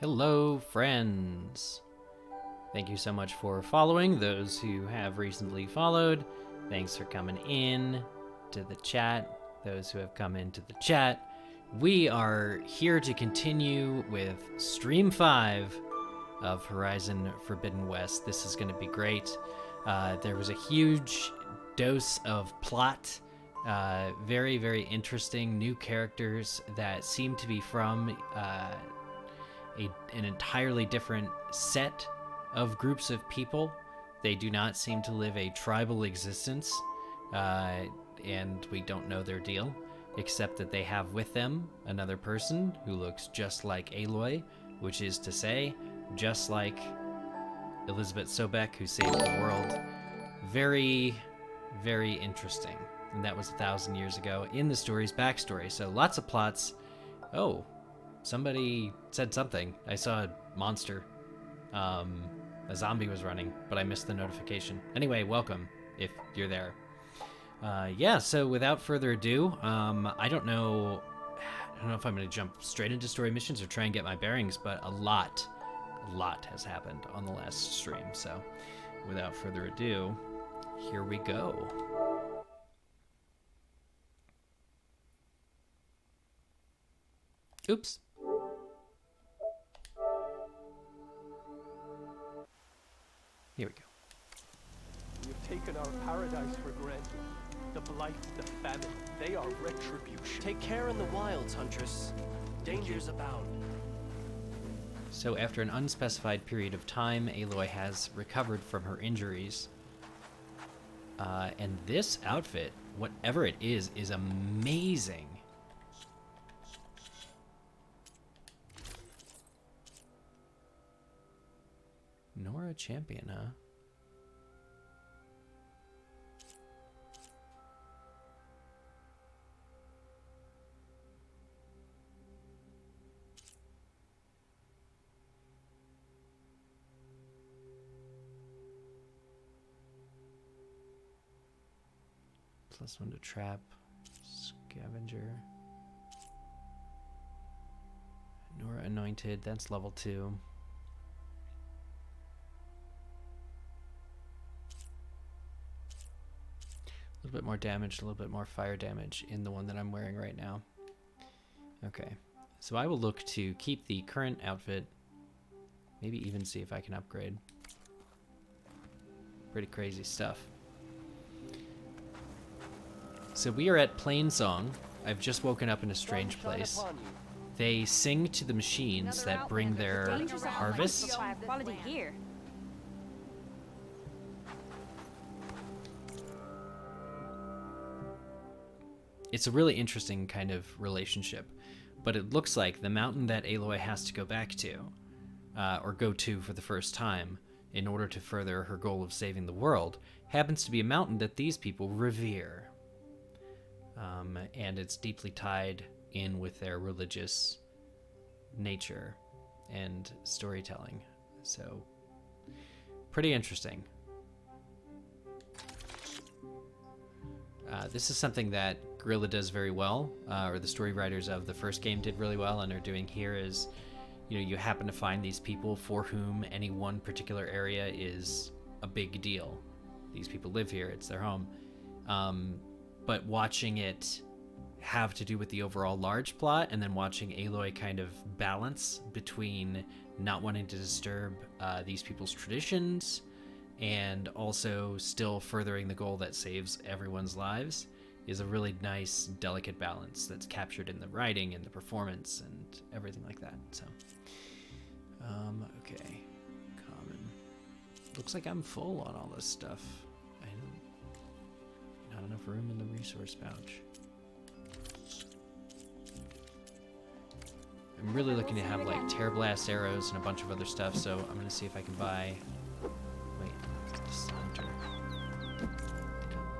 Hello, friends. Thank you so much for following. Those who have recently followed, thanks for coming in to the chat. Those who have come into the chat, we are here to continue with Stream 5 of Horizon Forbidden West. This is going to be great. There was a huge dose of plot, very, very interesting new characters that seem to be from an entirely different set of groups of people. They do not seem to live a tribal existence, and we don't know their deal, except that they have with them another person who looks just like Aloy, which is to say, just like Elizabeth Sobek, who saved the world. Very, very interesting. And that was 1,000 years ago in the story's backstory. So lots of plots. Oh, somebody said something. I saw a monster. A zombie was running, but I missed the notification. Anyway, welcome, if you're there. Yeah, so without further ado, I don't know if I'm going to jump straight into story missions or try and get my bearings, but a lot has happened on the last stream. So without further ado, here we go. Oops. Here we go. We have taken our paradise for granted. The blight, the famine, they are retribution. Take care in the wilds, Huntress. Dangers abound. So after an unspecified period of time, Aloy has recovered from her injuries. And this outfit, whatever it is amazing. Nora Champion, huh? +1 to trap, scavenger. Nora Anointed, that's level 2. A little bit more damage, a little bit more fire damage in the one that I'm wearing right now. Okay, so I will look to keep the current outfit, maybe even see if I can upgrade. Pretty crazy stuff. So we are at Plainsong. I've just woken up in a strange place. They sing to the machines that bring their harvest. It's a really interesting kind of relationship, but it looks like the mountain that Aloy has to go back to, or go to for the first time, in order to further her goal of saving the world, happens to be a mountain that these people revere. And it's deeply tied in with their religious nature and storytelling. So, pretty interesting. This is something that Guerrilla does very well, or the story writers of the first game did really well and are doing here is, you know, you happen to find these people for whom any one particular area is a big deal. These people live here, it's their home. But watching it have to do with the overall large plot, and then watching Aloy kind of balance between not wanting to disturb these people's traditions and also still furthering the goal that saves everyone's lives is a really nice, delicate balance that's captured in the writing and the performance and everything like that. So, okay, common. Looks like I'm full on all this stuff. Not enough room in the resource pouch. I'm really looking to have like tear blast arrows and a bunch of other stuff, so I'm gonna see if I can buy. Wait, this is hunter.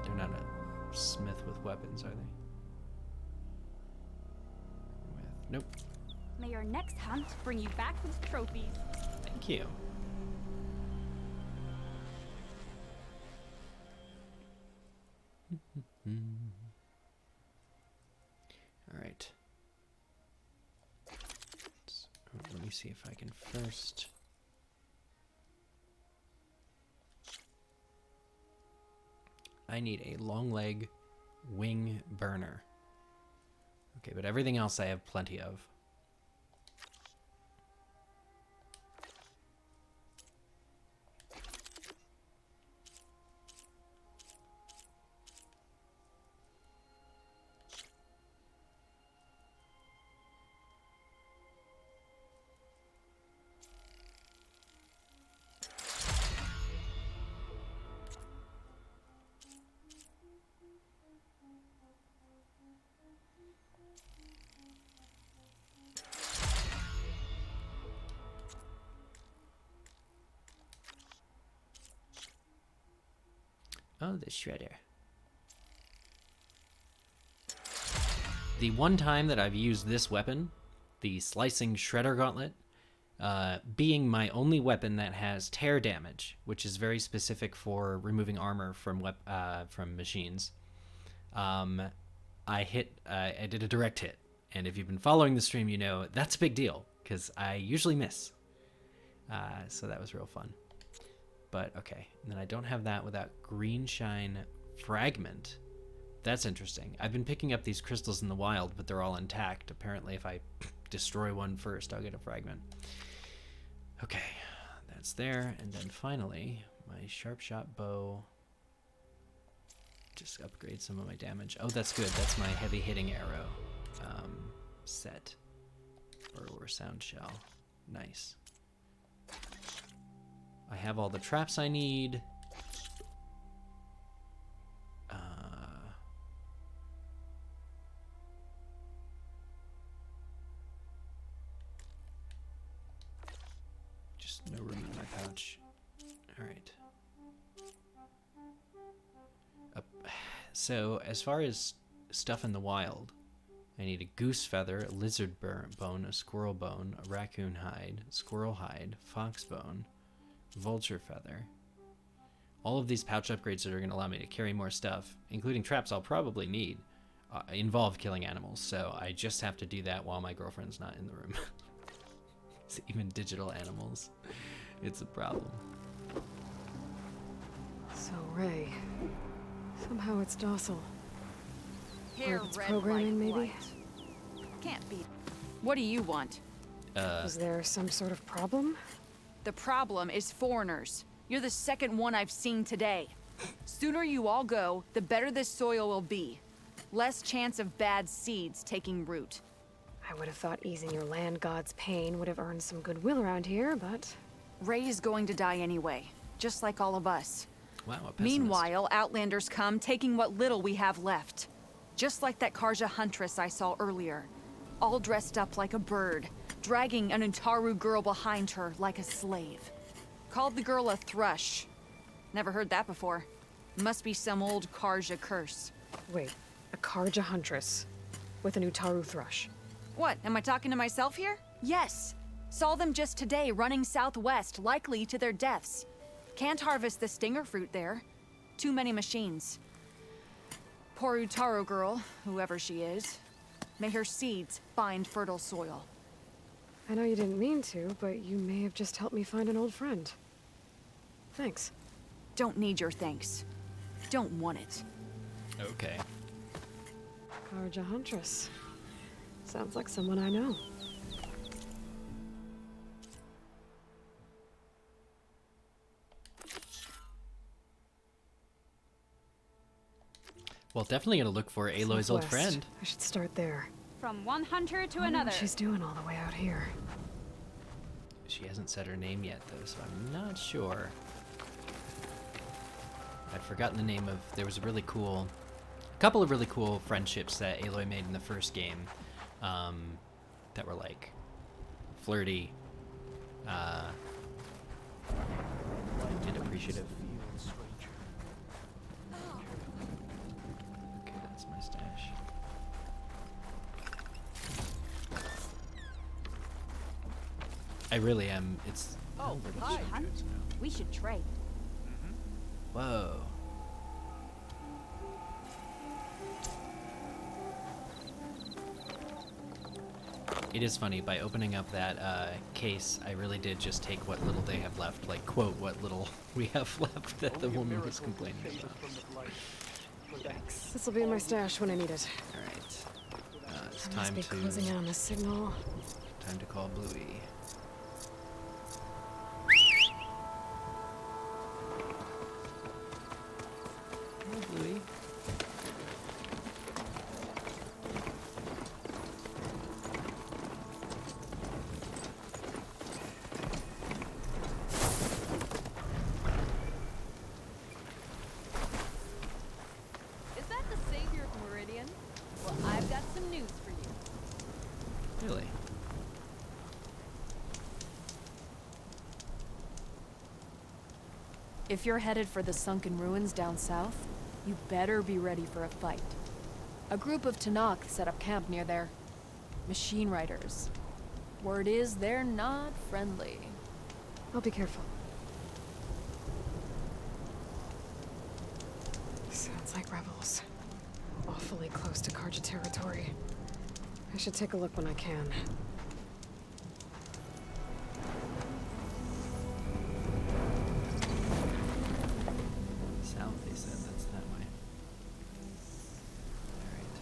They're not a smith with weapons, are they? Nope. May your next hunt bring you back with trophies. Thank you. All right. Let me see if I can first... I need a long leg wing burner. Okay, but everything else I have plenty of. Oh, the shredder. The one time that I've used this weapon, the slicing shredder gauntlet, being my only weapon that has tear damage, which is very specific for removing armor from machines. I did a direct hit, and if you've been following the stream, you know that's a big deal because I usually miss. So that was real fun. But okay, and then I don't have that without green shine fragment. That's interesting. I've been picking up these crystals in the wild, but they're all intact. Apparently, if I destroy one first, I'll get a fragment. Okay, that's there. And then finally, my sharp shot bow. Just upgrade some of my damage. Oh, that's good. That's my heavy hitting arrow set. Or sound shell. Nice. I have all the traps I need. Just no room in my pouch. All right. So as far as stuff in the wild, I need a goose feather, a lizard bone, a squirrel bone, a raccoon hide, squirrel hide, fox bone, vulture feather. All of these pouch upgrades that are going to allow me to carry more stuff, including traps I'll probably need, involve killing animals. So I just have to do that while my girlfriend's not in the room. Even digital animals. It's a problem. So Ray, somehow it's docile. Here, Or it's red programming, light, maybe? white. Can't be. What do you want? Is there some sort of problem? The problem is foreigners. You're the second one I've seen today. Sooner you all go, the better this soil will be. Less chance of bad seeds taking root. I would have thought easing your land god's pain would have earned some goodwill around here, but... Ray is going to die anyway, just like all of us. Wow, a pessimist. Meanwhile, Outlanders come, taking what little we have left. Just like that Karja huntress I saw earlier. All dressed up like a bird, dragging an Utaru girl behind her like a slave. Called the girl a thrush. Never heard that before. Must be some old Karja curse. Wait, a Karja huntress with an Utaru thrush. What, am I talking to myself here? Yes. Saw them just today running southwest, likely to their deaths. Can't harvest the stinger fruit there. Too many machines. Poor Utaru girl, whoever she is. May her seeds find fertile soil. I know you didn't mean to, but you may have just helped me find an old friend. Thanks. Don't need your thanks. Don't want it. Okay. Karja huntress. Sounds like someone I know. Well, definitely gonna look for Aloy's old Southwest. friend. I should start there. From one hunter to I wonder another. what she's doing all the way out here. She hasn't said her name yet, though, so I'm not sure. I'd forgotten the name of... There was a couple of really cool friendships that Aloy made in the first game that were, like, flirty and appreciative. Okay, that's my stash. I really am. It's Oh, hi. Hunt? We should trade. whoa. it is funny, by opening up that case, I really did just take what little they have left, like, quote, what little we have left that the woman was complaining about. This'll be in my stash when I need it. Alright. It's I must time be to... closing in on the signal. Time to call Bluey. Hello, Bluey. Is that the savior of Meridian? Well, I've got some news for you. Really? If you're headed for the sunken ruins down south, you better be ready for a fight. A group of Tanakh set up camp near there. Machine riders. Word is they're not friendly. I'll be careful. Sounds like rebels. Awfully close to Karja territory. I should take a look when I can. South, they said. That's that way. Alright.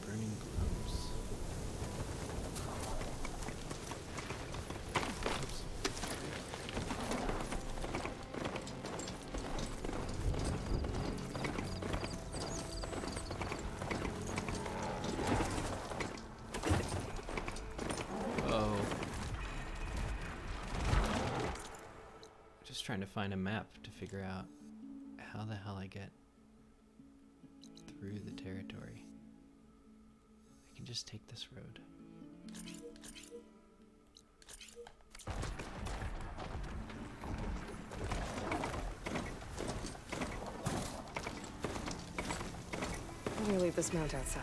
Burning globes. Oops. Whoa. Just trying to find a map to figure out how the hell I get through the territory. I can just take this road. How do I leave this mount outside?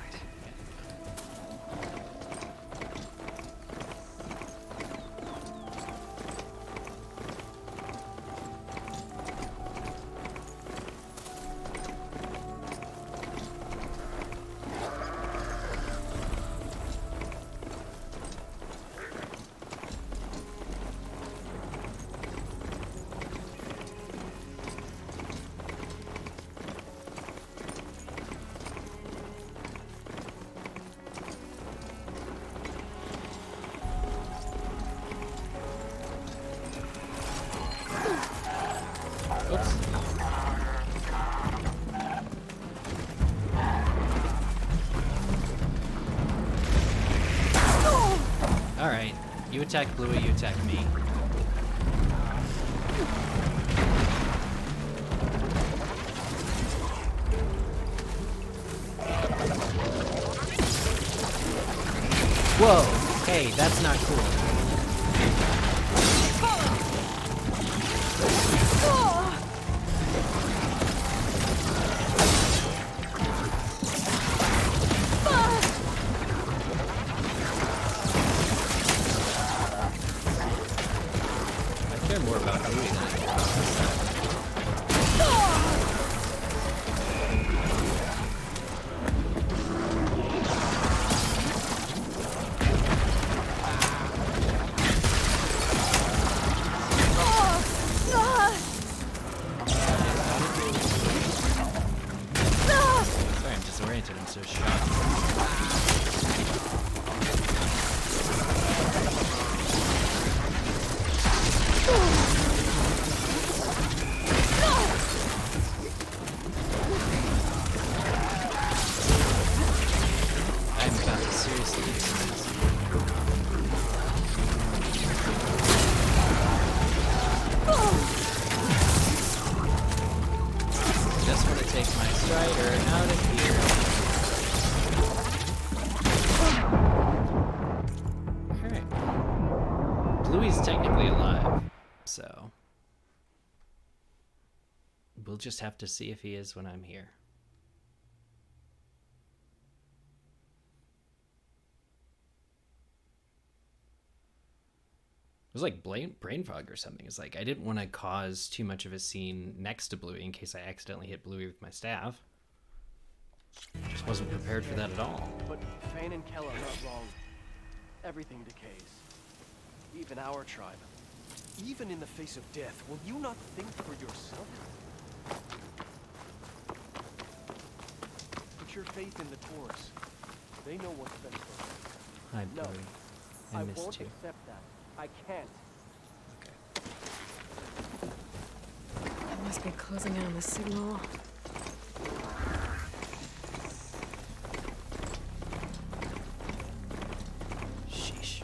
Oops. Alright. You attack Bluey, you attack me. Whoa! Hey, that's not cool. I care more about Bluey than I care about myself. Sorry, I'm disoriented. I'm so shocked. I'm about to seriously get this. Just want to take my strider out of here. Alright. Bluey's technically alive, so we'll just have to see if he is when I'm here. It was like brain fog or something. It's like I didn't want to cause too much of a scene next to Bluey in case I accidentally hit Bluey with my staff. Just wasn't prepared for that at all. But Fane and Kel are not wrong. Everything decays. Even our tribe. Even in the face of death, will you not think for yourself? Put your faith in the Taurus. They know what's best for us. Hi, No, Bowie. I won't missed you. accept that. I can't. Okay. It must be closing in on the signal. Sheesh.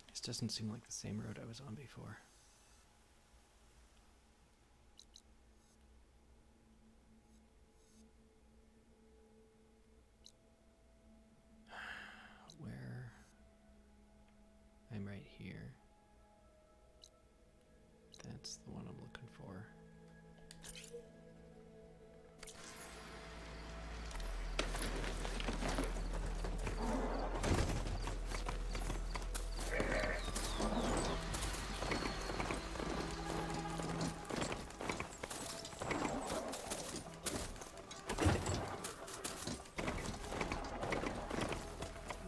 This doesn't seem like the same road I was on before. Where? I'm right here. That's the one I'm looking for.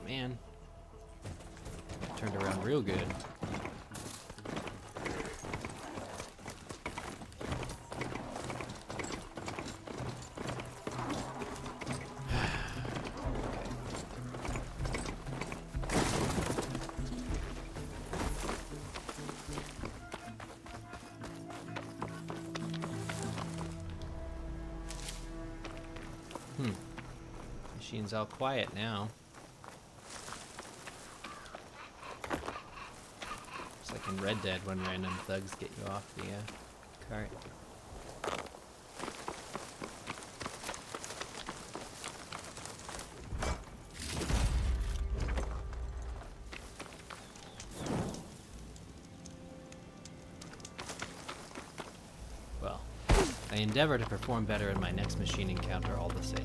Man, turned around real good. Machine's all quiet now. It's like in Red Dead when random thugs get you off the cart. Well, I endeavor to perform better in my next machine encounter all the same.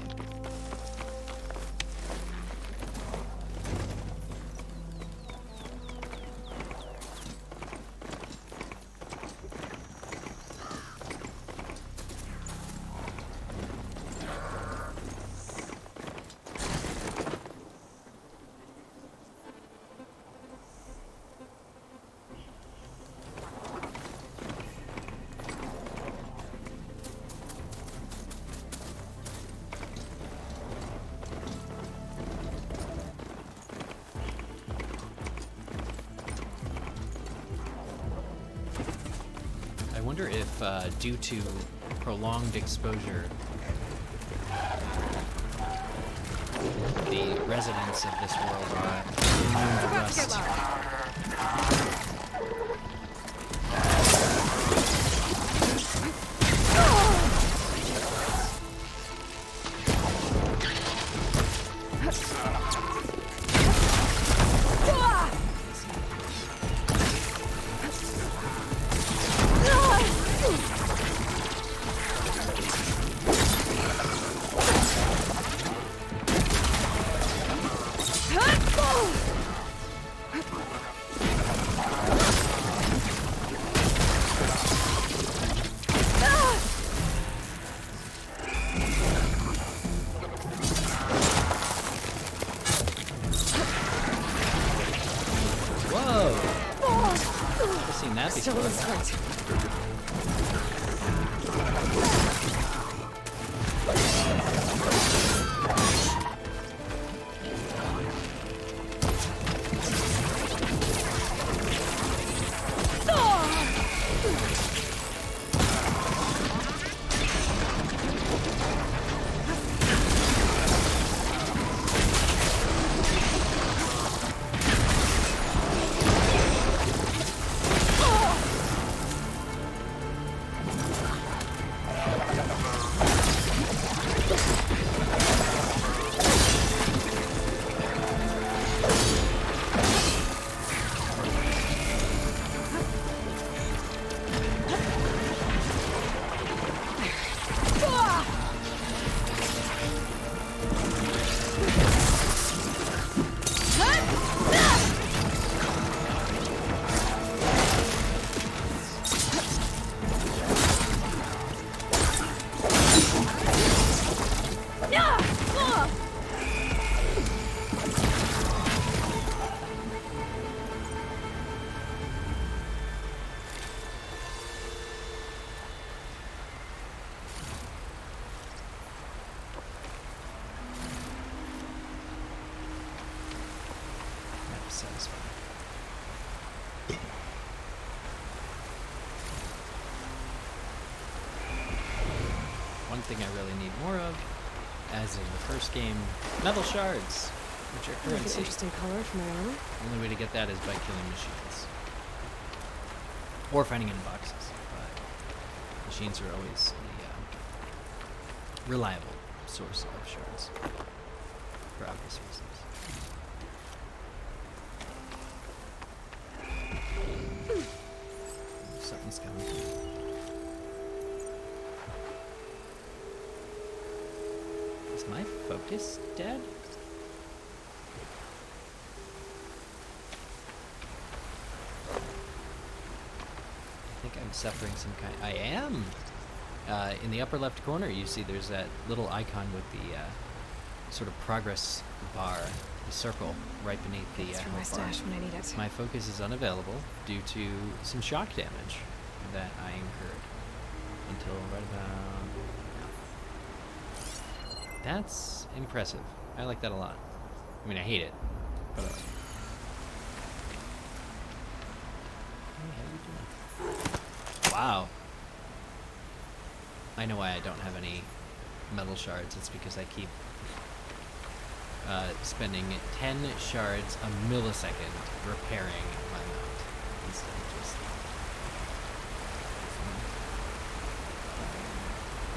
I wonder if, due to prolonged exposure, the residents of this world are immune to rust. Still in sight. satisfying. One thing I really need more of, as in the first game, metal shards, which are Like an currency. interesting color for my armor. The only way to get that is by killing machines. Or finding it in boxes. But machines are always a reliable source of shards. For obvious reasons. Something's coming. Is my focus dead? I think I'm suffering some kind. I am. In the upper left corner, you see there's that little icon with the sort of progress bar, the circle right beneath the It's for my health bar. stash when I need it. My focus is unavailable due to some shock damage that I incurred until right about now. That's impressive. I like that a lot. I mean, I hate it, but I like it. Hey, how you doing? Wow. I know why I don't have any metal shards. It's because I keep spending 10 shards a millisecond repairing my mount instead of just...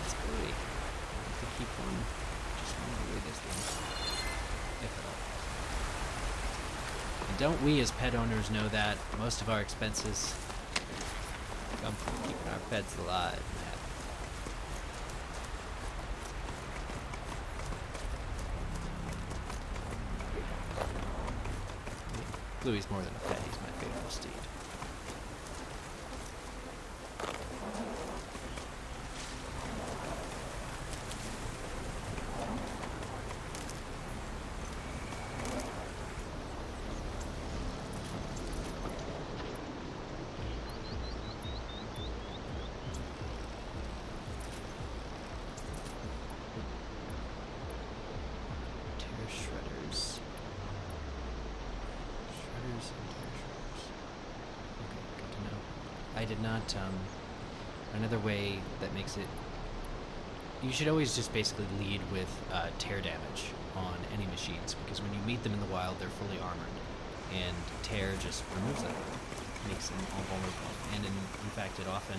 It's buoy. I have to keep one. Just one buoy this game. If at all. And don't we as pet owners know that most of our expenses come from keeping our pets alive and happy? Bluey's more than a pet, he's my faithful steed. Tear shredders. Shredders and tear shredders. Okay, good to know. I did not, another way that makes it... You should always just basically lead with tear damage on any machines, because when you meet them in the wild, they're fully armored, and tear just removes them, makes them all vulnerable, and in fact it often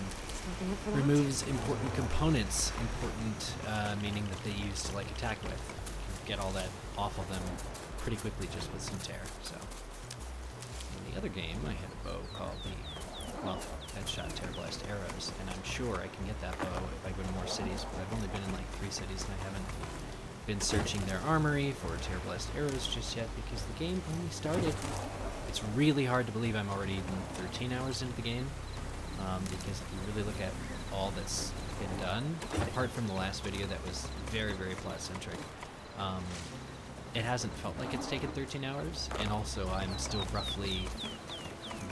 Looking up for that. removes important components, meaning that they use to like attack with. You get all that off of them pretty quickly just with some tear. So in the other game, I had a bow called that shot tear blast arrows, and I'm sure I can get that bow if I go to more cities, but I've only been in like 3 cities and I haven't been searching their armory for tear blast arrows just yet because the game only started. It's really hard to believe I'm already even 13 hours into the game, because if you really look at all that's been done, apart from the last video that was very, very plot-centric, it hasn't felt like it's taken 13 hours, and also I'm still roughly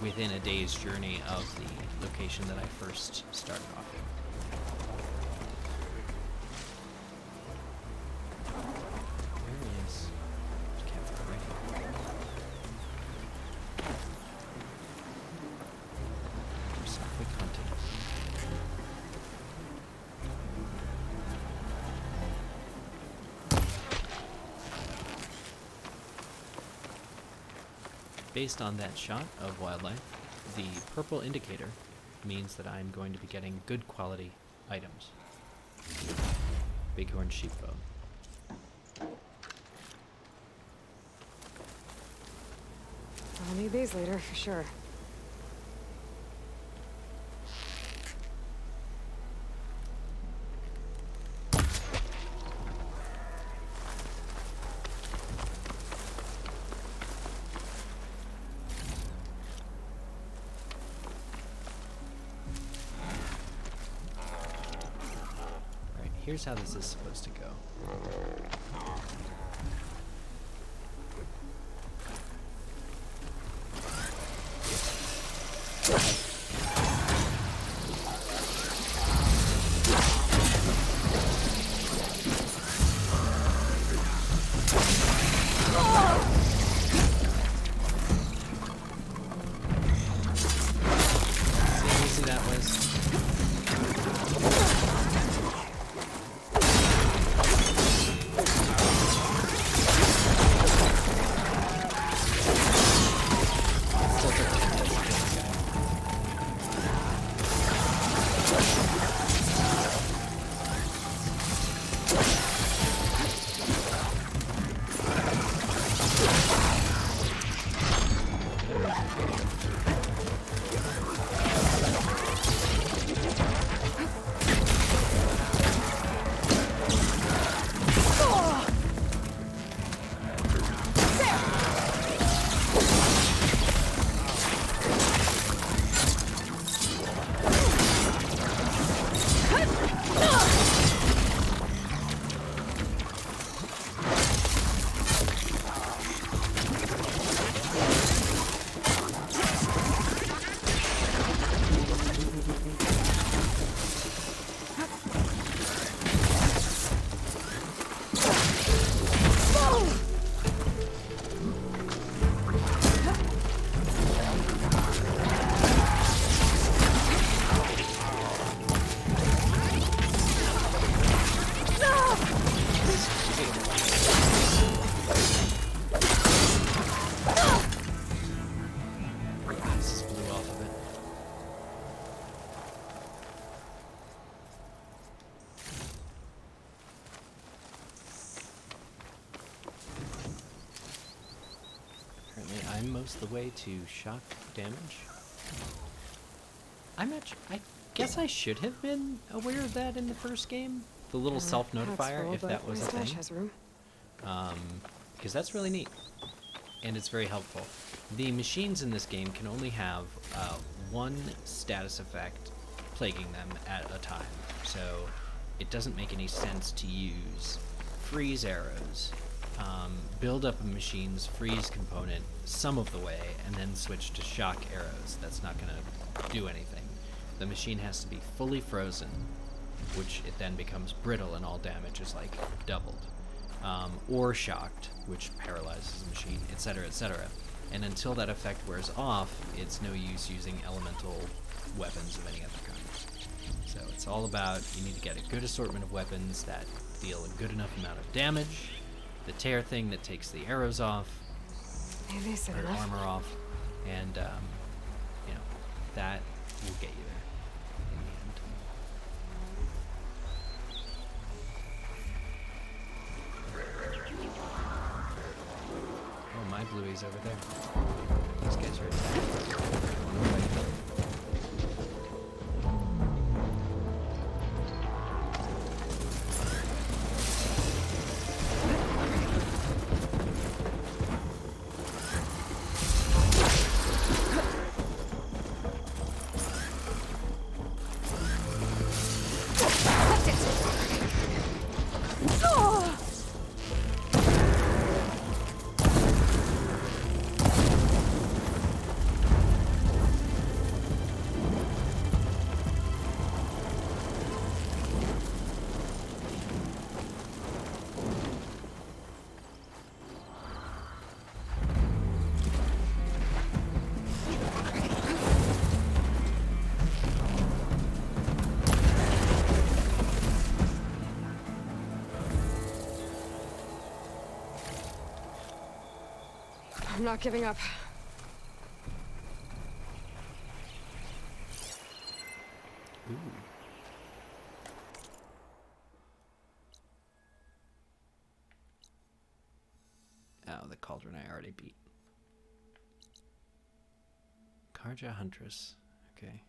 within a day's journey of the location that I first started off in. There he is. Campfire right here. Do some quick hunting. Based on that shot of wildlife, the purple indicator means that I'm going to be getting good quality items. Bighorn sheepbone. I'll need these later, for sure. Right, here's how this is supposed to go. knows the way to shock damage. I guess I should have been aware of that in the first game. The little self-notifier, if that was a thing. Because that's really neat. And it's very helpful. The machines in this game can only have one status effect plaguing them at a time. So it doesn't make any sense to use freeze arrows, build up a machine's freeze component some of the way, and then switch to shock arrows. That's not going to do anything. The machine has to be fully frozen, which it then becomes brittle and all damage is like doubled. Or shocked, which paralyzes the machine, etc., etc. And until that effect wears off, it's no use using elemental weapons of any other kind. So it's all about, you need to get a good assortment of weapons that deal a good enough amount of damage, the tear thing that takes the arrows off, or armor off, and you know, that will get you there in the end. Oh, my bluey's over there. These guys are attacking. I'm not giving up. Ooh. Oh, the Cauldron I already beat. Karja Huntress. Okay.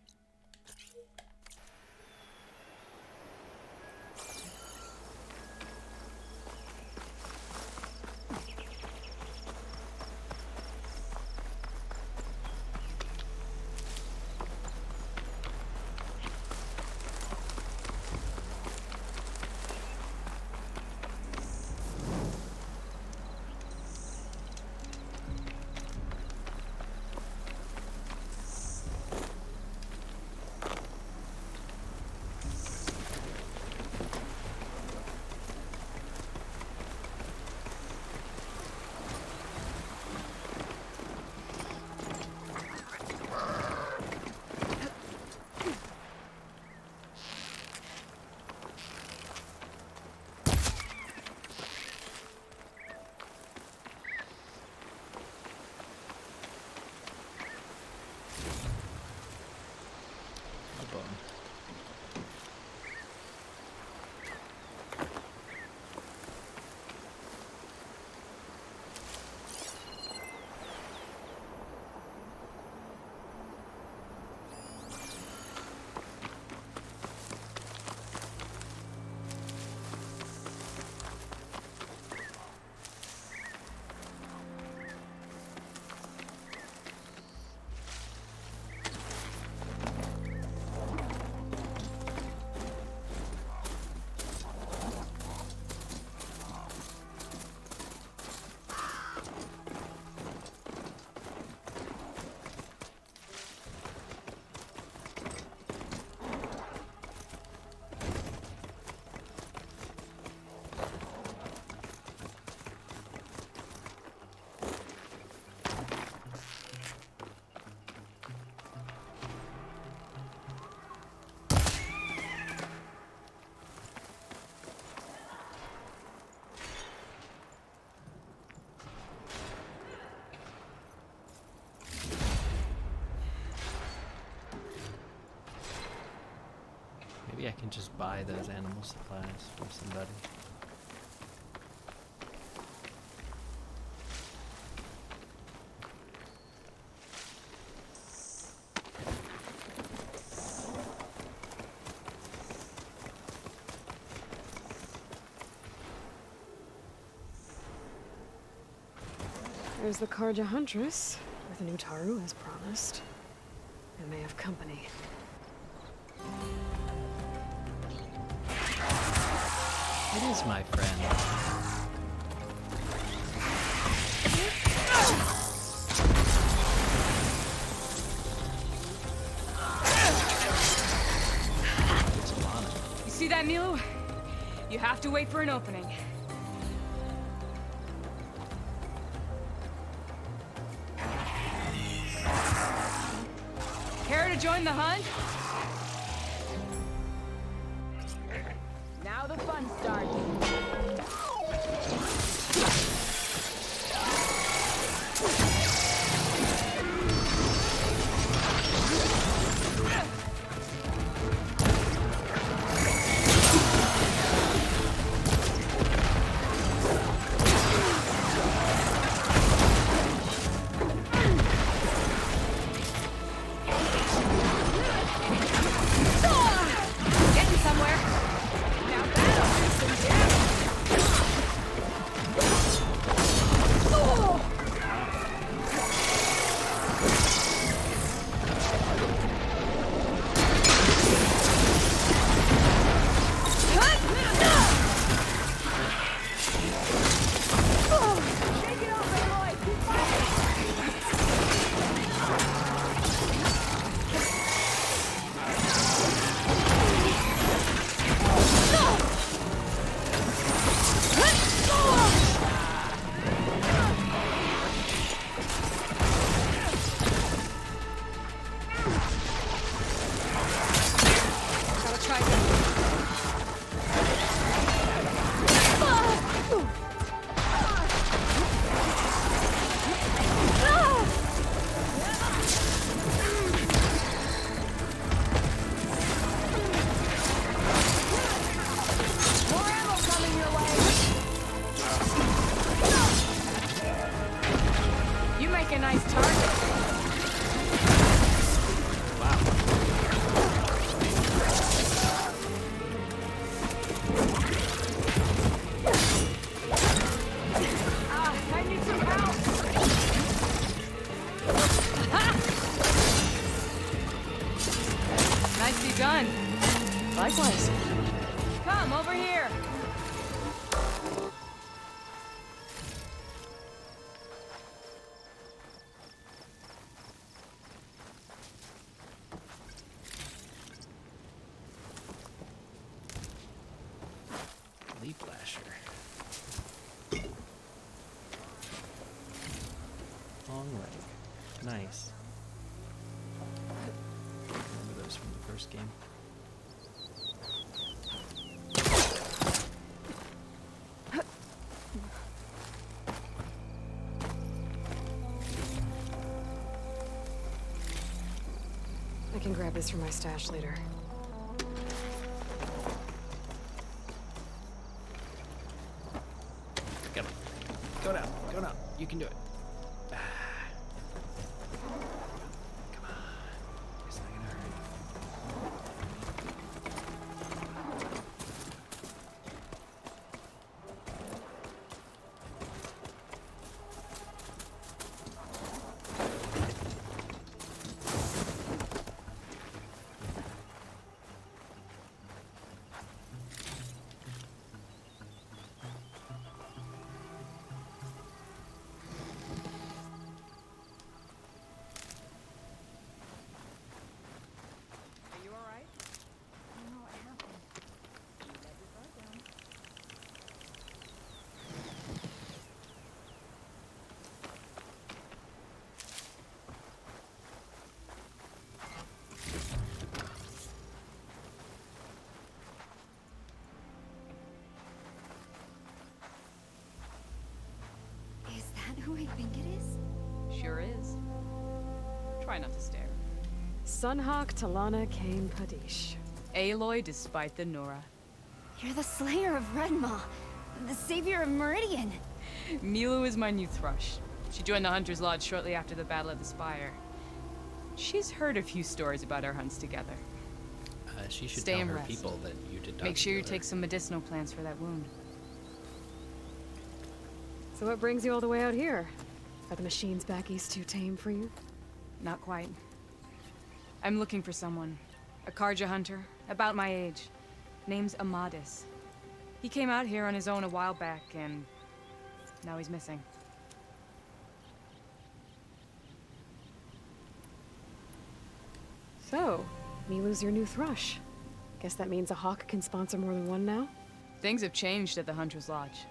Maybe I can just buy those animal supplies from somebody. There's the Karja Huntress, with an Utaru as promised. And they have company. It is my friend. It's Talanah. You see that, Milu? You have to wait for an opening. Care to join the hunt? Now the fun starts. Getting somewhere. Now that'll do some damage. Shake it off, Aloy. Keep fighting. Gotta try this. More ammo coming your way. You make a nice target. I need some help. Nicely done. Likewise. Come over here. Leaf Lasher. Long leg. Nice. Remember those from the first game? I can grab this from my stash later. Go. Go down. Go down. You can do it. Ah. Come on. It's not gonna hurt. Are you alright? I know what happened. You let your guard down. Is that who I think it is? Sure is. Try not to stare. Sunhawk Talanah Kane Padish. Aloy despite the Nora. You're the slayer of Redmaw, the savior of Meridian. Milu is my new thrush. She joined the Hunter's Lodge shortly after the Battle of the Spire. She's heard a few stories about our hunts together. She should Stay tell and her rest. people that you did not Make sure you steal her. take some medicinal plants for that wound. So what brings you all the way out here? Are the machines back east too tame for you? Not quite. I'm looking for someone. A Karja hunter, about my age. Name's Amadis. He came out here on his own a while back, and now he's missing. So, Milu's your new thrush. Guess that means a hawk can sponsor more than one now? Things have changed at the Hunter's Lodge.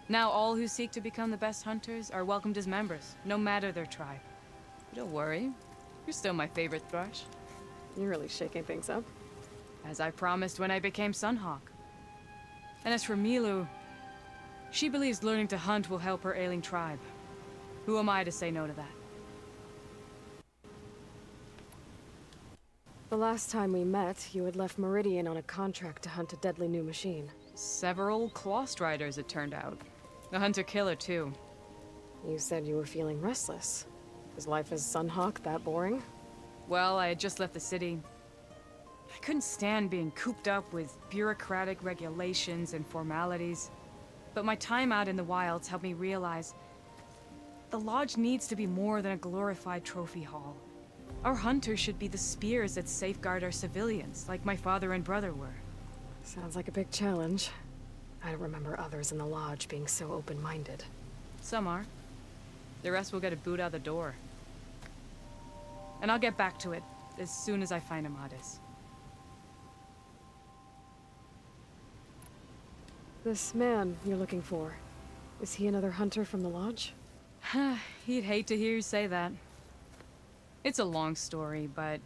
Now all who seek to become the best hunters are welcomed as members, no matter their tribe. But don't worry, you're still my favorite thrush. You're really shaking things up. As I promised when I became Sunhawk. And as for Milu, she believes learning to hunt will help her ailing tribe. Who am I to say no to that? The last time we met, you had left Meridian on a contract to hunt a deadly new machine. Several Clost Riders, it turned out. A hunter-killer, too. You said you were feeling restless. Is life as Sunhawk that boring? Well, I had just left the city. I couldn't stand being cooped up with bureaucratic regulations and formalities. But my time out in the wilds helped me realize the lodge needs to be more than a glorified trophy hall. Our hunters should be the spears that safeguard our civilians, like my father and brother were. Sounds like a big challenge. I don't remember others in the lodge being so open-minded. Some are. The rest will get a boot out the door. And I'll get back to it as soon as I find Amadis. This man you're looking for, is he another hunter from the lodge? He'd hate to hear you say that. It's a long story, but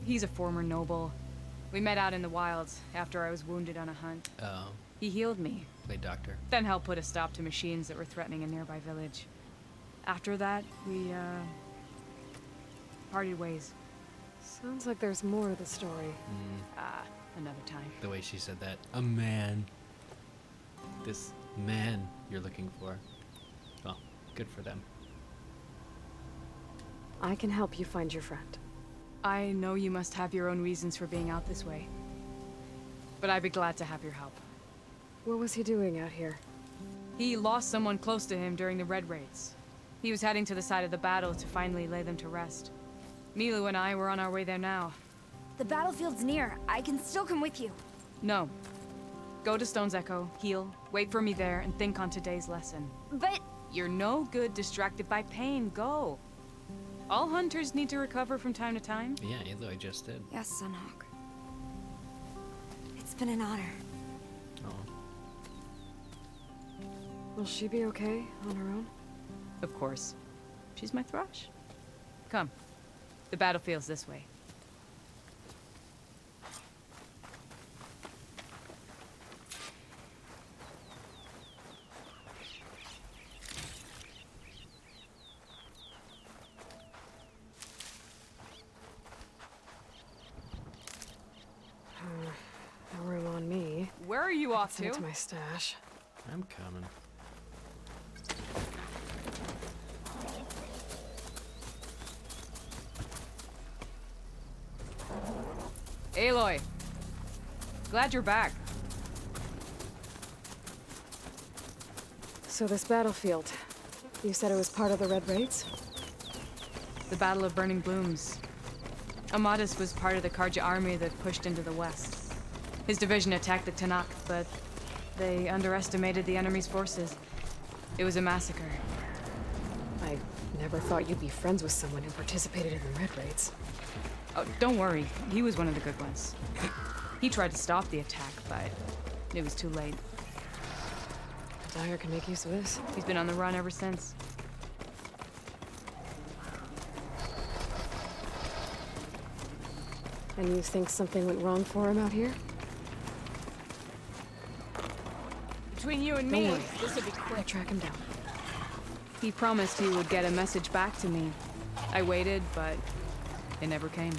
he's a former noble. We met out in the wilds after I was wounded on a hunt. Oh. He healed me, Play doctor. then helped put a stop to machines that were threatening a nearby village. After that, we, parted ways. Sounds like there's more to the story. Another time. The way she said that. A man. This man you're looking for. Well, good for them. I can help you find your friend. I know you must have your own reasons for being out this way. But I'd be glad to have your help. What was he doing out here? He lost someone close to him during the Red Raids. He was heading to the side of the battle to finally lay them to rest. Milu and I were on our way there now. The battlefield's near. I can still come with you. No. Go to Stone's Echo, heal, wait for me there, and think on today's lesson. But... You're no good distracted by pain. Go. All hunters need to recover from time to time. Yeah, Aloy just did. Yes, Sunhawk. It's been an honor. Oh. Will she be okay on her own? Of course. She's my thrush. Come. The battlefield's this way. No room on me. Where are you off Send it to? to my stash. I'm coming. Aloy. Glad you're back. So this battlefield, you said it was part of the Red Raids? The Battle of Burning Blooms. Amadis was part of the Karja army that pushed into the west. His division attacked the Talanah, but they underestimated the enemy's forces. It was a massacre. I never thought you'd be friends with someone who participated in the Red Raids. Oh, don't worry. He was one of the good ones. He tried to stop the attack, but it was too late. Dyer can make use of this. He's been on the run ever since. And you think something went wrong for him out here? Between you and Don't me, worry. this will be I'll quick. track him down. He promised he would get a message back to me. I waited, but it never came.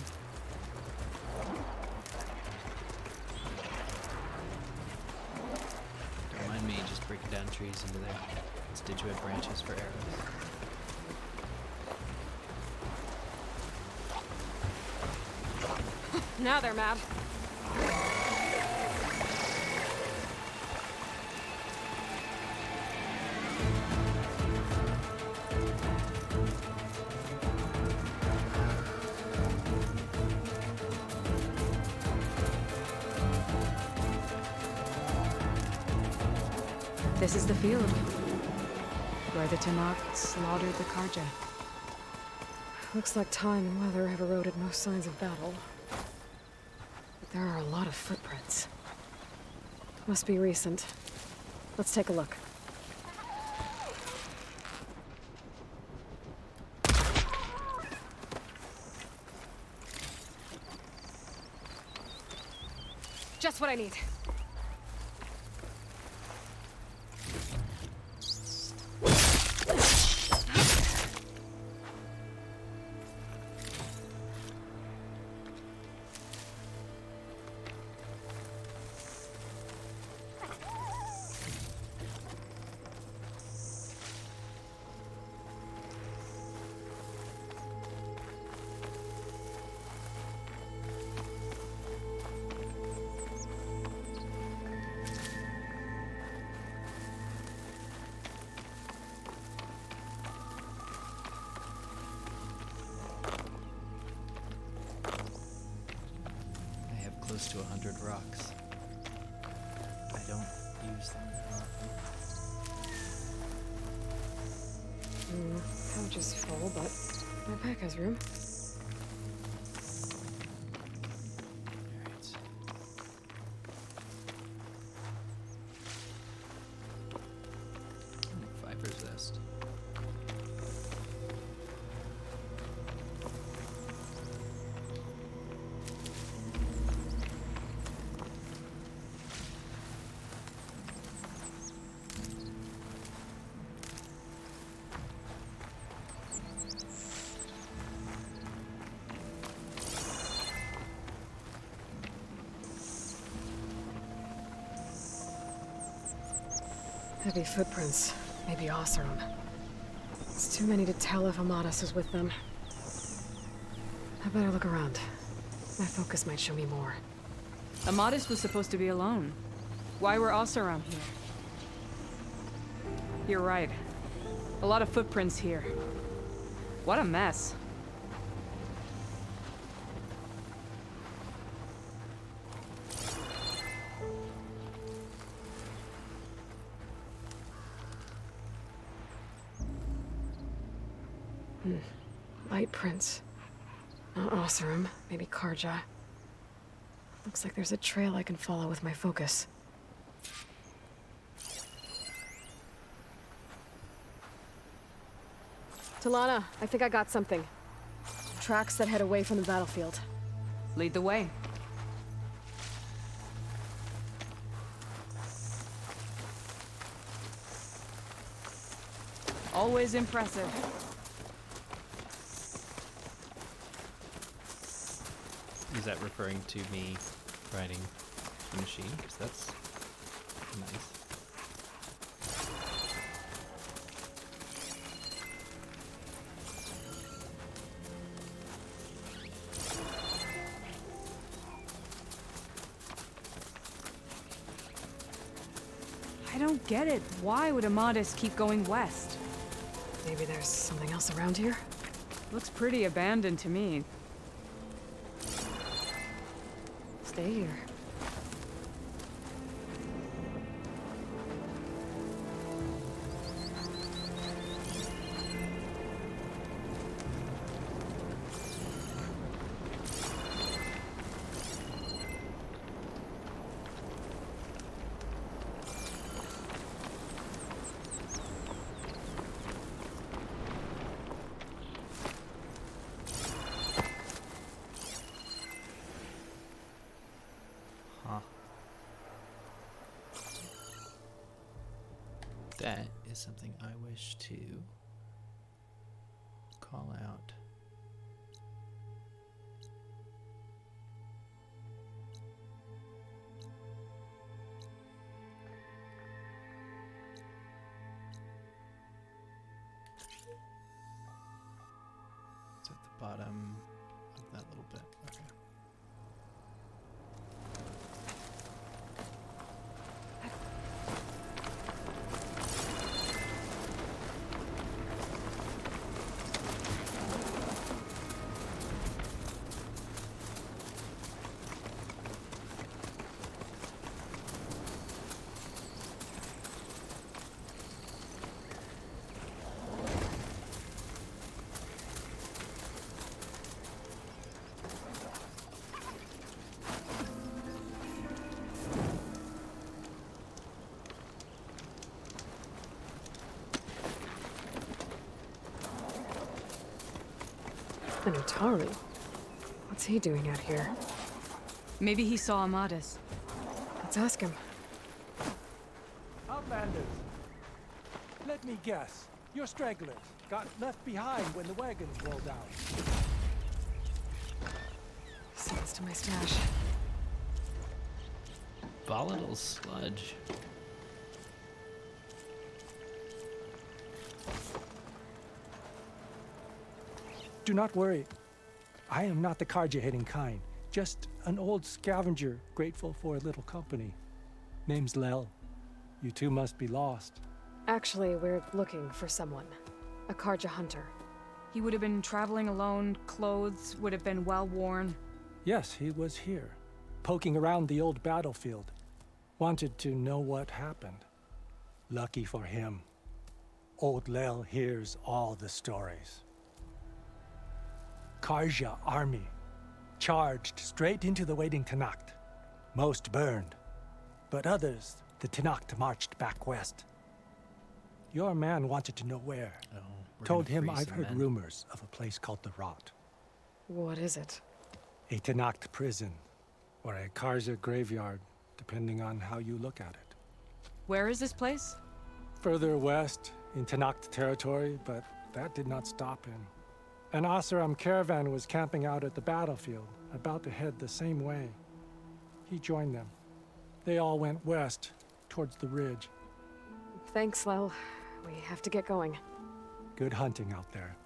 Don't mind me just breaking down trees into their constituent branches for arrows. Now they're mad. This is the field. Where the Talanah slaughtered the Karja. Looks like time and weather have eroded most signs of battle. But there are a lot of footprints. Must be recent. Let's take a look. Just what I need. Close to 100 rocks. I don't use them that often. Pouch is full, but my pack has room. Alright. 5 resist. Heavy footprints. Maybe Oseram. It's too many to tell if Amadas is with them. I better look around. My focus might show me more. Amadas was supposed to be alone. Why were Oseram here? You're right. A lot of footprints here. What a mess. Light prints. Not Oseram, maybe Karja. Looks like there's a trail I can follow with my focus. Talanah, I think I got something. Tracks that head away from the battlefield. Lead the way. Always impressive. Is that referring to me riding the machine? Because that's nice. I don't get it. Why would Amadas keep going west? Maybe there's something else around here? Looks pretty abandoned to me. Stay here. That is something I wish to call out. It's at the bottom of that little bit. Okay. An Utaru? What's he doing out here? Maybe he saw Amadis. Let's ask him. Outlanders! Let me guess. You're stragglers. Got left behind when the wagons rolled out. Sends to my stash. Volatile sludge. Do not worry. I am not the Karja-hating kind. Just an old scavenger grateful for a little company. Name's Lel. You two must be lost. Actually, we're looking for someone. A Karja hunter. He would have been traveling alone, clothes would have been well worn. Yes, he was here, poking around the old battlefield. Wanted to know what happened. Lucky for him, old Lel hears all the stories. Karja army charged straight into the waiting Tanacht. Most burned, but others, the Tanacht marched back west. Your man wanted to know where. Oh, we're Told gonna him freeze I've some heard men. rumors of a place called the Rot. What is it? A Tanacht prison, or a Karja graveyard, depending on how you look at it. Where is this place? Further west, in Tanacht territory, but that did not stop him. An Oseram caravan was camping out at the battlefield, about to head the same way. He joined them. They all went west, towards the ridge. Thanks, Lel. We have to get going. Good hunting out there.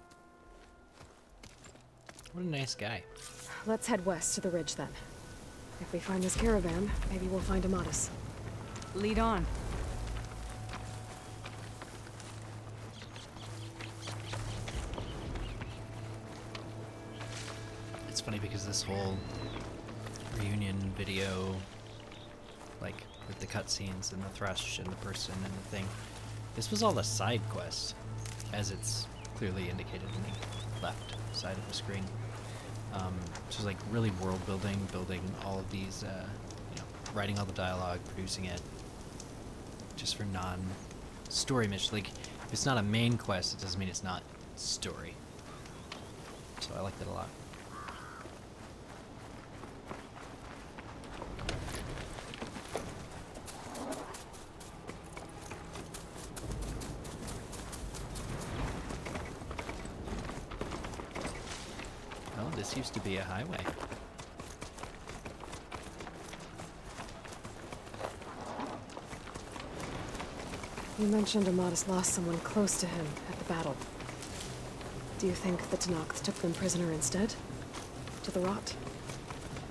What a nice guy. Let's head west to the ridge then. If we find this caravan, maybe we'll find Amadis. Lead on. It's funny because this whole reunion video, like with the cutscenes and the thrush and the person and the thing, this was all a side quest, as it's clearly indicated in the left side of the screen. So like really world building, building all of these, writing all the dialogue, producing it, just for non-story missions. Like, if it's not a main quest, it doesn't mean it's not story. So I like that a lot. Oh, this used to be a highway. You mentioned Amadis lost someone close to him at the battle. Do you think the Tanacht took them prisoner instead? To the Rot?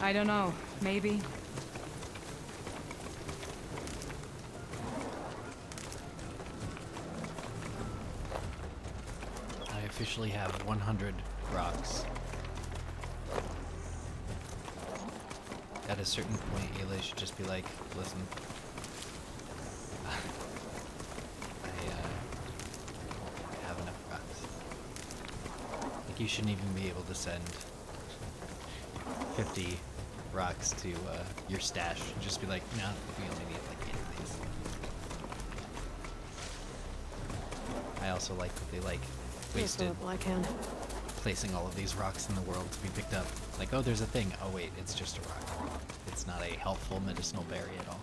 I don't know. Maybe. I officially have 100 rocks. At a certain point, Aloy should just be like, listen, I have enough rocks. Like, you shouldn't even be able to send 50 rocks to your stash. Just be like, no, we only need like 8 of these. I also like that they like wasted Well, I can. placing all of these rocks in the world to be picked up. Like, oh, there's a thing. Oh, wait, it's just a rock. It's not a helpful medicinal berry at all.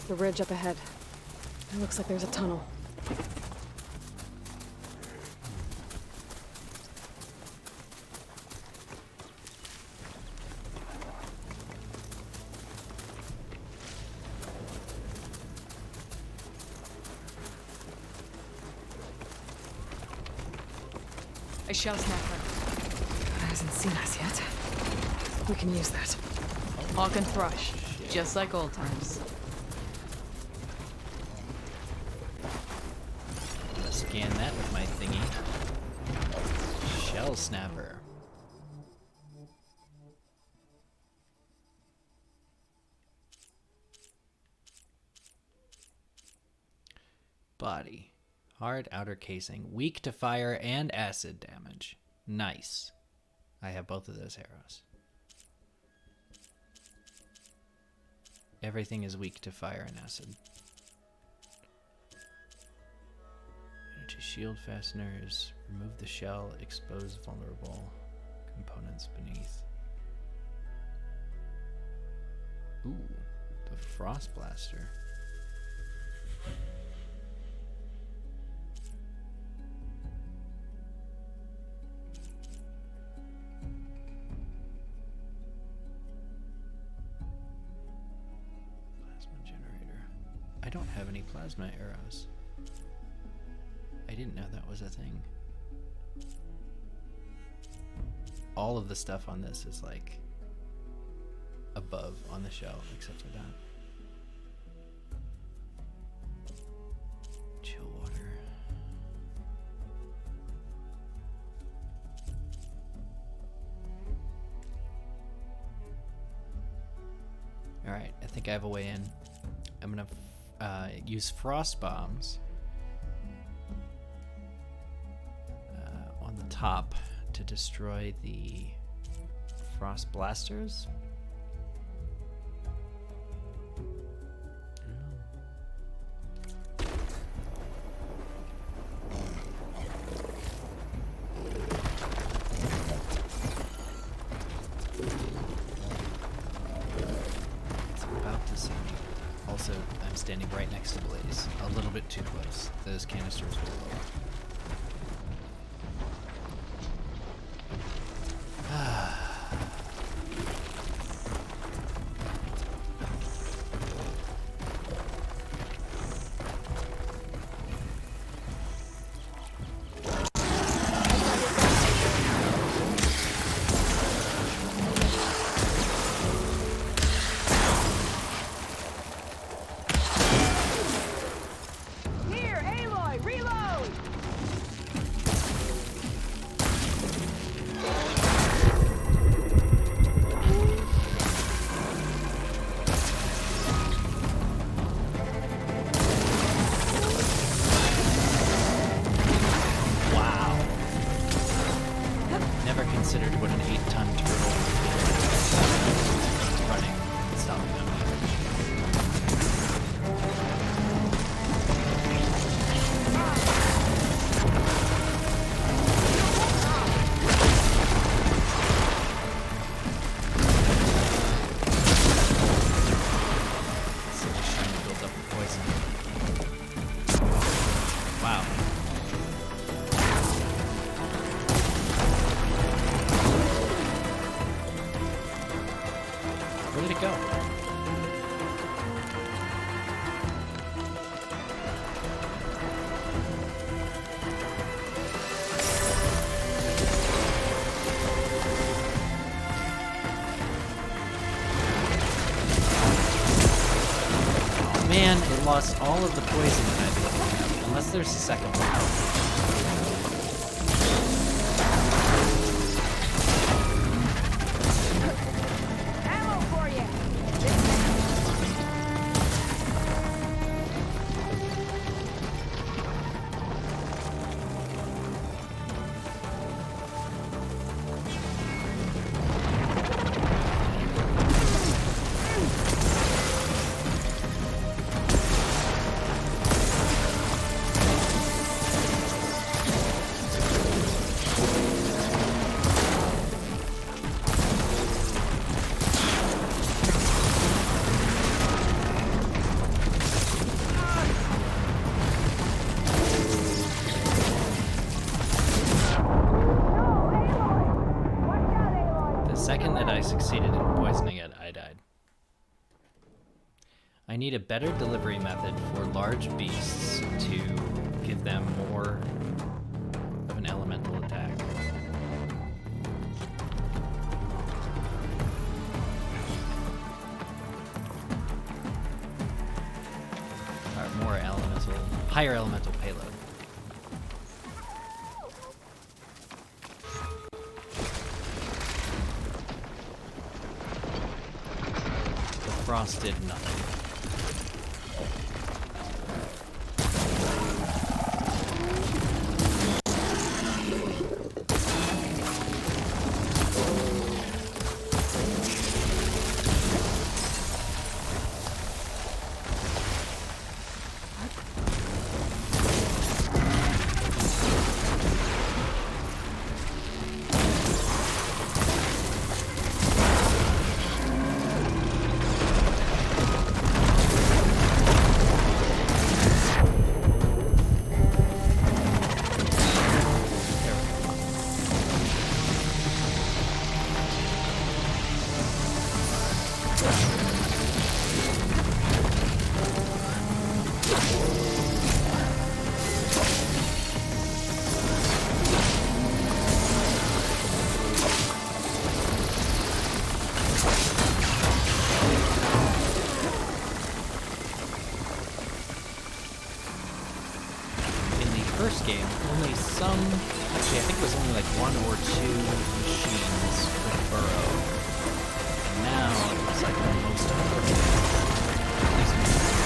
The ridge up ahead. It looks like there's a tunnel. A shell snapper. Hasn't seen us yet. We can use that. Hawk and thrush, just like old times. I'm gonna scan that with my thingy. Shell snapper. Body. Hard outer casing. Weak to fire and acid damage. Nice. I have both of those arrows. Everything is weak to fire and acid. Energy shield fasteners. Remove the shell. Expose vulnerable components beneath. Ooh, the frost blaster. I don't have any plasma arrows. I didn't know that was a thing. All of the stuff on this is like above on the shelf, except for that. Chill water. Alright, I think I have a way in. I'm gonna use frost bombs on the top to destroy the frost blasters. It's about to see me. Also, I'm standing right next to Blaze. A little bit too close. Those canisters will blow. Here, Aloy, reload! Wow. Never considered what an 8-ton turtle running and stopping them. So just trying to build up the poison. Wow. Where did it go? Oh man, it lost all of the poison that I've left. Unless there's a second one. Ammo for you! The second that I succeeded in poisoning it, I died. I need a better delivery method for large beasts to give them more of an elemental attack. Or more elemental, higher elemental payload. The frost did nothing. first game, only some, actually I think it was only like 1 or 2 machines would burrow. And now it looks like most of them are. At least most of the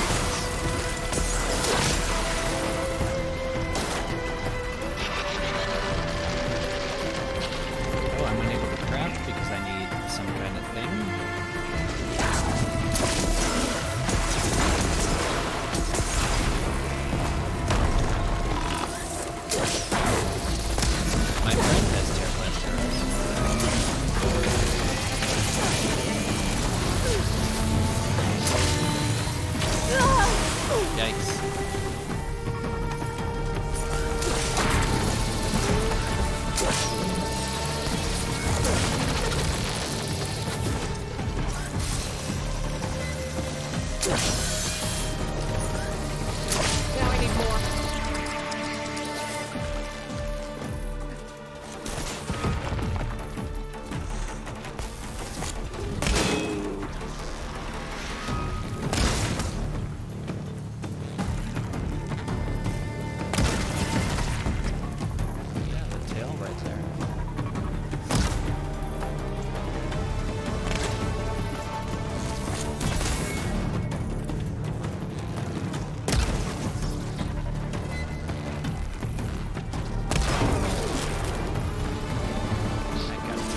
Oh, I'm unable to craft because I need some kind of thing. My friend has tear-blast arrows. Yikes. Now I need more. Yeah, the tail right there. I got it.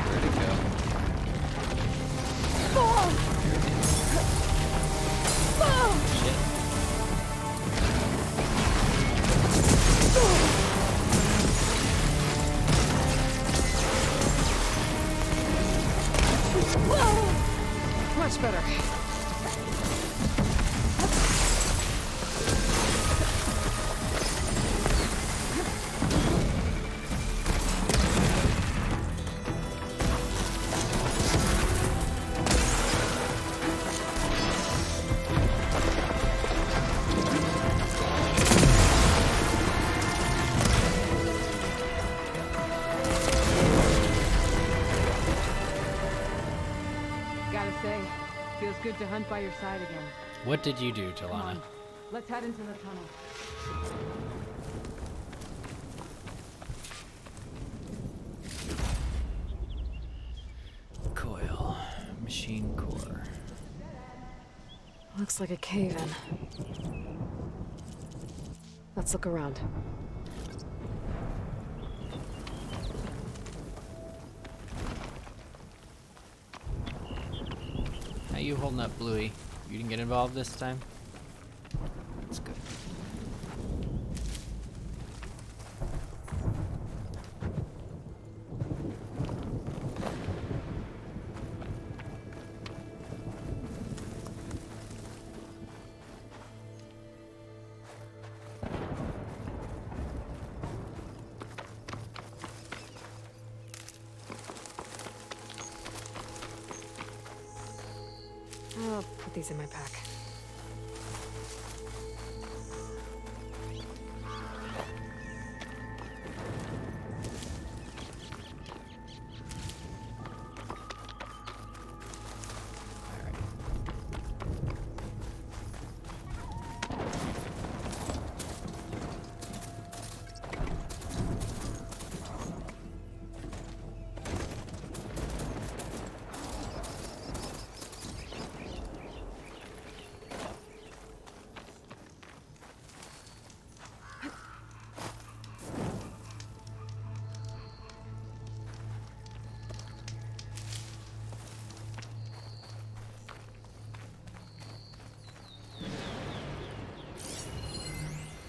Where'd it go? Shit. Much better. Gotta say, feels good to hunt by your side again. What did you do, Come Talanah? on, let's head into the tunnel. Coil. Machine core. Looks like a cave-in. Let's look around. How you holding up, Bluey? You didn't get involved this time? That's good. I'll put these in my pack.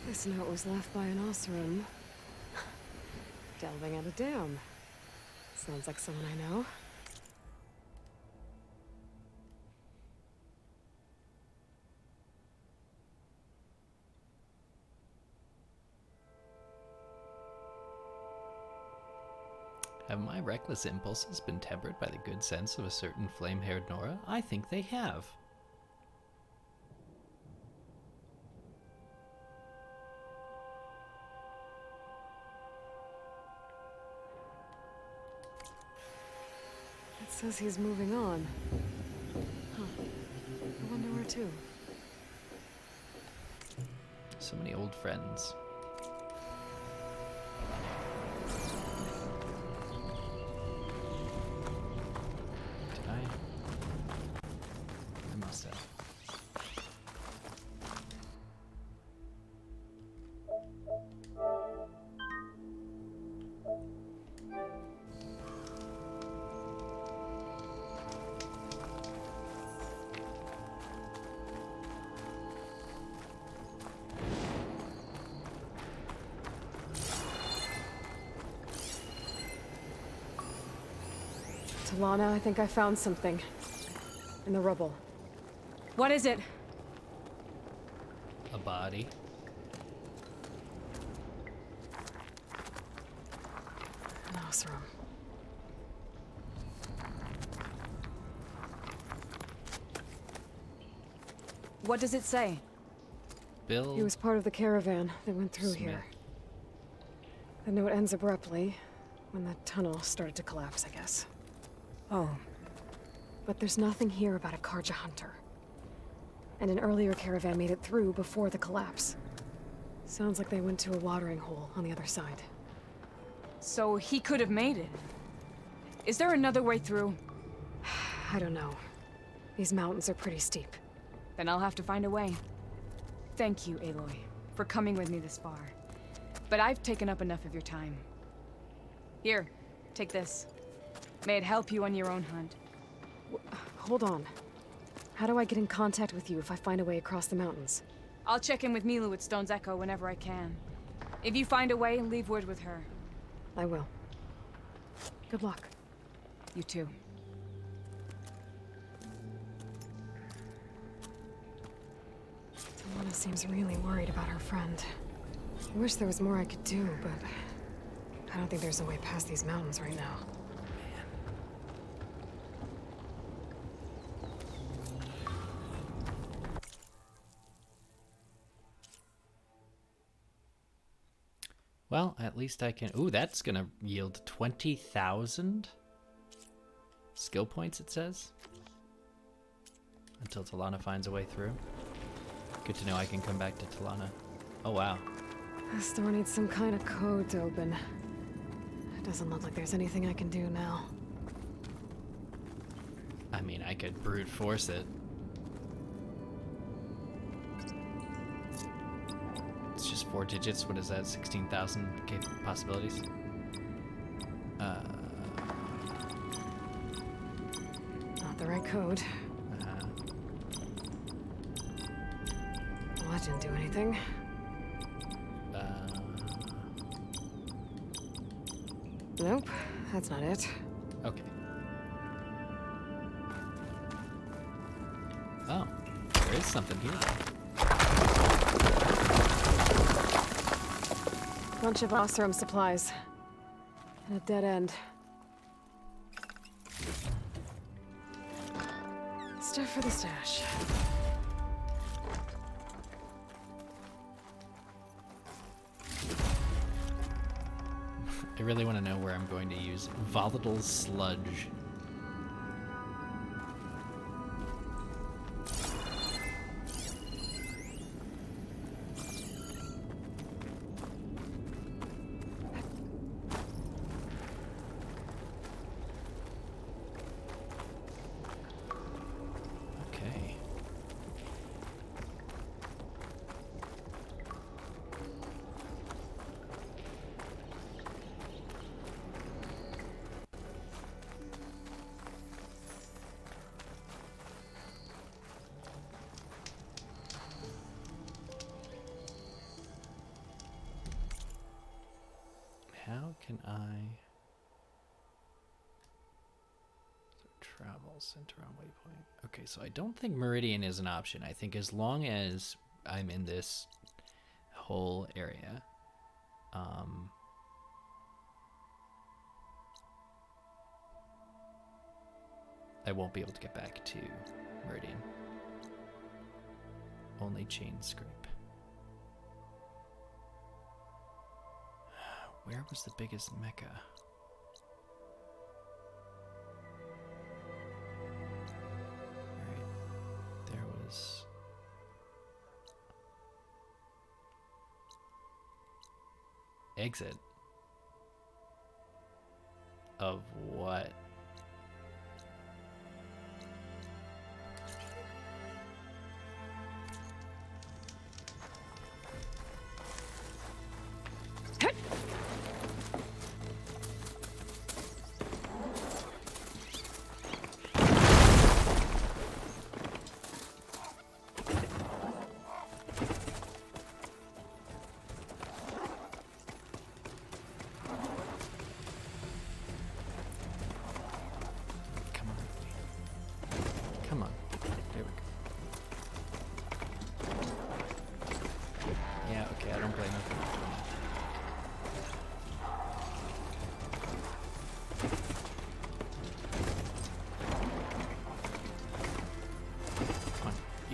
This note was left by an Oseram. Delving at a dam. Sounds like someone I know. Have my reckless impulses been tempered by the good sense of a certain flame-haired Nora? I think they have. It says he's moving on. Huh. I wonder where to. So many old friends. Did I? I must have. Talanah, I think I found something. In the rubble. What is it? A body. An Oseram. What does it say? Bill. He was part of the caravan that went through Smith. here. The note ends abruptly when the tunnel started to collapse, I guess. Oh. But there's nothing here about a Karja hunter. And an earlier caravan made it through before the collapse. Sounds like they went to a watering hole on the other side. So he could have made it. Is there another way through? I don't know. These mountains are pretty steep. Then I'll have to find a way. Thank you, Aloy, for coming with me this far. But I've taken up enough of your time. Here, take this. May it help you on your own hunt. Hold on. How do I get in contact with you if I find a way across the mountains? I'll check in with Milu at Stone's Echo whenever I can. If you find a way, leave word with her. I will. Good luck. You too. Talanah seems really worried about her friend. I wish there was more I could do, but I don't think there's a way past these mountains right now. Well, at least I can... Ooh, that's gonna yield 20,000 skill points, it says. Until Talanah finds a way through. Good to know I can come back to Talanah. Oh, wow. This door needs some kind of code to open. It doesn't look like there's anything I can do now. I mean, I could brute force it. It's just 4 digits. What is that? 16,000 possibilities? Not the right code. Well, that didn't do anything. Nope, that's not it. Okay. Oh, there is something here. Bunch of Oseram supplies. And a dead end. Stuff for the stash. I really want to know where I'm going to use volatile sludge. Okay. How can I travel center on waypoint? Okay, so I don't think Meridian is an option. I think as long as I'm in this whole area, I won't be able to get back to Meridian. Only chain scrape. Where was the biggest mecca? Alright. There was... Exit? Of what?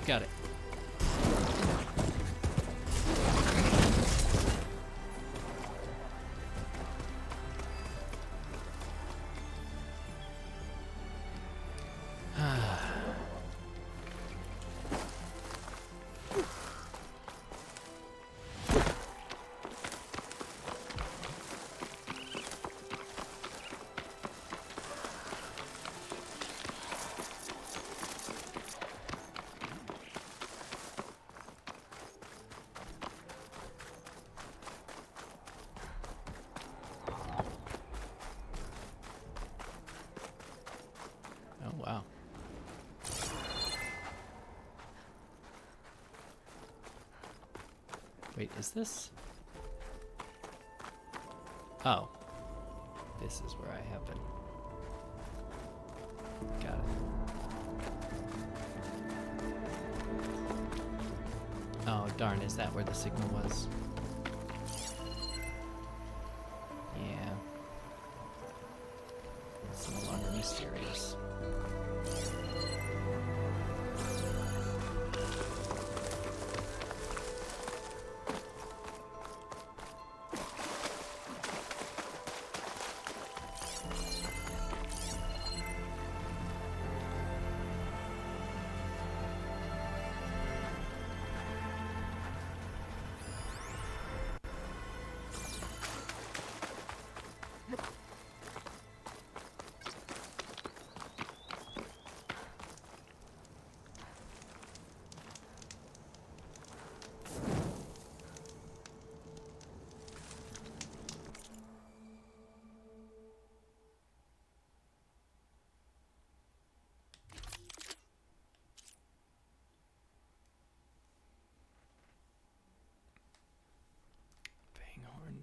Got it. Wow. Wait, is this? Oh. This is where I have been. Got it. Oh, darn, is that where the signal was? Yeah. It's no longer mysterious.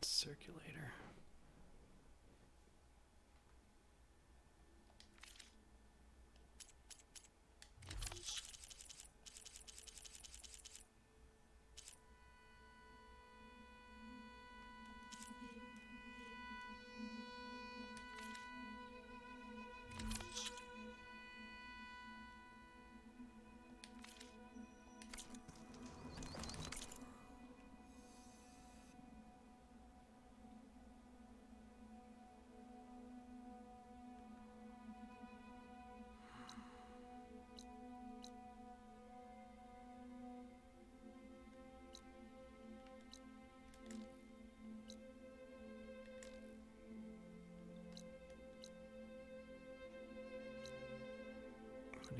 Circulator.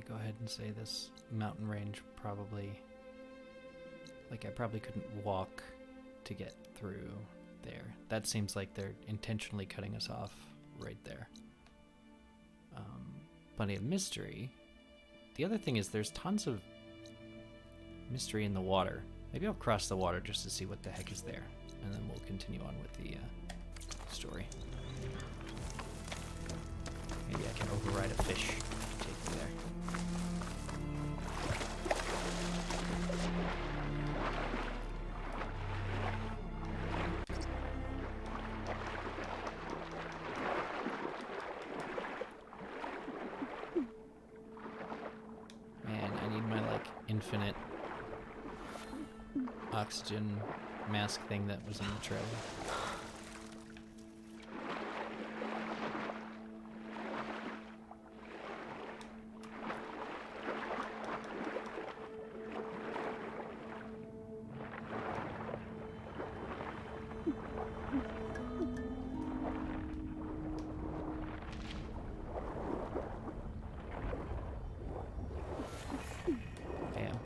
Go ahead and say this mountain range probably, like, I probably couldn't walk to get through there. That seems like they're intentionally cutting us off right there. Plenty of mystery. The other thing is there's tons of mystery in the water. Maybe I'll cross the water just to see what the heck is there, and then we'll continue on with the story. Maybe I can override a fish to take me there. infinite oxygen mask thing that was in the trailer.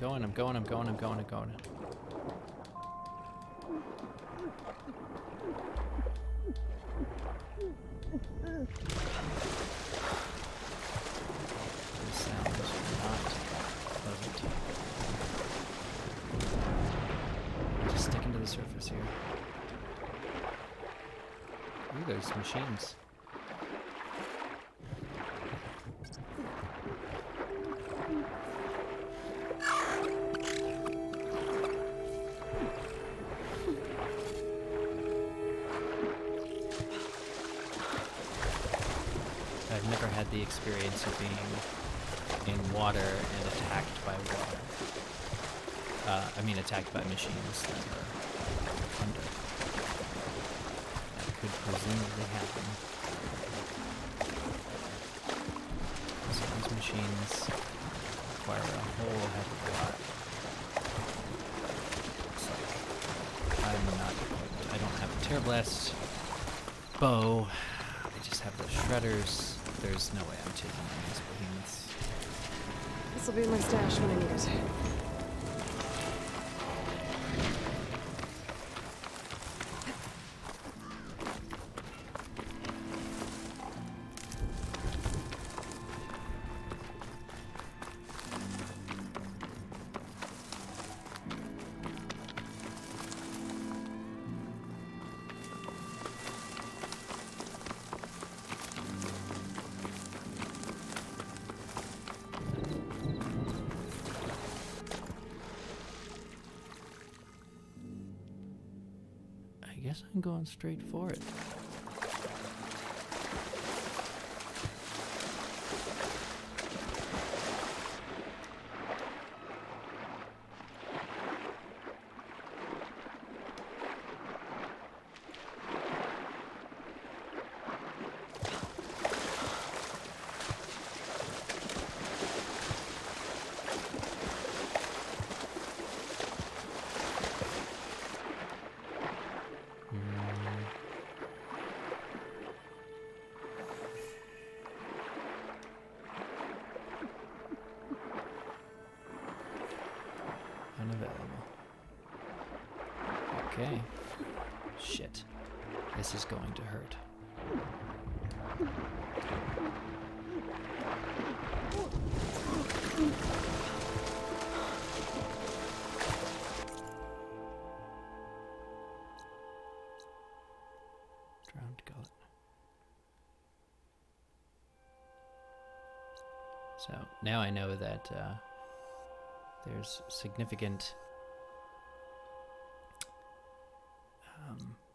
I'm going. Those sounds are not pleasant. Just sticking to the surface here. Ooh, there's machines. I've never had the experience of being in water and attacked by water. Attacked by machines that are under. That could presumably happen. So these machines require a whole heck of a lot. Looks like I'm not equipped. I don't have a tear blast bow. I just have the shredders. There's no way I'm taking on these behemoths. This'll be my stash when I need it. I guess I'm going straight for it. Unavailable. Okay. Shit. This is going to hurt. Drowned gullet. So now I know that there's significant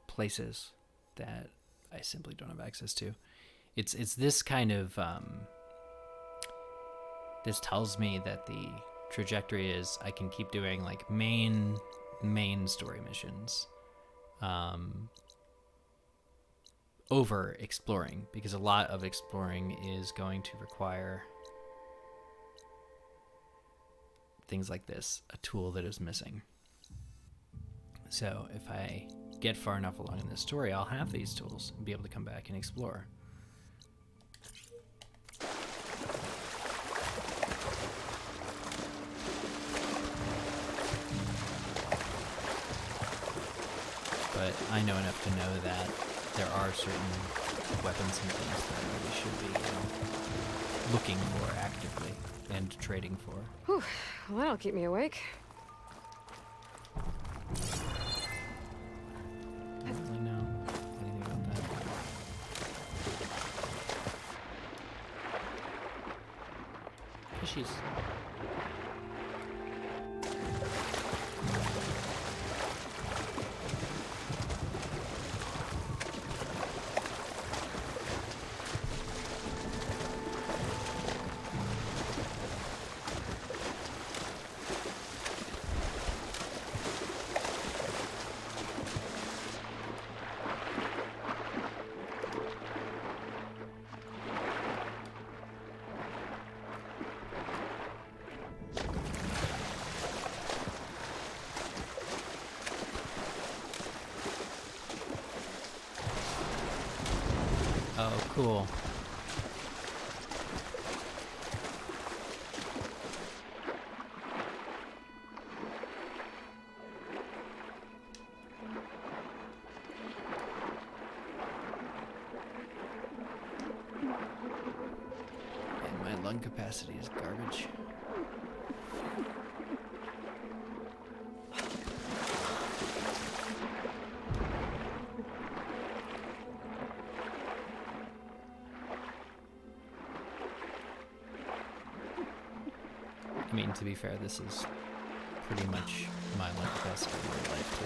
places that I simply don't have access to. It's this kind of this tells me that the trajectory is I can keep doing like main story missions over exploring, because a lot of exploring is going to require things like this, a tool that is missing. So if I get far enough along in this story, I'll have these tools and be able to come back and explore. But I know enough to know that there are certain weapons and things that I really should be looking for actively and trading for. Whew. Well, that'll keep me awake. I don't really know anything about that. Fishies. Oh, cool. And my lung capacity is garbage. I mean, to be fair, this is pretty much my lung capacity in real life, too.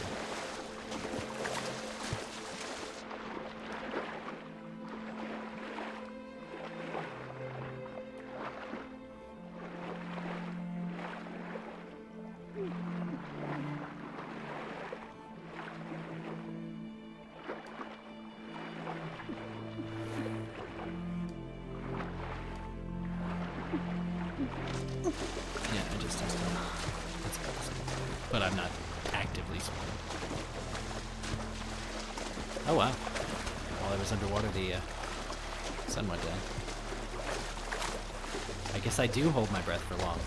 Yeah, I just tested it. That's about the same. But I'm not actively swimming. Oh wow. While I was underwater, the sun went down. I guess I do hold my breath for long.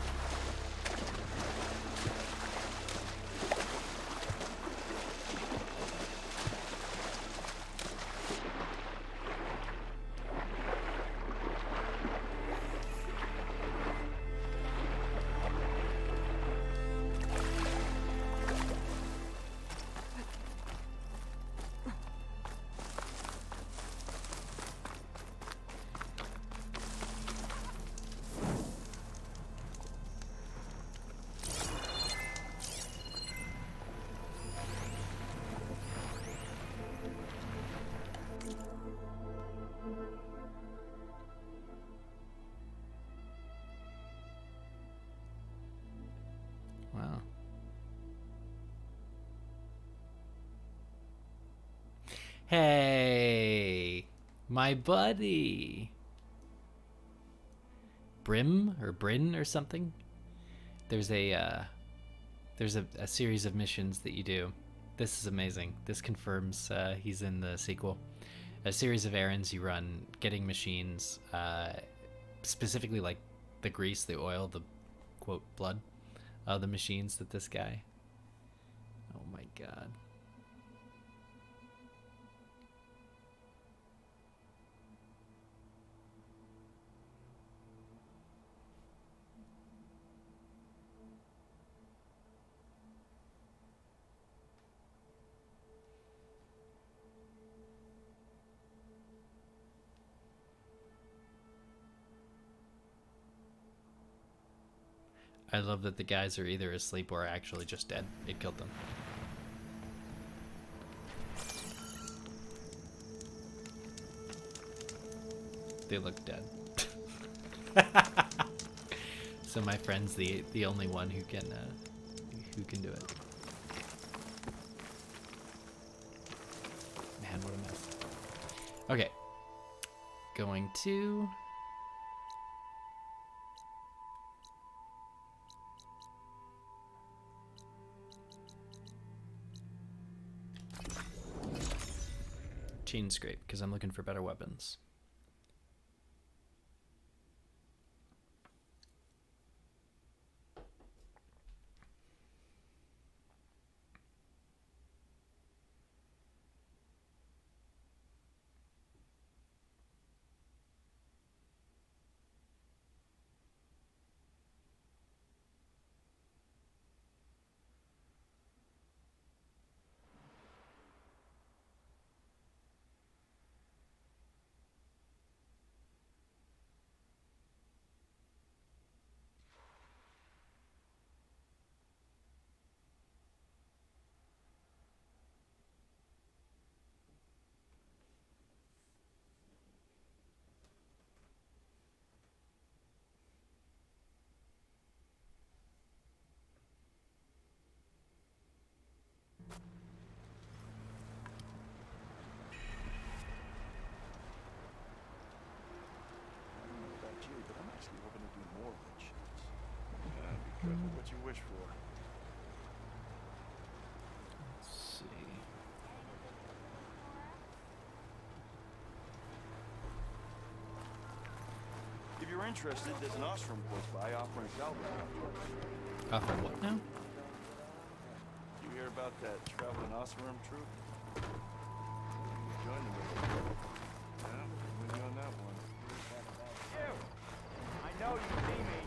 Wow. Hey, my buddy. Brim or Brin or something? There's a series of missions that you do. This is amazing. This confirms he's in the sequel. A series of errands you run, getting machines, specifically like the grease, the oil, the quote blood of the machines that this guy. Oh my god. I love that the guys are either asleep or actually just dead. It killed them. They look dead. So my friend's the only one who can do it. Man, what a mess. Okay. Going to chain scrape because I'm looking for better weapons. Careful what you wish for. Let's see. you're interested, there's an ashram close by offering salves. Offer what now? You hear about that traveling ashram troupe? Join them. Yeah, with you on that one. You! I know you see me.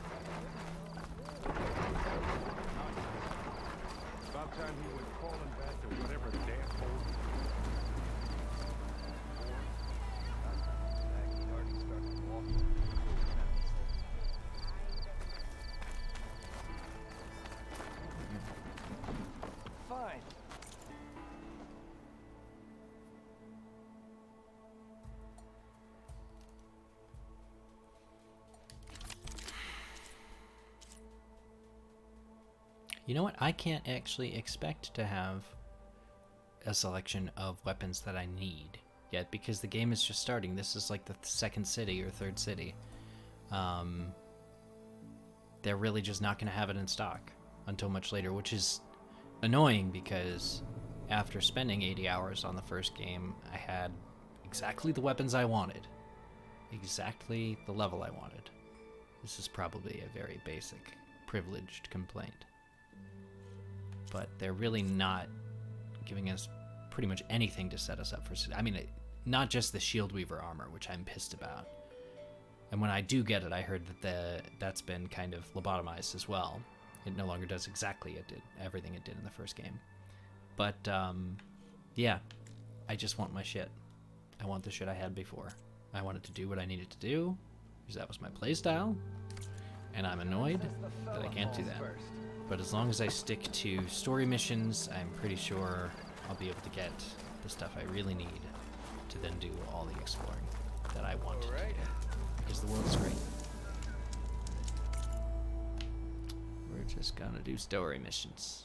About time he went crawling back to whatever damn hole. He'd already started walking. Fine. You know what? I can't actually expect to have a selection of weapons that I need yet because the game is just starting. This is like the second city or third city. They're really just not going to have it in stock until much later, which is annoying because after spending 80 hours on the first game, I had exactly the weapons I wanted. Exactly the level I wanted. This is probably a very basic, privileged complaint. But they're really not giving us pretty much anything to set us up for... I mean, not just the Shield Weaver armor, which I'm pissed about. And when I do get it, I heard that that's been kind of lobotomized as well. It no longer does exactly everything it did in the first game. But, yeah, I just want my shit. I want the shit I had before. I want it to do what I needed to do, because that was my playstyle, and I'm annoyed that I can't do that. But as long as I stick to story missions, I'm pretty sure I'll be able to get the stuff I really need to then do all the exploring that I want to do. Because the world is great. We're just gonna do story missions.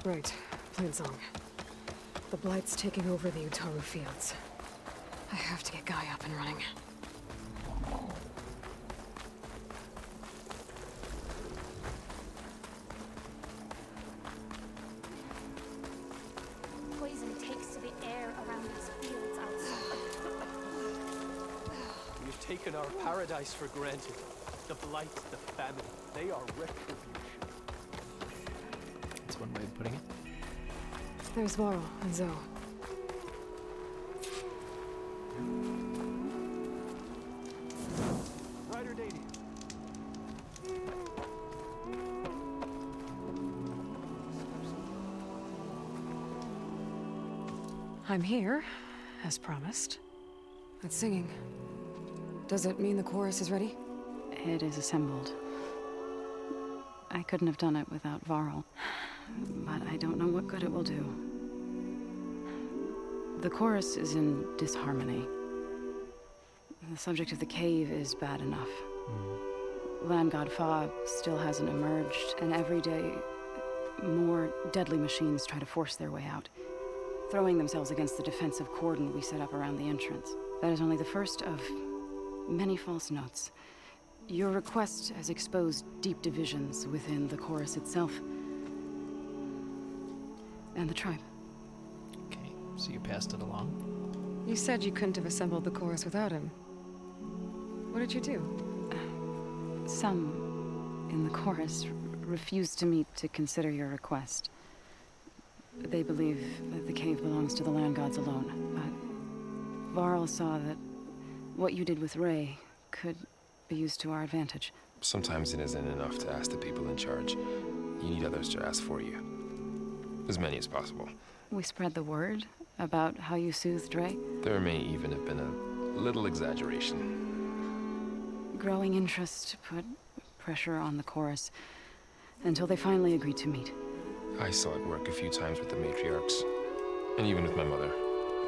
Right, Plainsong. The Blight's taking over the Utaru fields. I have to get GAIA up and running. Poison takes to the air around these fields outside. We've taken our paradise for granted. The blight, the famine, they are retribution. That's one way of putting it. There's Varl and Zo. Ryder Davy. I'm here, as promised. That's singing. Does it mean the chorus is ready? It is assembled. I couldn't have done it without Varl, but I don't know what good it will do. The chorus is in disharmony. The subject of the cave is bad enough. Land God Fa still hasn't emerged, and every day more deadly machines try to force their way out, throwing themselves against the defensive cordon we set up around the entrance. That is only the first of many false notes. Your request has exposed deep divisions within the chorus itself. And the tribe. Okay, so you passed it along. You said you couldn't have assembled the chorus without him. What did you do? Some in the chorus refused to meet to consider your request. They believe that the cave belongs to the land gods alone, but Varl saw that what you did with Ray could be used to our advantage. Sometimes it isn't enough to ask the people in charge. You need others to ask for you. As many as possible. We spread the word about how you soothed Ray. There may even have been a little exaggeration. Growing interest put pressure on the chorus until they finally agreed to meet. I saw it work a few times with the matriarchs, and even with my mother,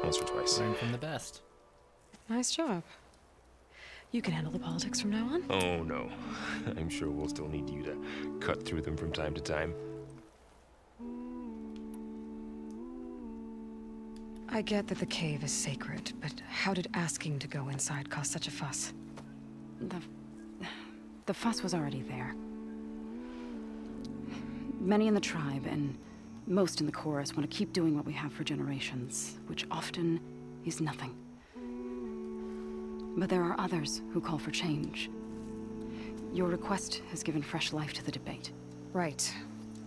once or twice. Learn from the best. Nice job. You can handle the politics from now on? Oh no. I'm sure we'll still need you to cut through them from time to time. I get that the cave is sacred, but how did asking to go inside cause such a fuss? The fuss was already there. Many in the tribe, and most in the chorus, want to keep doing what we have for generations, which often is nothing. But there are others who call for change. Your request has given fresh life to the debate. Right.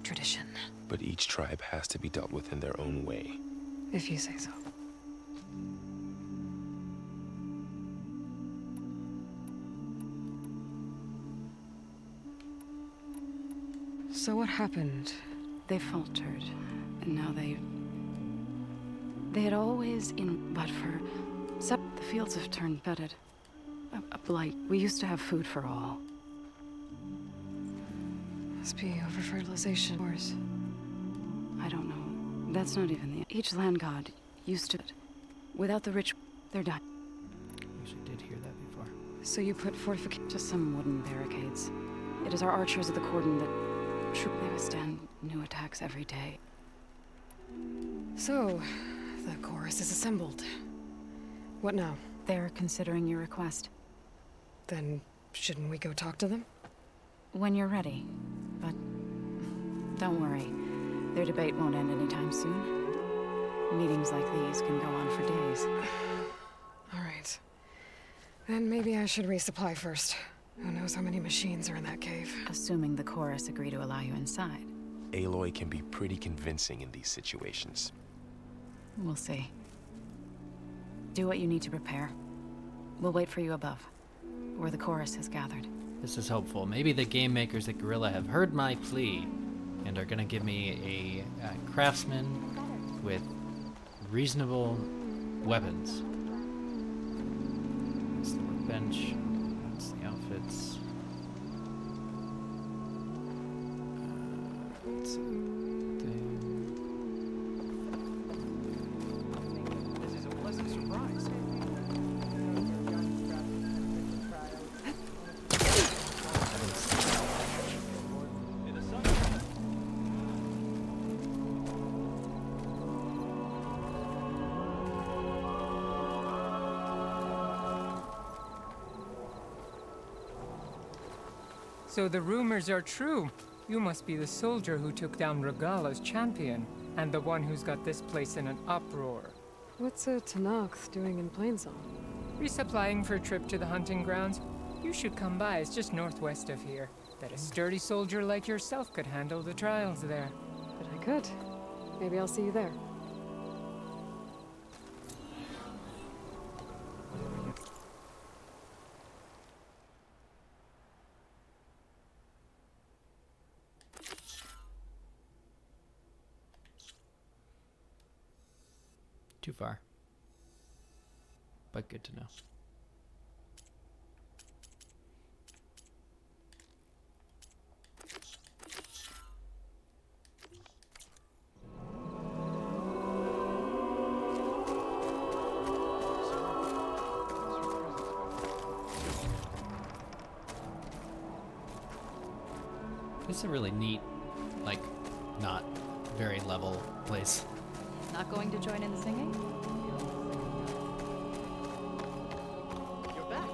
Tradition. But each tribe has to be dealt with in their own way. If you say so. So what happened? They faltered, and now they had always but for the fields have turned bedded. A blight. We used to have food for all. Must be over-fertilization wars. I don't know. That's not even each land god used to it. Without the rich, they're dying. I actually did hear that before. So you put fortifications? Just some wooden barricades. It is our archers of the Cordon that they withstand new attacks every day. So, the chorus is assembled. What now? They're considering your request. Then, shouldn't we go talk to them? When you're ready. But don't worry. Their debate won't end anytime soon. Meetings like these can go on for days. All right. Then maybe I should resupply first. Who knows how many machines are in that cave? Assuming the chorus agree to allow you inside. Aloy can be pretty convincing in these situations. We'll see. Do what you need to prepare. We'll wait for you above, where the chorus has gathered. This is hopeful. Maybe the game makers at Guerrilla have heard my plea and are gonna give me a craftsman with reasonable weapons. That's the workbench. That's the outfits. Let's see. This is a pleasant surprise. So the rumors are true. You must be the soldier who took down Regala's champion, and the one who's got this place in an uproar. What's a Talanah doing in Plainsong? Resupplying for a trip to the hunting grounds? You should come by, it's just northwest of here. Bet a sturdy soldier like yourself could handle the trials there. But I could. Maybe I'll see you there. Too far. But good to know. This is a really neat, like, not very level place. Not going to join in the singing? You're back.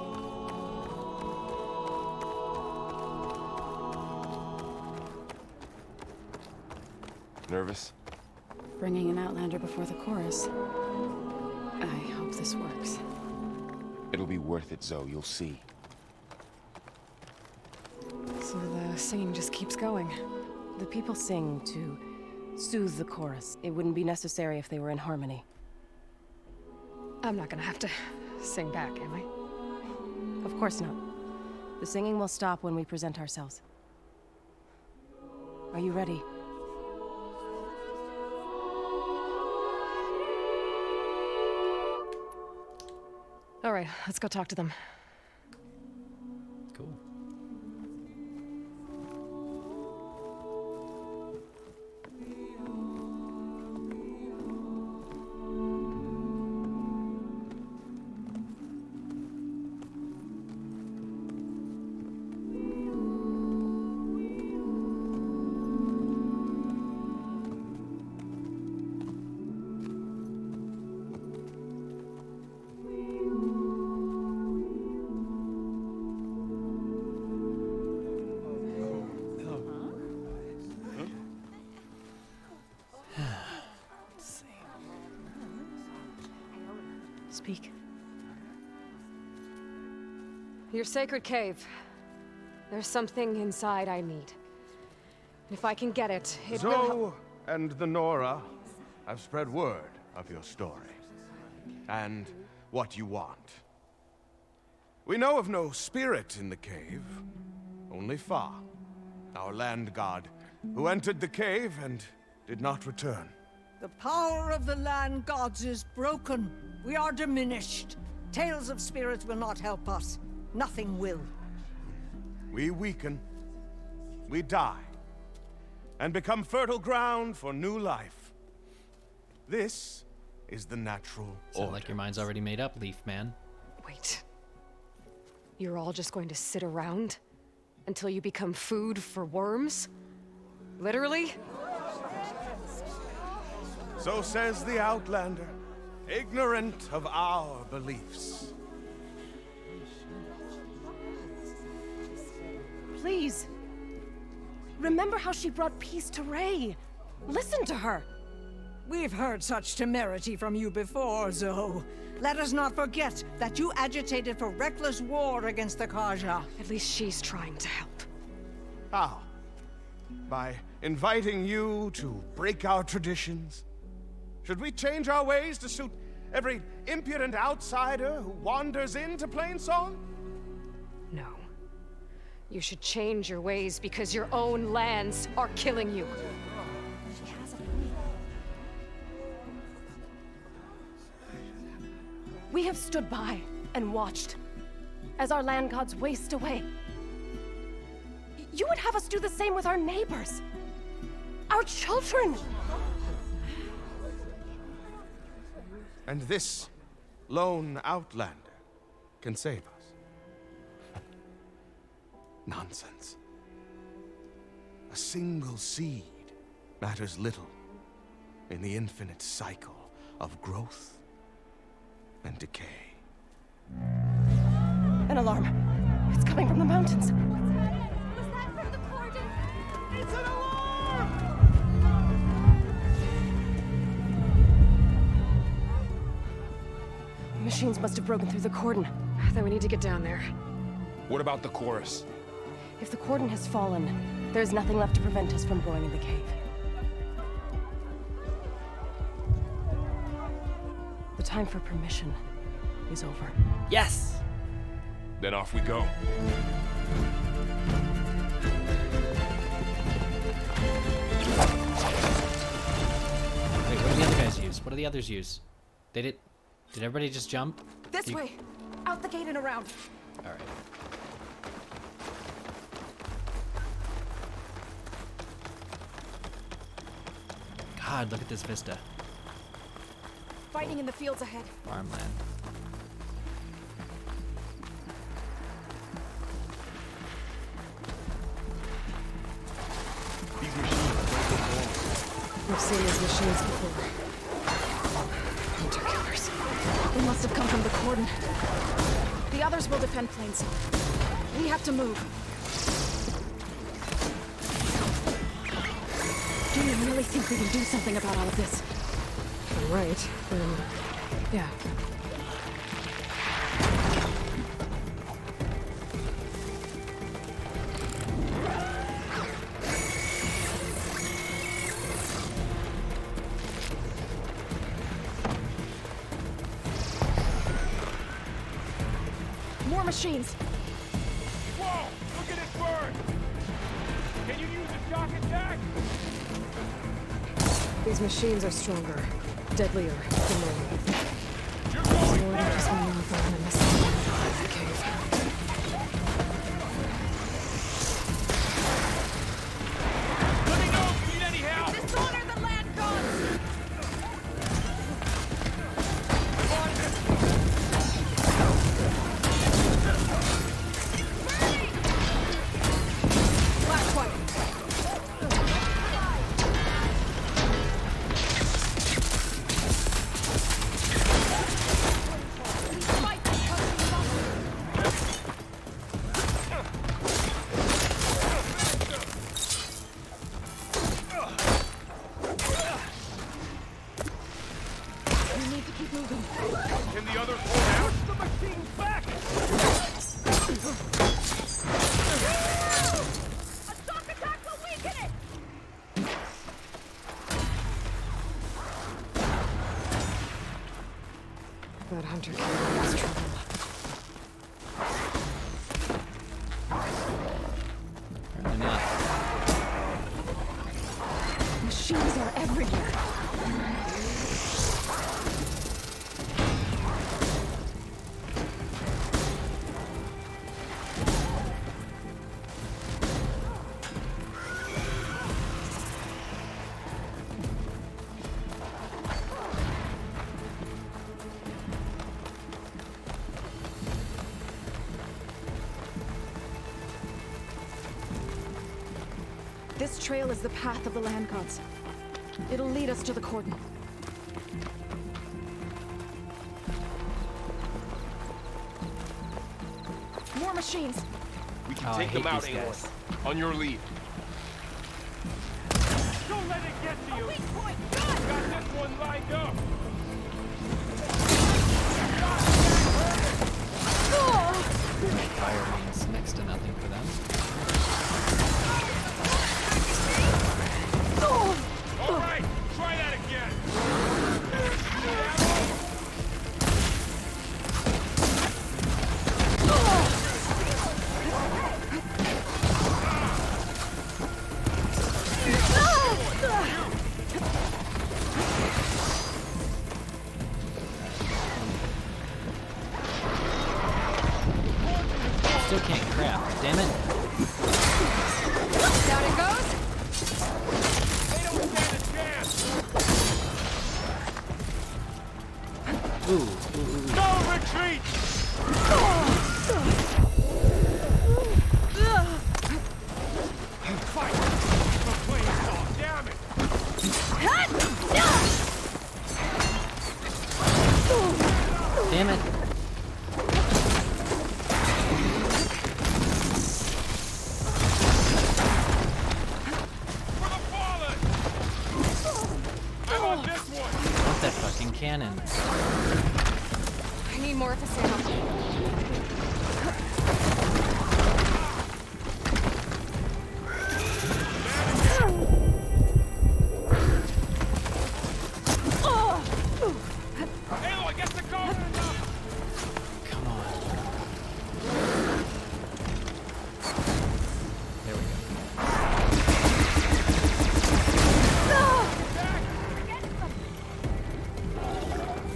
Nervous? Bringing an outlander before the chorus. I hope this works. It'll be worth it, Zo. You'll see. So the singing just keeps going. The people sing to soothe the chorus. It wouldn't be necessary if they were in harmony. I'm not gonna have to sing back, am I? Of course not. The singing will stop when we present ourselves. Are you ready? All right, let's go talk to them. Cool. Speak. Your sacred cave. There's something inside I need. And if I can get it, it will help. Zo and the Nora have spread word of your story. And what you want. We know of no spirit in the cave. Only Fa, our land god, who entered the cave and did not return. The power of the land gods is broken. We are diminished. Tales of spirits will not help us. Nothing will. We weaken. We die. And become fertile ground for new life. This is the natural order. Sound like your mind's already made up, Leaf Man. Wait. You're all just going to sit around until you become food for worms? Literally? So says the Outlander, ignorant of our beliefs. Please. Remember how she brought peace to Ray. Listen to her. We've heard such temerity from you before, Zo. Let us not forget that you agitated for reckless war against the GAIA. At least she's trying to help. How? By inviting you to break our traditions? Should we change our ways to suit every impudent outsider who wanders into Plainsong? No. You should change your ways because your own lands are killing you. We have stood by and watched as our land gods waste away. You would have us do the same with our neighbors, our children. And this lone outlander can save us. Nonsense. A single seed matters little in the infinite cycle of growth and decay. An alarm. It's coming from the mountains. Was that from the Cordon? It's an alarm! Machines must have broken through the Cordon. Then we need to get down there. What about the chorus? If the Cordon has fallen, there's nothing left to prevent us from going in the cave. The time for permission is over. Yes! Then off we go. Wait, what do the other guys use? What do the others use? Did everybody just jump? This way! Out the gate and around. Alright. God, look at this vista. Fighting in the fields ahead. Farmland. These machines don't look normal. We've seen these machines before. Hunter killers. They must have come from the Cordon. The others will defend Plainsong. We have to move. Do You really think we can do something about all of this? I'm right, then... yeah. More machines! Whoa! Look at it burn! Can you use a shock attack? These machines are stronger, deadlier than mine. You're going Lord knows Minerva and the sun in the cave. Let me know if you need any help! Dishonor the land gods! Last one! Can the others hold out? Push the machines back! A shock attack will weaken it! That hunter cave has trouble. Apparently not. Machines are everywhere. This trail is the path of the land gods. It'll lead us to the Cordon. More machines! We can Oh, I take them hate out, these Aloy. guys. On your lead. Don't let it get to you! Got this one lined up! Fire means next to nothing for them. All right, try that again! Still can't craft, damn it. Down it goes! They don't stand a chance! Ooh. No retreat! Fight! The Plainsong, damn it! Damn it. For the fallen! I want this one! I want that fucking cannon. I need more of a sample. Aloy, get the Cauldron! Come on. There we go.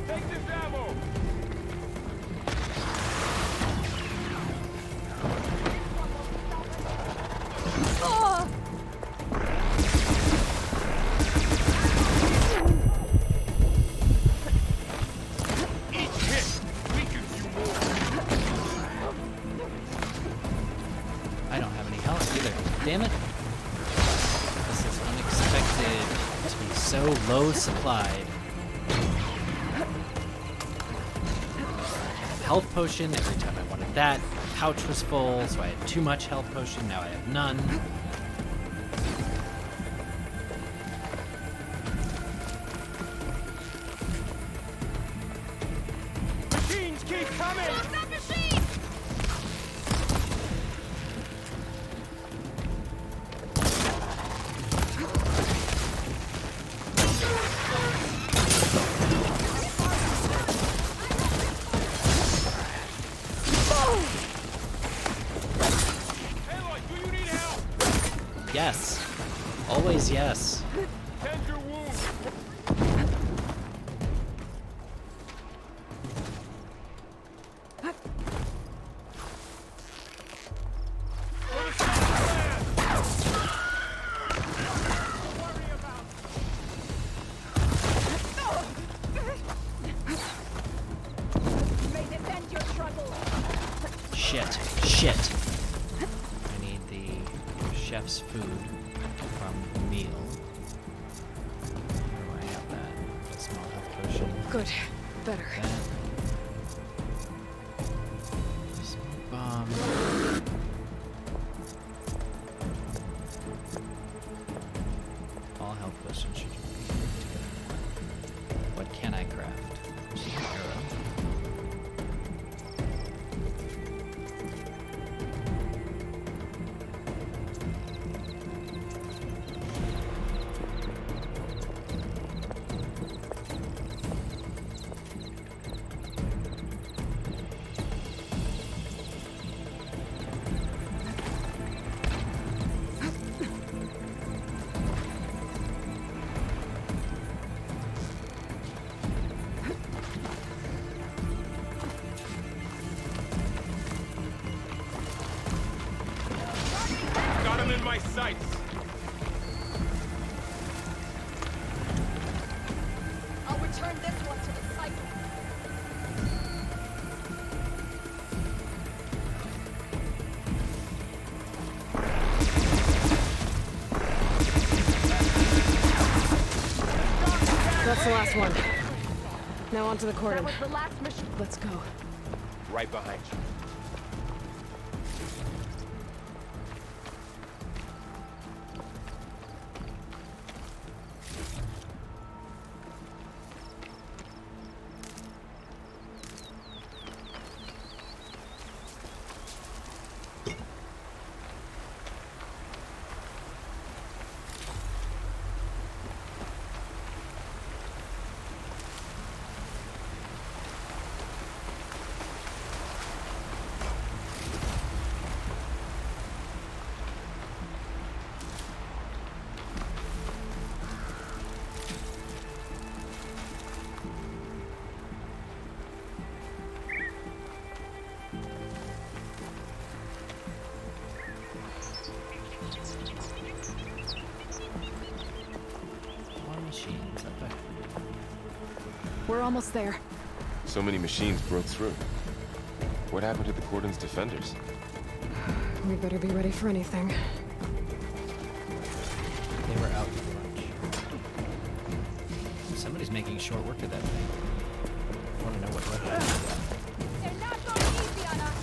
Take this ammo! Each hit weakens you more. I don't have any health either. Damn it. This is unexpected to be so low supplied. Health potion every time I wanted that. Pouch was full, so I had too much health potion. Now I have none. Yes. Always yes. Tend your wound. Shit. I need the chef's food from the meal. Where do I have that? A small health potion. Good. Better. Smoke bomb. All health potions should be together. What can I craft? There's an arrow. Got him in my sights. I'll return this one to the cycle. That's the last one. Now on to the Cordon. That was the last mission. Let's go. Right behind you. Machines up there. We're almost there. So many machines broke through. What happened to the Cordon's defenders? We better be ready for anything. They were out for lunch. Somebody's making short work of that thing. I want to know what weapon it is. They're not going easy on us.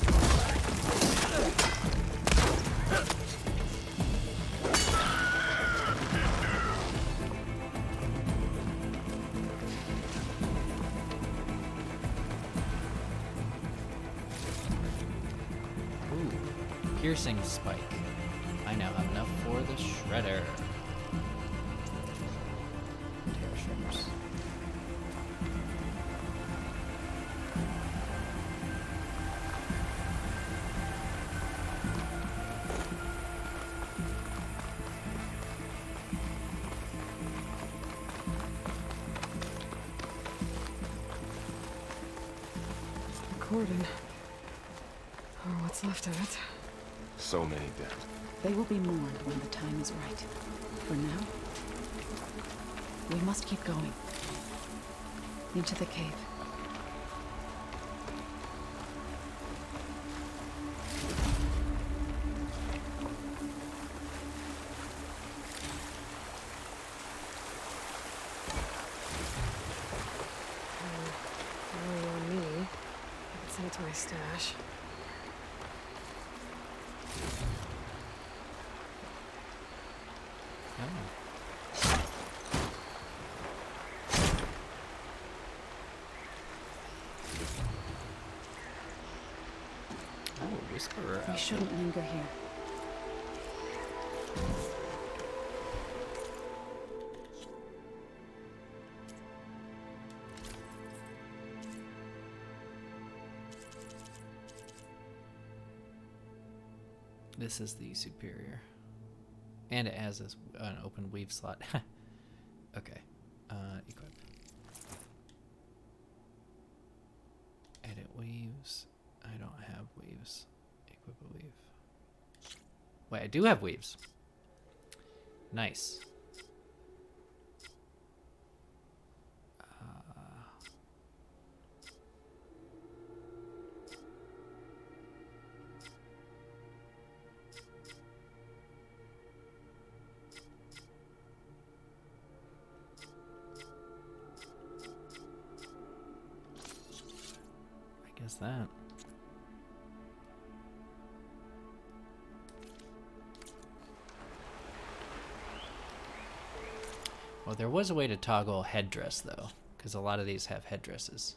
Piercing spike. I now have enough for the shredder. Tear shredders. The Cordon. Or what's left of it. So many dead. They will be mourned when the time is right. For now, we must keep going. Into the cave. Only on me. I can send it to my stash. Whisperer. We shouldn't linger here. This is the superior. And it has this an open weave slot. Okay. Equip. Edit weaves. I don't have weaves. Equip a weave. Wait, I do have weaves. Nice. I guess that. Well, there was a way to toggle headdress, though, because a lot of these have headdresses.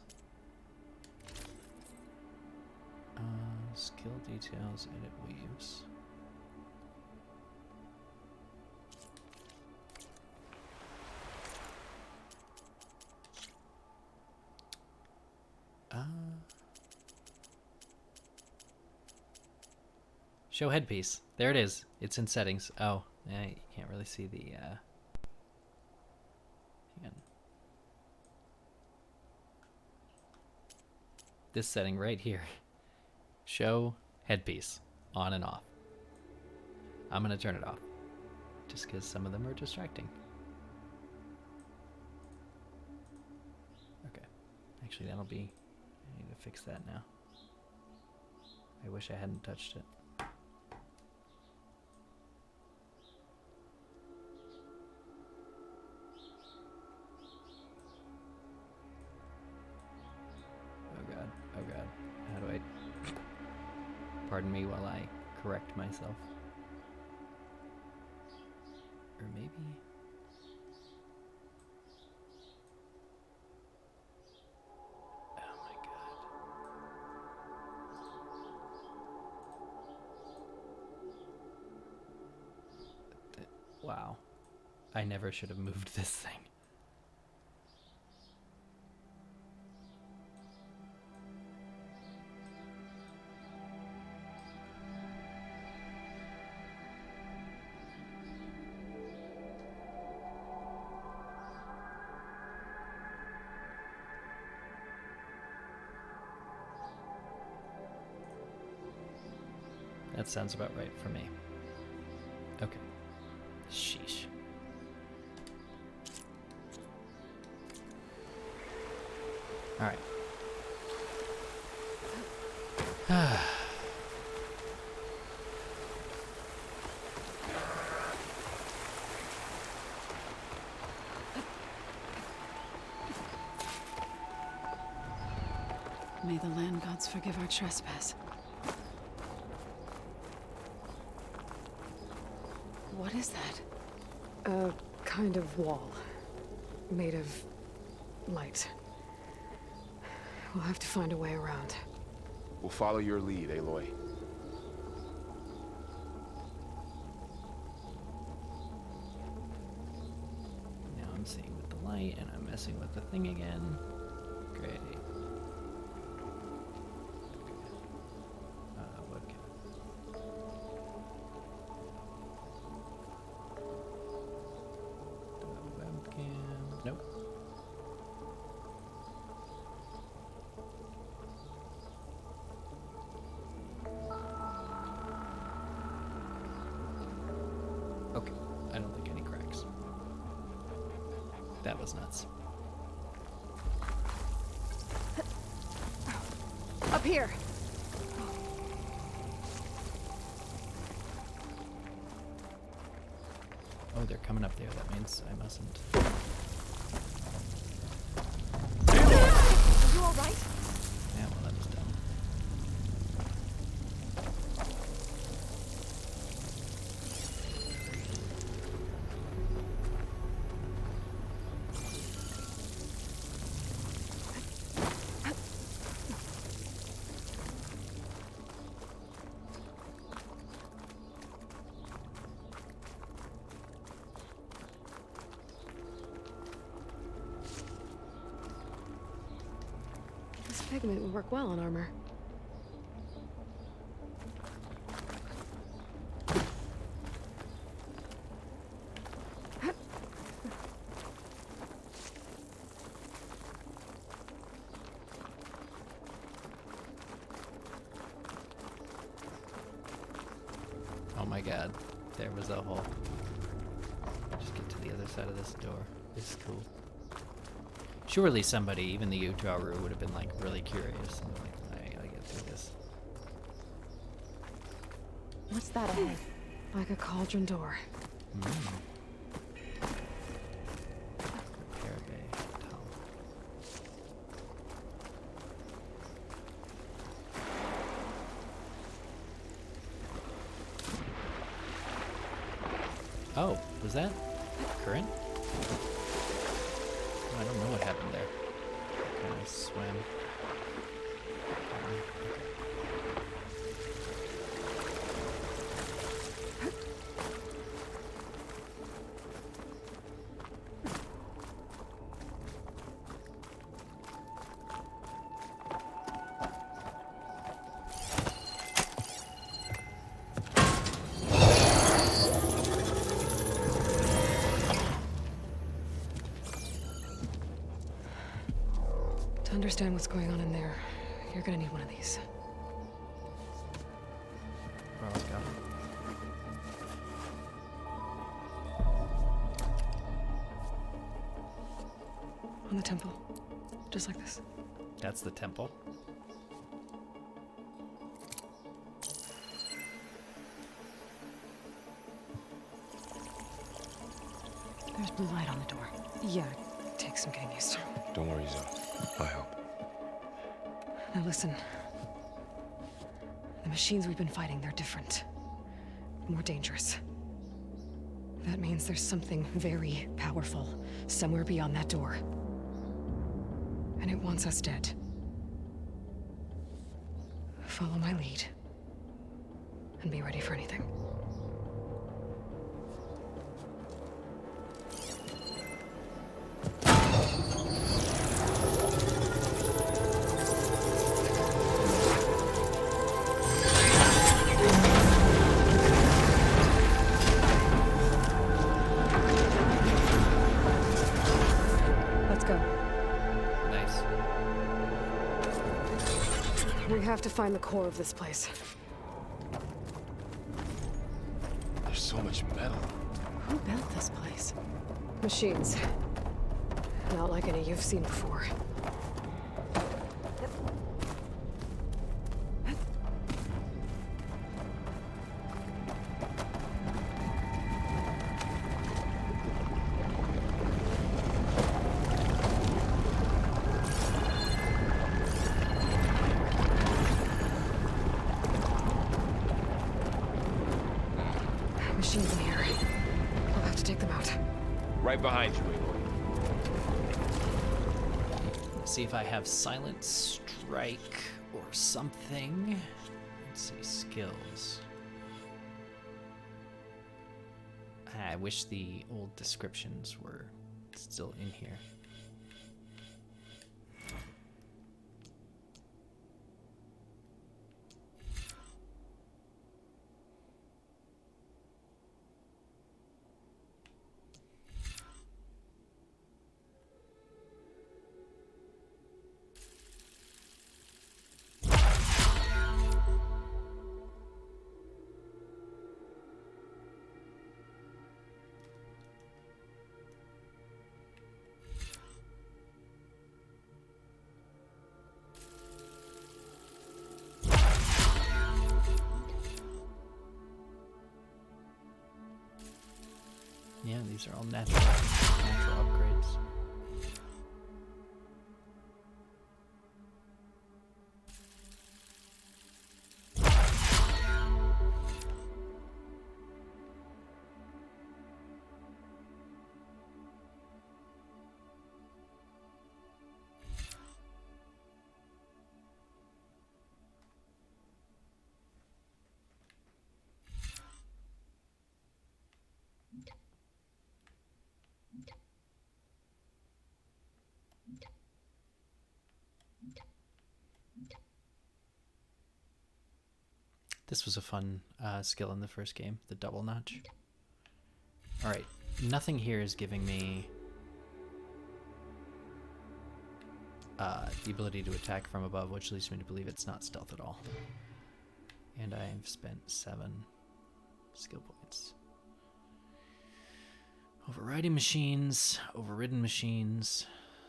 Skill details, edit weaves. Show headpiece. There it is. It's in settings. Oh, yeah, you can't really see the... Hang on. This setting right here. Show headpiece. On and off. I'm going to turn it off. Just because some of them are distracting. Okay. Actually, that'll be... I need to fix that now. I wish I hadn't touched it. Pardon me while I correct myself. Or maybe... Oh my god. Wow. I never should have moved this thing. That sounds about right for me. Okay. Sheesh. All right. May the land gods forgive our trespass. What is that? A kind of wall. Made of light. We'll have to find a way around. We'll follow your lead, Aloy. Now I'm seeing with the light and I'm messing with the thing again. Great. Nope. Okay, I don't think any cracks. That was nuts. Up here. Oh, they're coming up there. That means I mustn't. Are you all right? Yeah, well, that was dumb. Pigment would work well on armor. god. There was a hole. Just get to the other side of this door. This is cool. Surely somebody, even the Utaru, would have been like really curious. And like, I gotta get through this. What's that ahead? Like a cauldron door. Oh, was that current? I don't know what happened there. Kind of swam. To understand what's going on in there, you're gonna need one of these. Well, let's go. On the temple. Just like this. That's the temple. There's blue light on the door. Yeah, it takes some getting used to. Don't worry, Zo. I help. Now listen. The machines we've been fighting, they're different. More dangerous. That means there's something very powerful somewhere beyond that door. And it wants us dead. Follow my lead. And be ready for anything. We have to find the core of this place. There's so much metal. Who built this place? Machines. Not like any you've seen before. Machines in here. I'll have to take them out. Right behind you, Aloy. Let's see if I have Silent Strike or something. Let's see, skills. I wish the old descriptions were still in here. Yeah, these are all natural upgrades. This was a fun skill in the first game, the double notch. Alright, nothing here is giving me the ability to attack from above, which leads me to believe it's not stealth at all. And I've spent 7 Skill points. Overriding machines, overridden machines,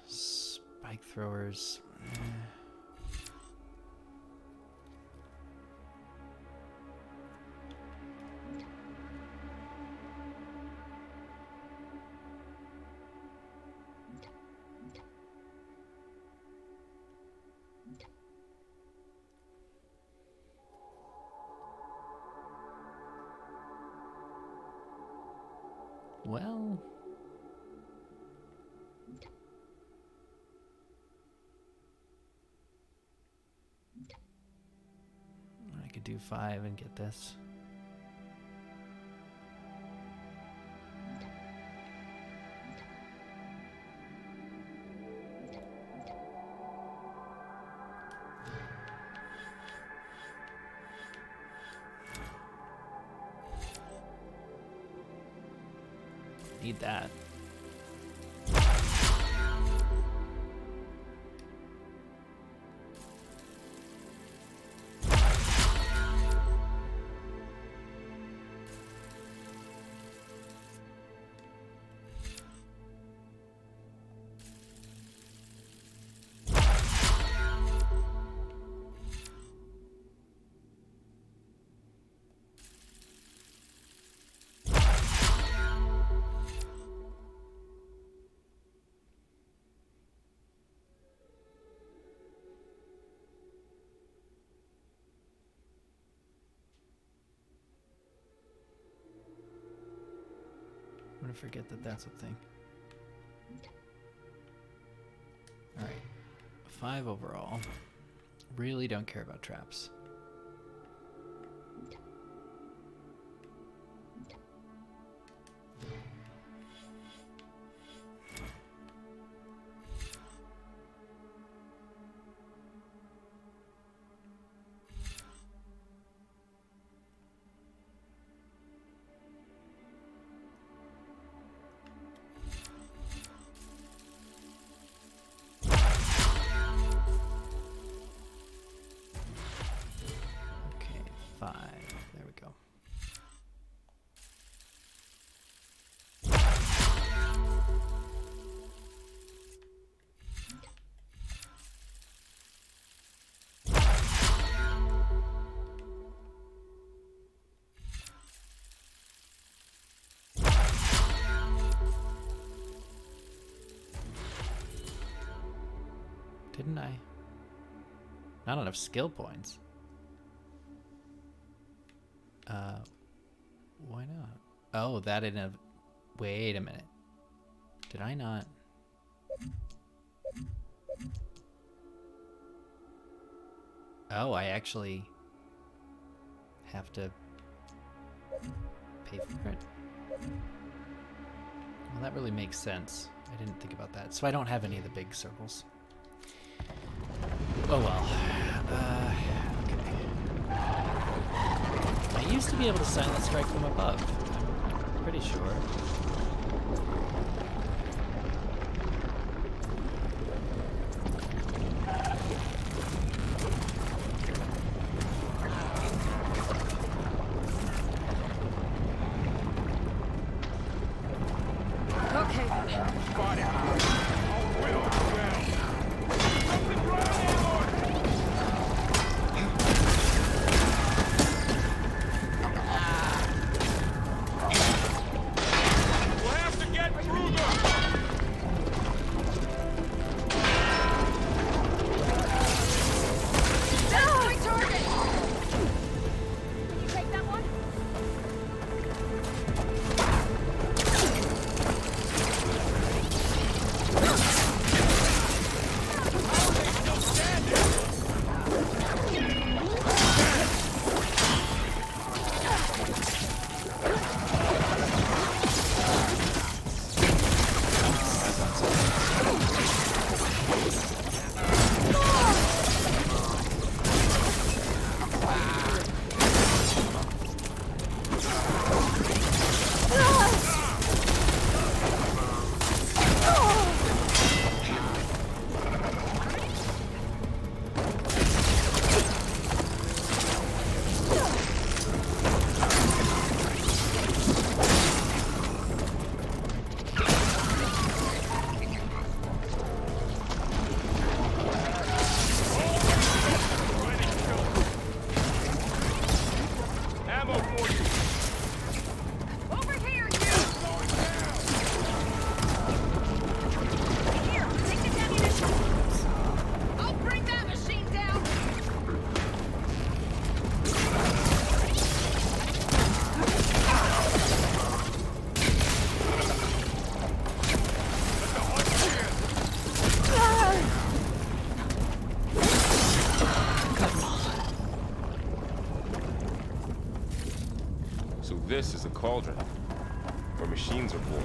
spike throwers. Well, I could do 5 and get this. Need that. I'm gonna forget that that's a thing. Alright. 5 overall. Really don't care about traps. Didn't I? Not enough skill points. Why not? Oh, that in a... Wait a minute. Did I not? Oh, I actually have to pay for it. Well, that really makes sense. I didn't think about that. So I don't have any of the big circles. Oh well. Okay. I used to be able to silent strike from above. I'm pretty sure. this is a cauldron, where machines are born.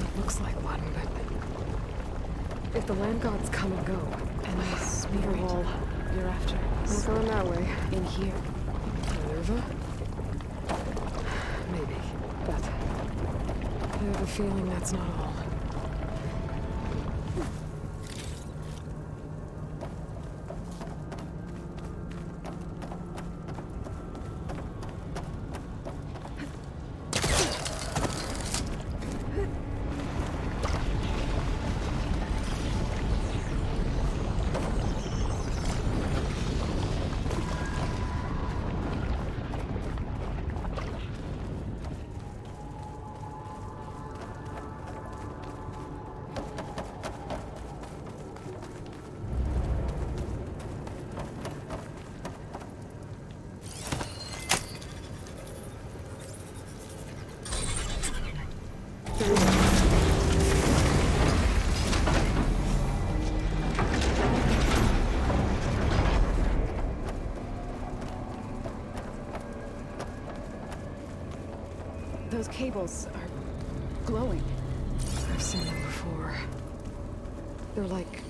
It looks like one, but if the land gods come and go, and I spirit wall you're after, not going that way. In here. Minerva? Maybe, but I have a feeling that's not all. Those cables are glowing. I've seen them before. They're like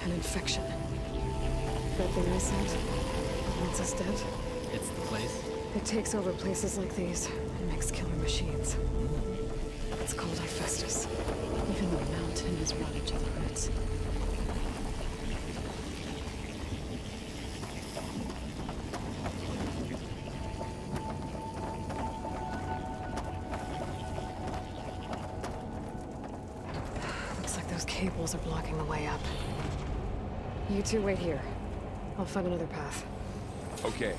an infection. That thing I sent, once it's dead. It's the place. It takes over places like these and makes killer machines. It's called Hephaestus. Even the mountain is rotted to the roots. Looks like those cables are blocking the way up. You two wait here. I'll find another path. Okay.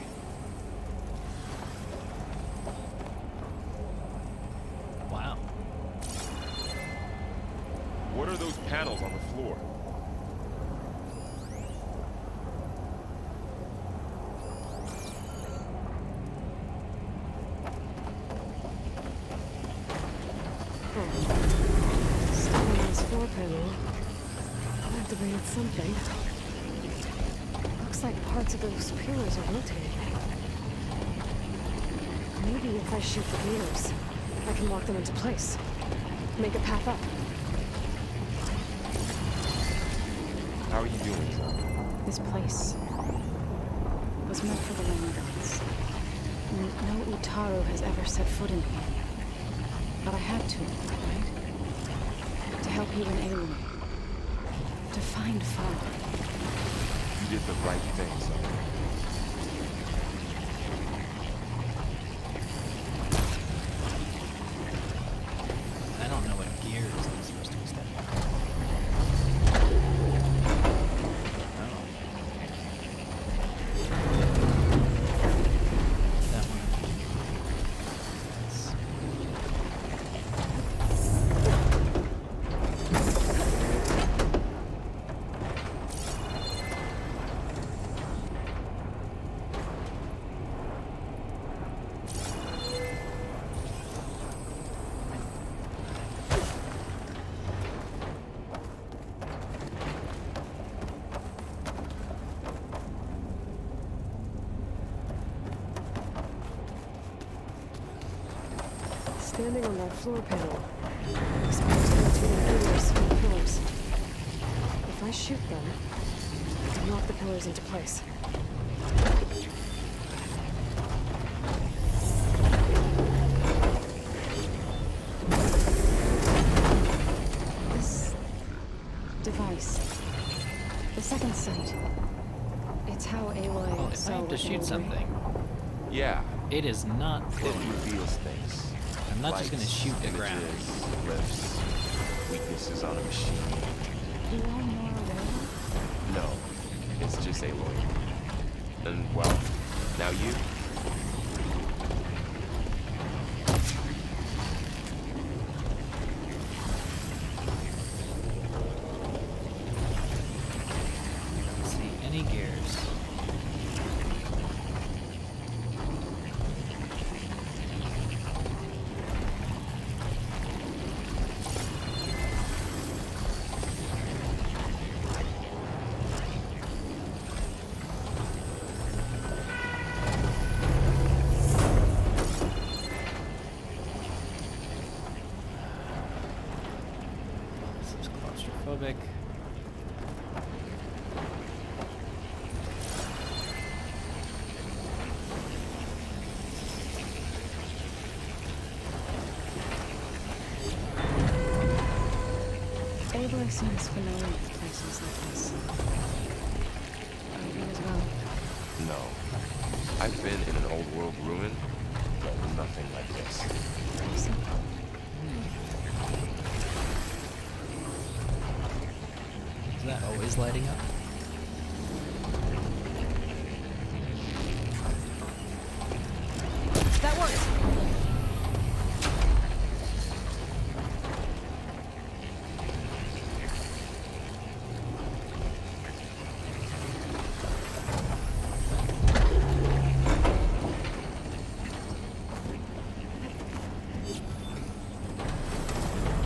Wow. What are those panels on the floor? Standing on this floor panel, I'll activate something. Looks like parts of those pillars are rotating. Maybe if I shoot the gears, I can lock them into place. Make a path up. How are you doing, Zo? This place was meant for the land gods. No Utaru has ever set foot in here. But I had to, right? To help you and Aloy. To find Varl. You did the right thing, Zo. I don't know what gears I'm supposed to be stepping on. Oh. That one. Standing on that floor panel, exposed rotating gears and pillars. If I shoot them, I can lock the pillars into place. This device, the second sight, it's how Aloy Well, if I Zo have to with shoot Aloy. something, Yeah. it is not It glowing. reveals things. I'm not just gonna Lights, shoot the ground. images, glyphs, weaknesses on a machine. You are more aware? No, it's just Aloy. And, well, now you? Let's see, any gears? claustrophobic. Aloy seems familiar with places like this. Are you as well? No. I've been in an old world ruin, but nothing like this. Is that always lighting up? That works.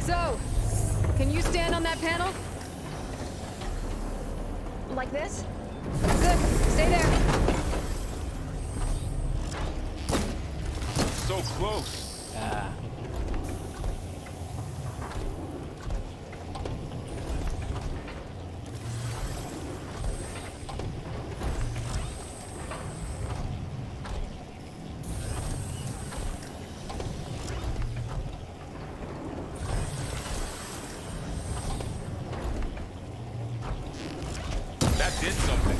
So, can you stand on that panel? Like this? Good. Stay there. So close. Ah. That did something.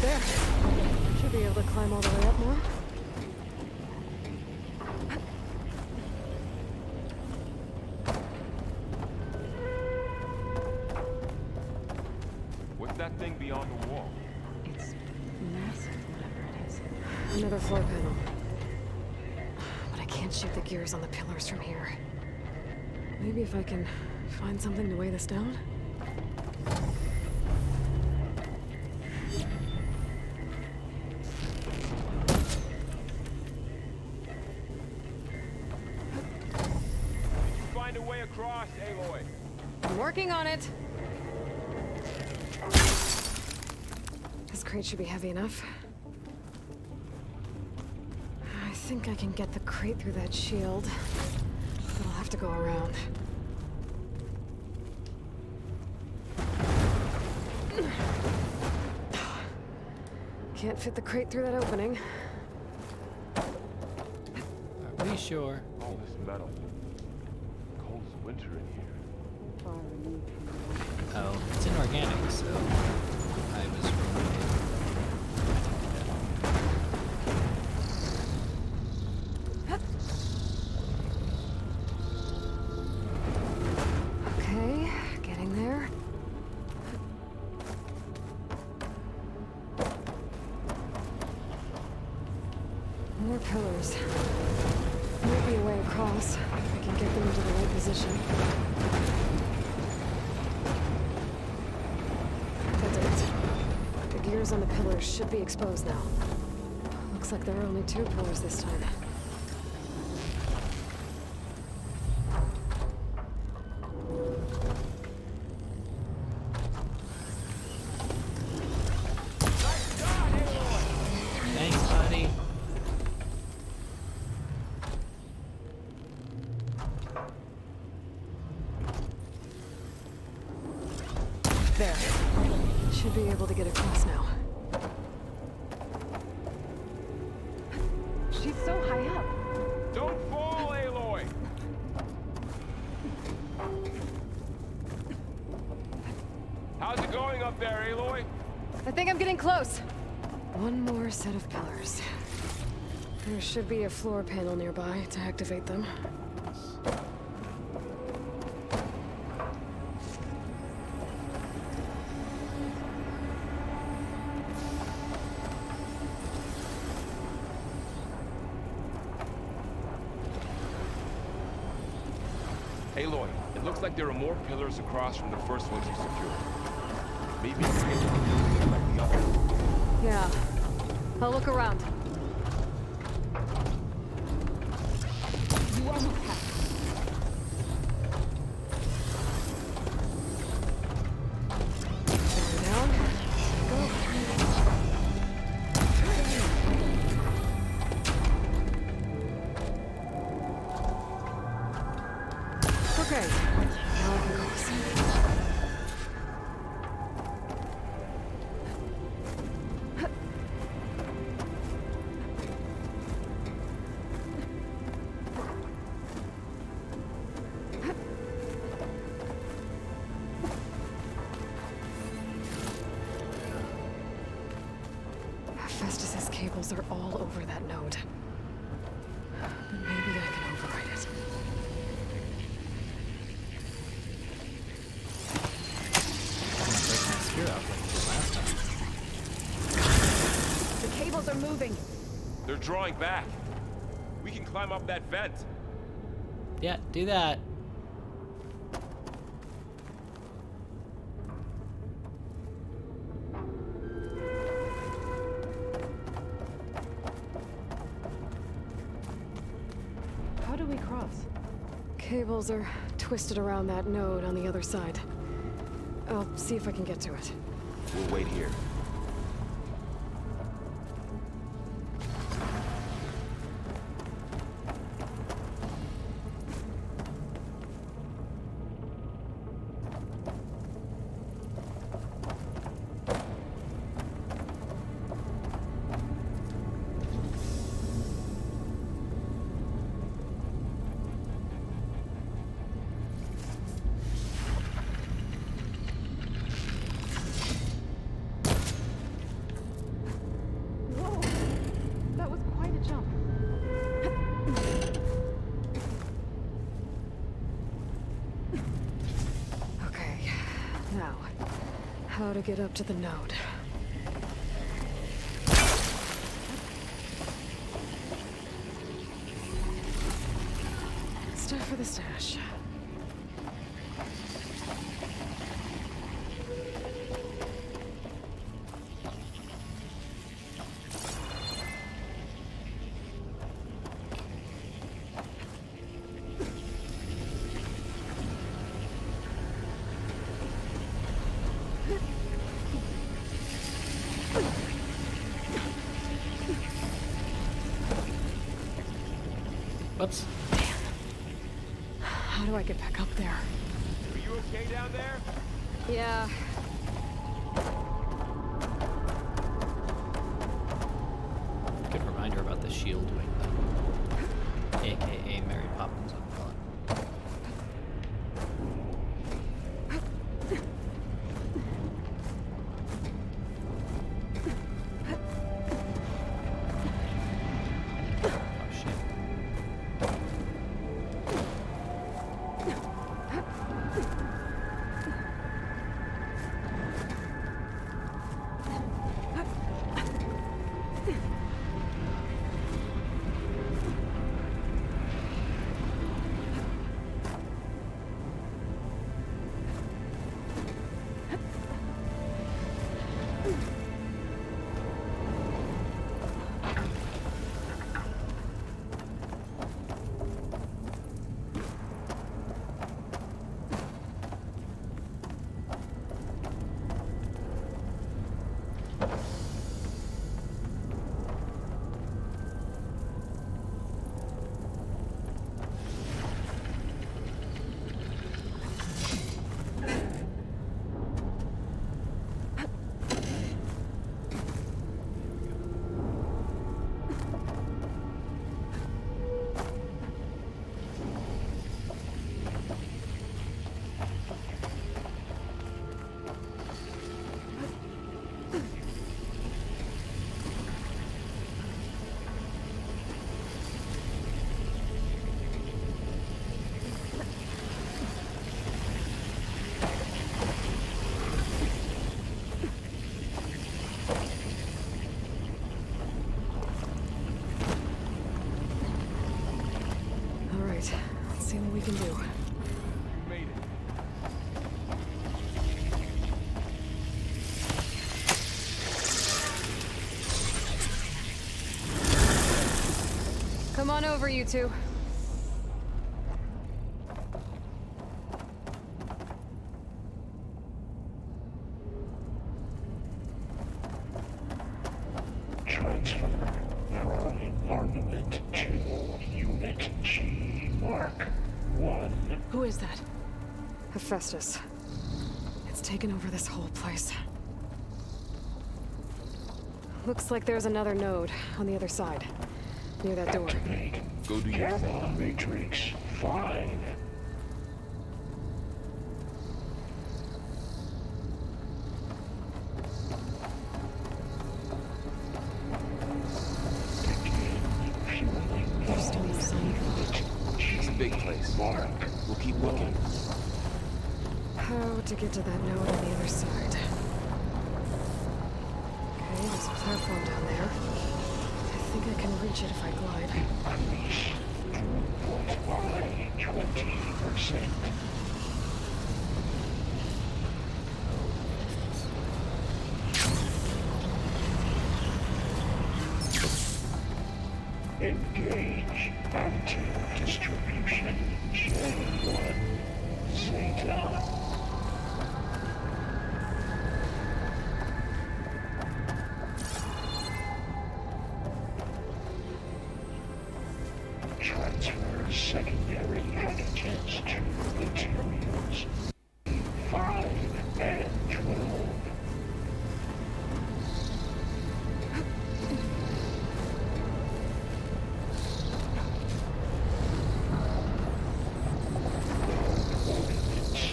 There. Should be able to climb all the way up now. What's that thing beyond the wall? It's massive, whatever it is. Another floor panel. But I can't shoot the gears on the pillars from here. Maybe if I can find something to weigh this down? Find a way across, Aloy. I'm working on it. This crate should be heavy enough. I think I can get the crate through that shield, but I'll have to go around. Can't fit the crate through that opening. Are we sure? All this metal. Cold as winter in here. Oh, it's inorganic, so I was wrong. Okay, getting there. More pillars. Might be a way across. If I can get them into the right position. That did it. The gears on the pillars should be exposed now. Looks like there are only 2 pillars this time. Thanks, buddy. There. Should be able to get across now. She's so high up. Don't fall, Aloy! How's it going up there, Aloy? I think I'm getting close. One more set of pillars. There should be a floor panel nearby to activate them. Aloy, it looks like there are more pillars across from the first ones you secured. Maybe you can get one like the other. Yeah. I'll look around. You almost have Okay, now I can cross. Hephaestus's cables are all over that node. But maybe I can override it. The cables are moving. They're drawing back. We can climb up that vent. Yeah, do that. How do we cross? Cables are twisted around that node on the other side. I'll see if I can get to it. We'll wait here. How to get up to the node. Stuff for the stash. Whoops. How do I get back up there? Are you okay down there? Yeah. Good reminder about the shield wing, though. AKA Mary Poppins umbrella. Let's see what we can do. You made it. Come on over, you two. Transfer from armament to unit G Mark 1. Who is that? Hephaestus. It's taken over this whole place. Looks like there's another node on the other side, near that door. Go do your thing. Matrix 5. It's a big place. We'll keep looking. How to get to that node on the other side? Okay, there's a platform down there. I think I can reach it if I glide. Increase throughput by 20%. Engage anti-distribution J1 Zeta. Transfer secondary antigens to materials 5 and 12.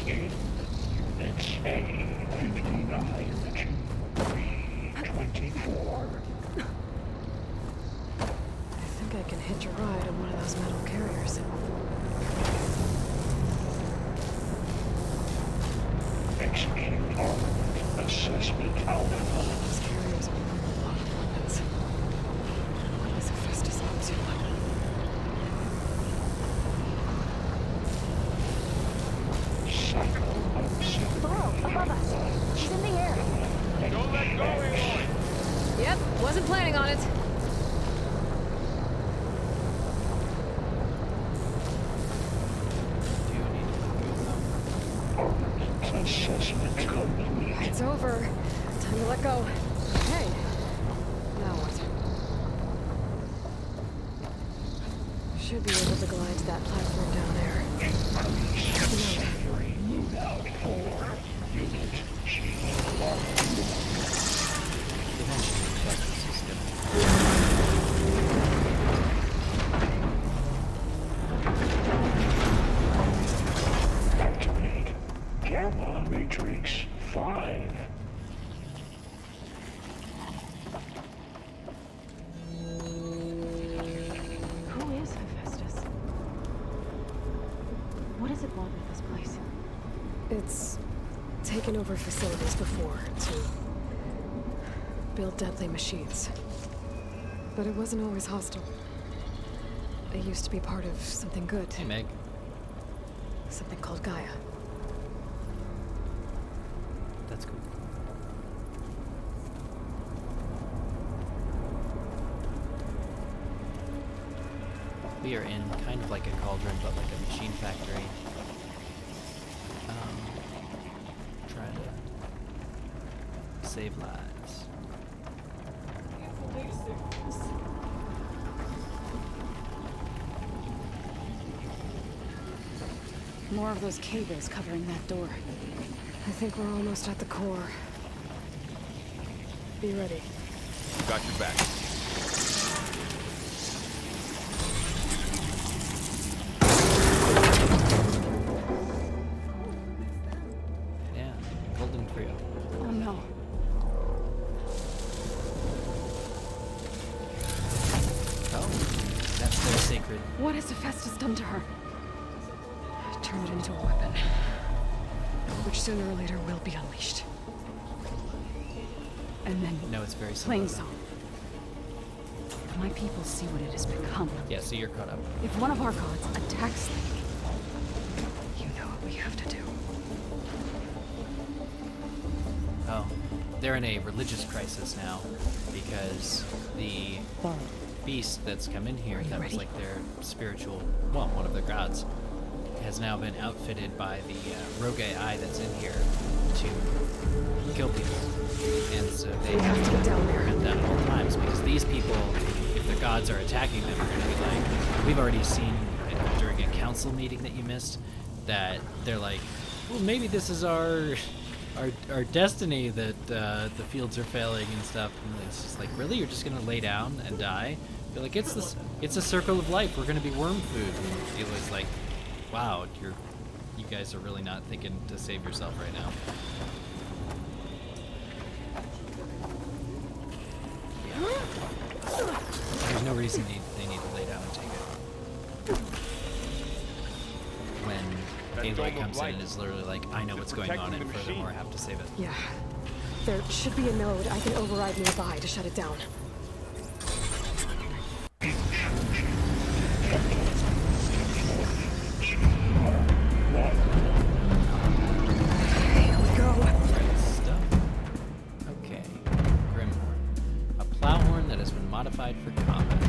Units A59 to B24. I think I can hitch a ride on one of those metal carriers. Execute armament assessment alpha. These carriers are loaded weapons. What is Hephaestus up to? Varl, above us. She's in the air. Don't let go, Aloy! Yep, wasn't planning on it. Assessment complete. It's over. Time to let go. Hey, now what? Should be able to glide to that platform down there. Suffering loadout for unit Activate Gamma Matrix 5. Who is Hephaestus? What does it want with this place? It's taken over facilities before to build deadly machines. But it wasn't always hostile. It used to be part of something good. Hey, Meg. Something called GAIA. That's cool. We are in kind of like a cauldron, but like a machine factory. Trying to save lives. More of those cables covering that door. I think we're almost at the core. Be ready. Got your back. Yeah, golden trio. Oh no. Oh, that's their sacred. What has Hephaestus done to her? Turned it into a weapon, which sooner or later will be unleashed. And then No, it's very similar. Plainsong. My people see what it has become. Yeah, so you're caught up. If one of our gods attacks them, you know what we have to do. Oh, they're in a religious crisis now because the beast that's come in here, that was like their spiritual, well, one of their gods, has now been outfitted by the rogue AI that's in here to kill people. And so they have to prevent that at all times because these people, if the gods are attacking them, are going to be like, we've already seen during a council meeting that you missed, that they're like, well, maybe this is our destiny that the fields are failing and stuff. And it's just like, really, you're just gonna lay down and die? They're like, it's a circle of life. We're gonna be worm food. And Aloy's like, wow, you guys are really not thinking to save yourself right now. Yeah. There's no reason they need to lay down and take it. When Aloy comes in and is literally like, I know what's going on, and furthermore, I have to save it. Yeah. There should be a node I can override nearby to shut it down. Here we go. Great stuff. Okay. Grimhorn. A plowhorn that has been modified for combat.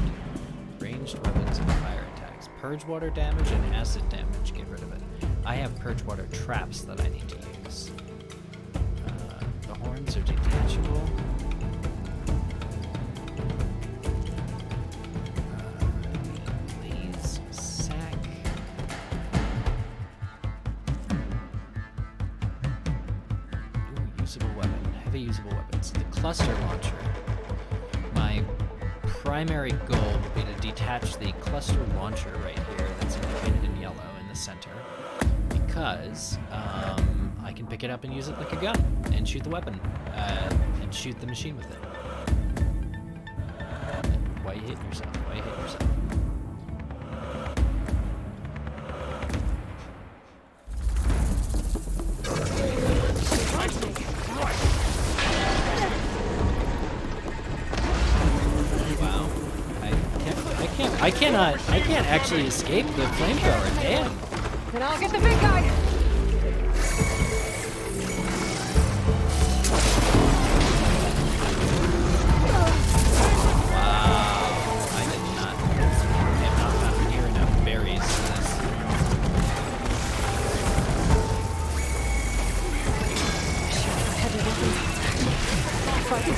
Ranged weapons and fire attacks. Purge water damage and acid damage. Get rid of it. I have purge water traps that I need to use. The horns are detachable. Blaze sack. Ooh, usable weapon. Heavy usable weapons. The cluster launcher. My primary goal would be to detach the cluster launcher right here that's indicated in yellow in the center, because I can pick it up and use it like a gun and shoot the weapon and shoot the machine with it. Why you hitting yourself? Why you hitting yourself? Wow. I can't actually escape the flamethrower. Damn. Then I'll get the big guy.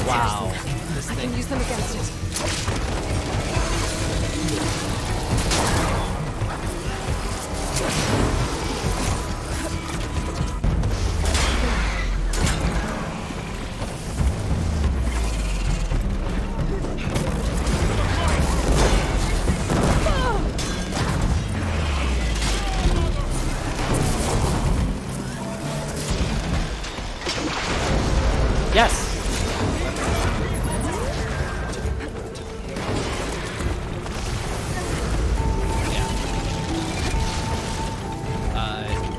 Wow. This I thing. can use them against it. Yes.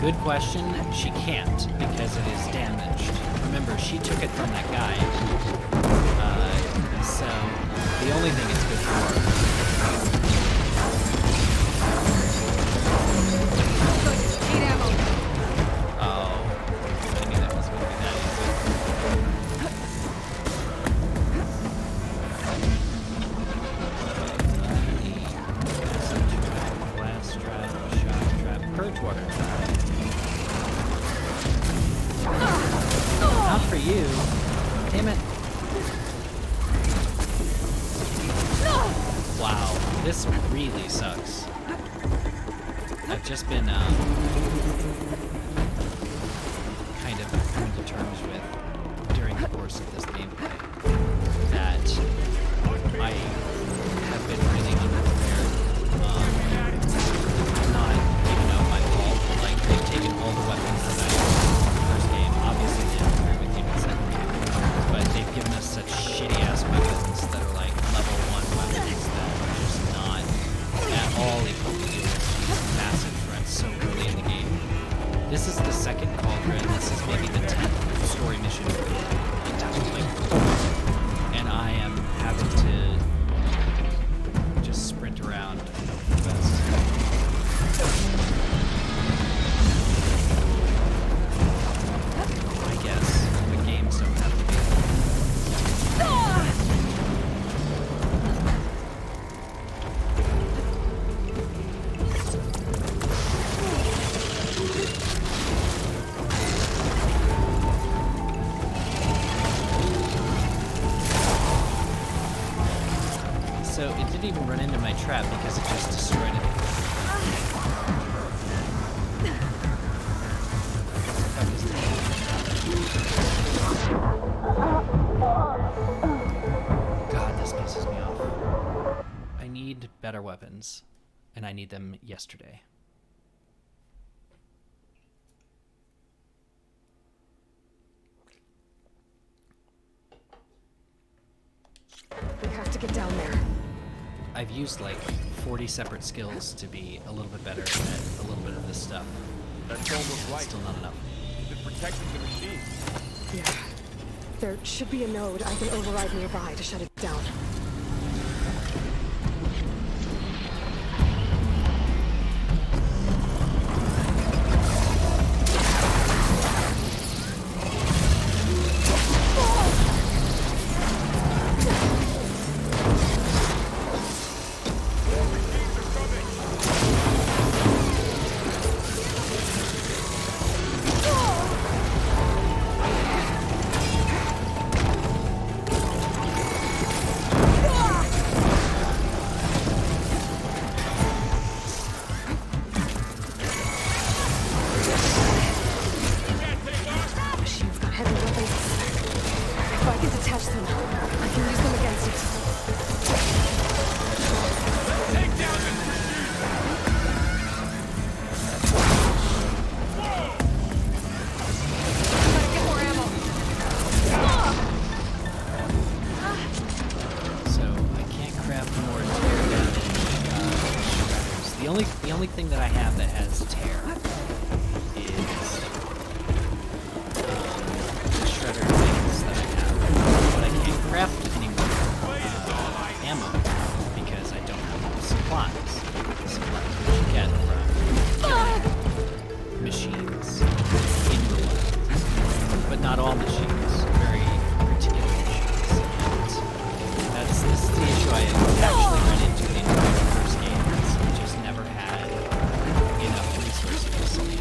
Good question. She can't because it is damaged. Remember, she took it from that guy. So the only thing it's good for. Oh, I knew that was going to be that easy. Blast trap, shock trap, purge water trap. Not for you. Damn it. Wow, this really sucks. I've just been kind of coming to terms with during the course of this gameplay that I have been really unprepared. Not even though my fault. Like, they've taken all the weapons that I used in the first game. Obviously, they didn't agree with you in the second game. But they've given us such shitty-ass weapons that are like level 1 weapons that are just not at all equal to these massive threats so early in the game. This is the second Cauldron. This is maybe the 10th story mission and I am having to just sprint around and hope for the best. I guess the games don't have to be. So it didn't even run into my trap because it just destroyed it. weapons, and I need them yesterday. We have to get down there. I've used like 40 separate skills to be a little bit better at a little bit of this stuff. That's almost right. Still not enough. Is it protecting the machine? Yeah. There should be a node I can override nearby to shut it down. The only thing that I have that has tear is the shredder things that I have, but I can't craft any more ammo because I don't have enough supplies. Supplies which you get from killing machines in the wild, but not all machines, very particular machines. And this is the issue I actually run into in the first game. Never had enough resources, and you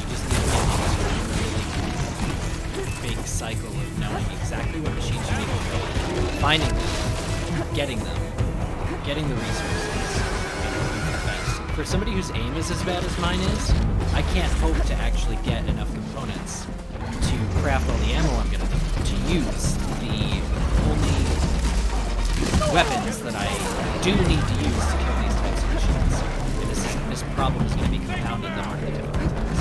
just need to get into a really big cycle of knowing exactly what machines you need to build, finding them, getting the resources, and hoping for the best. For somebody whose aim is as bad as mine is, I can't hope to actually get enough components to craft all the ammo I'm going to need to use the only weapons that I do need to use to kill these types of machines. This problem is going to be compounded the harder the difficulties.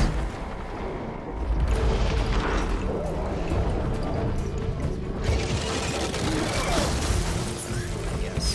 Yes.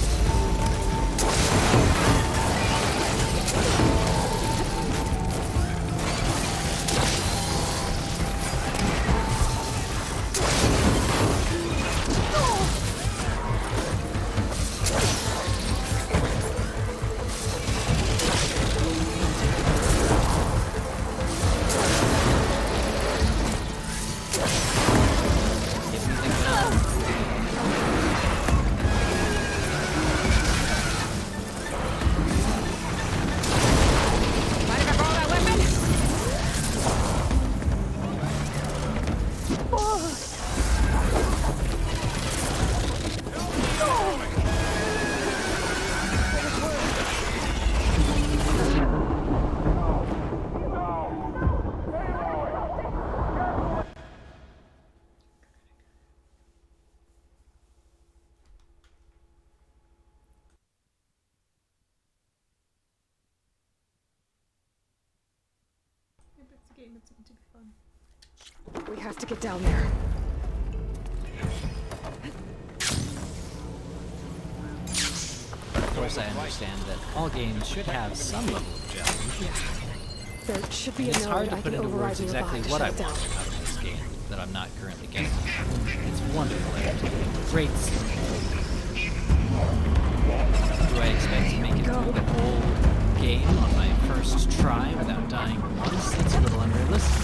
We have to get down there. Of course, I understand that all games should have some level of challenge. Yeah. There should be a it's hard node to put into words exactly what I want down. out of this game that I'm not currently getting. It's wonderful entertainment, great story. Do I expect to make it through the whole game on my first try without dying once? That's a little unrealistic.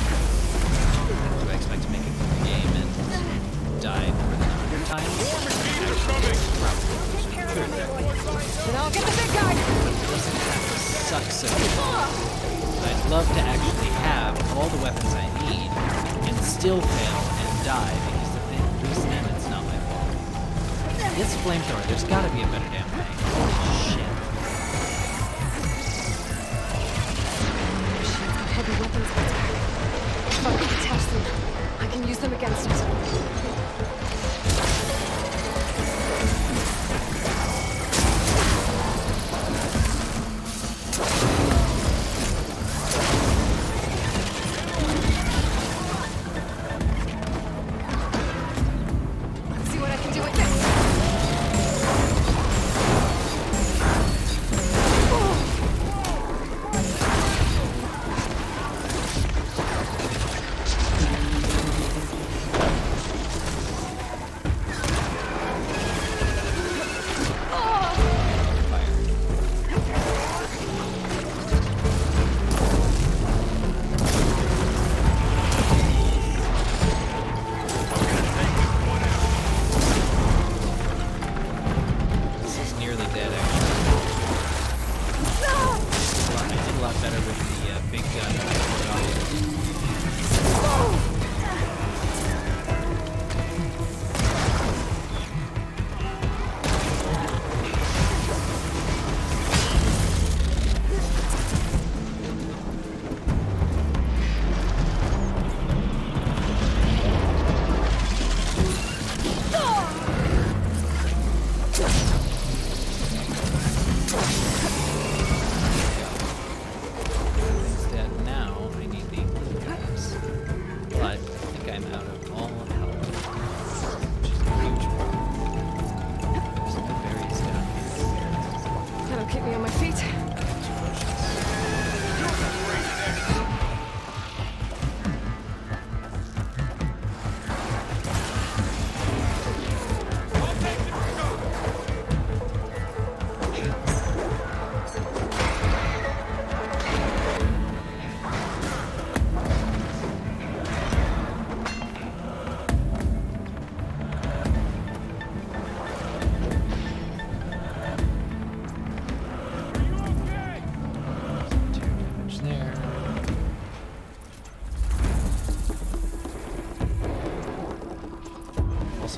Do I expect to make it through the game and die more than 100 times? Probably. Then I'll get the big guy! But it doesn't have to suck so much. I'd love to actually have all the weapons I need and still fail and die because at least then it's not my fault. This flamethrower, there's gotta be a better damn way. Holy shit. Machine's got heavy weapons on attack. If I can detach them, I can use them against us.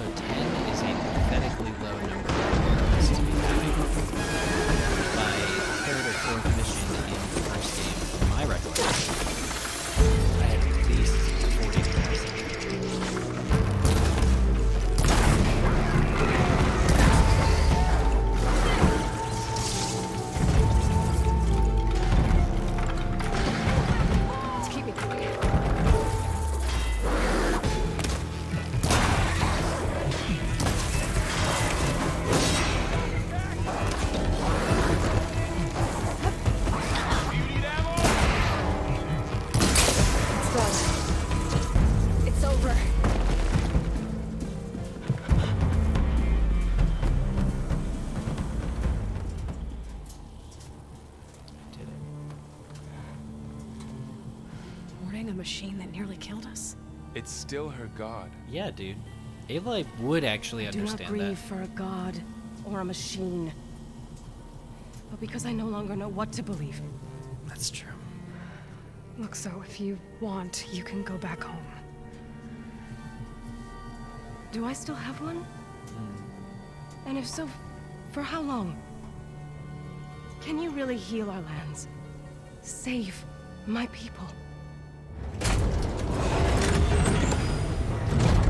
Also, 10 is a pathetically low number of arrows to be having. By third or fourth mission in the first game, from my recollection, I had at least 40,000. Machine that nearly killed us? It's still her god. Yeah, dude. Aloy would actually Do not understand grieve that. for a god or a machine. But because I no longer know what to believe. That's true. Look, so if you want, you can go back home. Do I still have one? And if so, for how long? Can you really heal our lands? Save my people?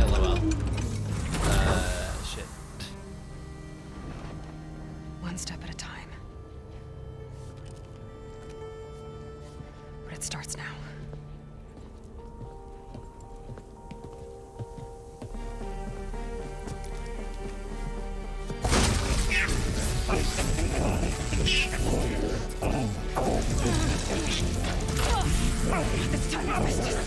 LOL. Shit. One step at a time. But it starts now. It's time, Hephaestus!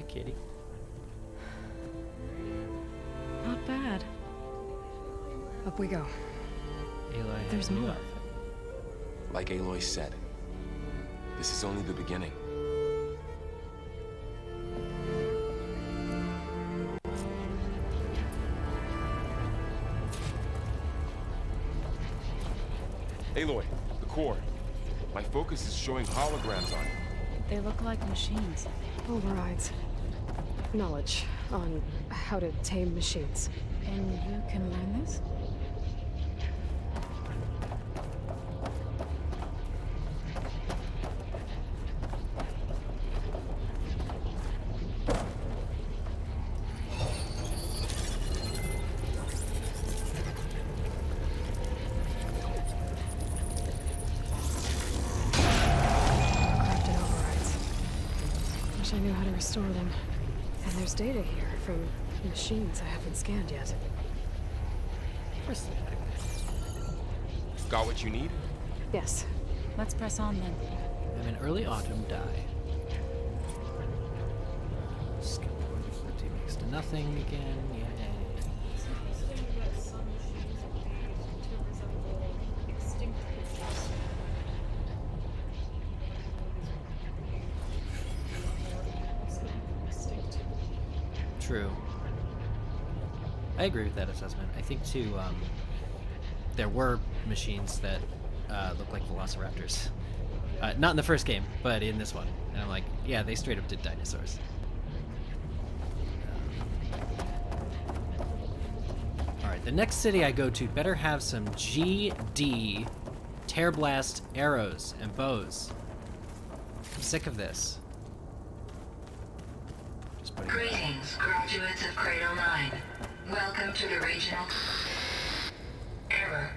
Kitty. Not bad. Up we go. Aloy, there's more. Like Aloy said, this is only the beginning. Aloy, the core. My focus is showing holograms on it. They look like machines. Overrides. Knowledge on how to tame machines. And you can learn this? Crafted overrides. Wish I knew how to restore them. And there's data here from machines I haven't scanned yet. Got what you need? Yes. Let's press on then. I'm in early autumn die. Skip 40 next to nothing again. Yay. True. I agree with that assessment. I think too, there were machines that look like velociraptors. Not in the first game, but in this one. And I'm like, yeah, they straight up did dinosaurs. Alright, the next city I go to better have some GD Tear Blast arrows and bows. I'm sick of this. Greetings, graduates of Cradle 9. Welcome to the regional... Error.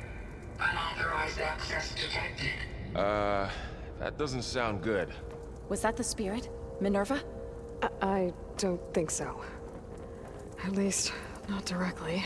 Unauthorized access detected. That doesn't sound good. Was that the spirit? Minerva? I don't think so. At least, not directly.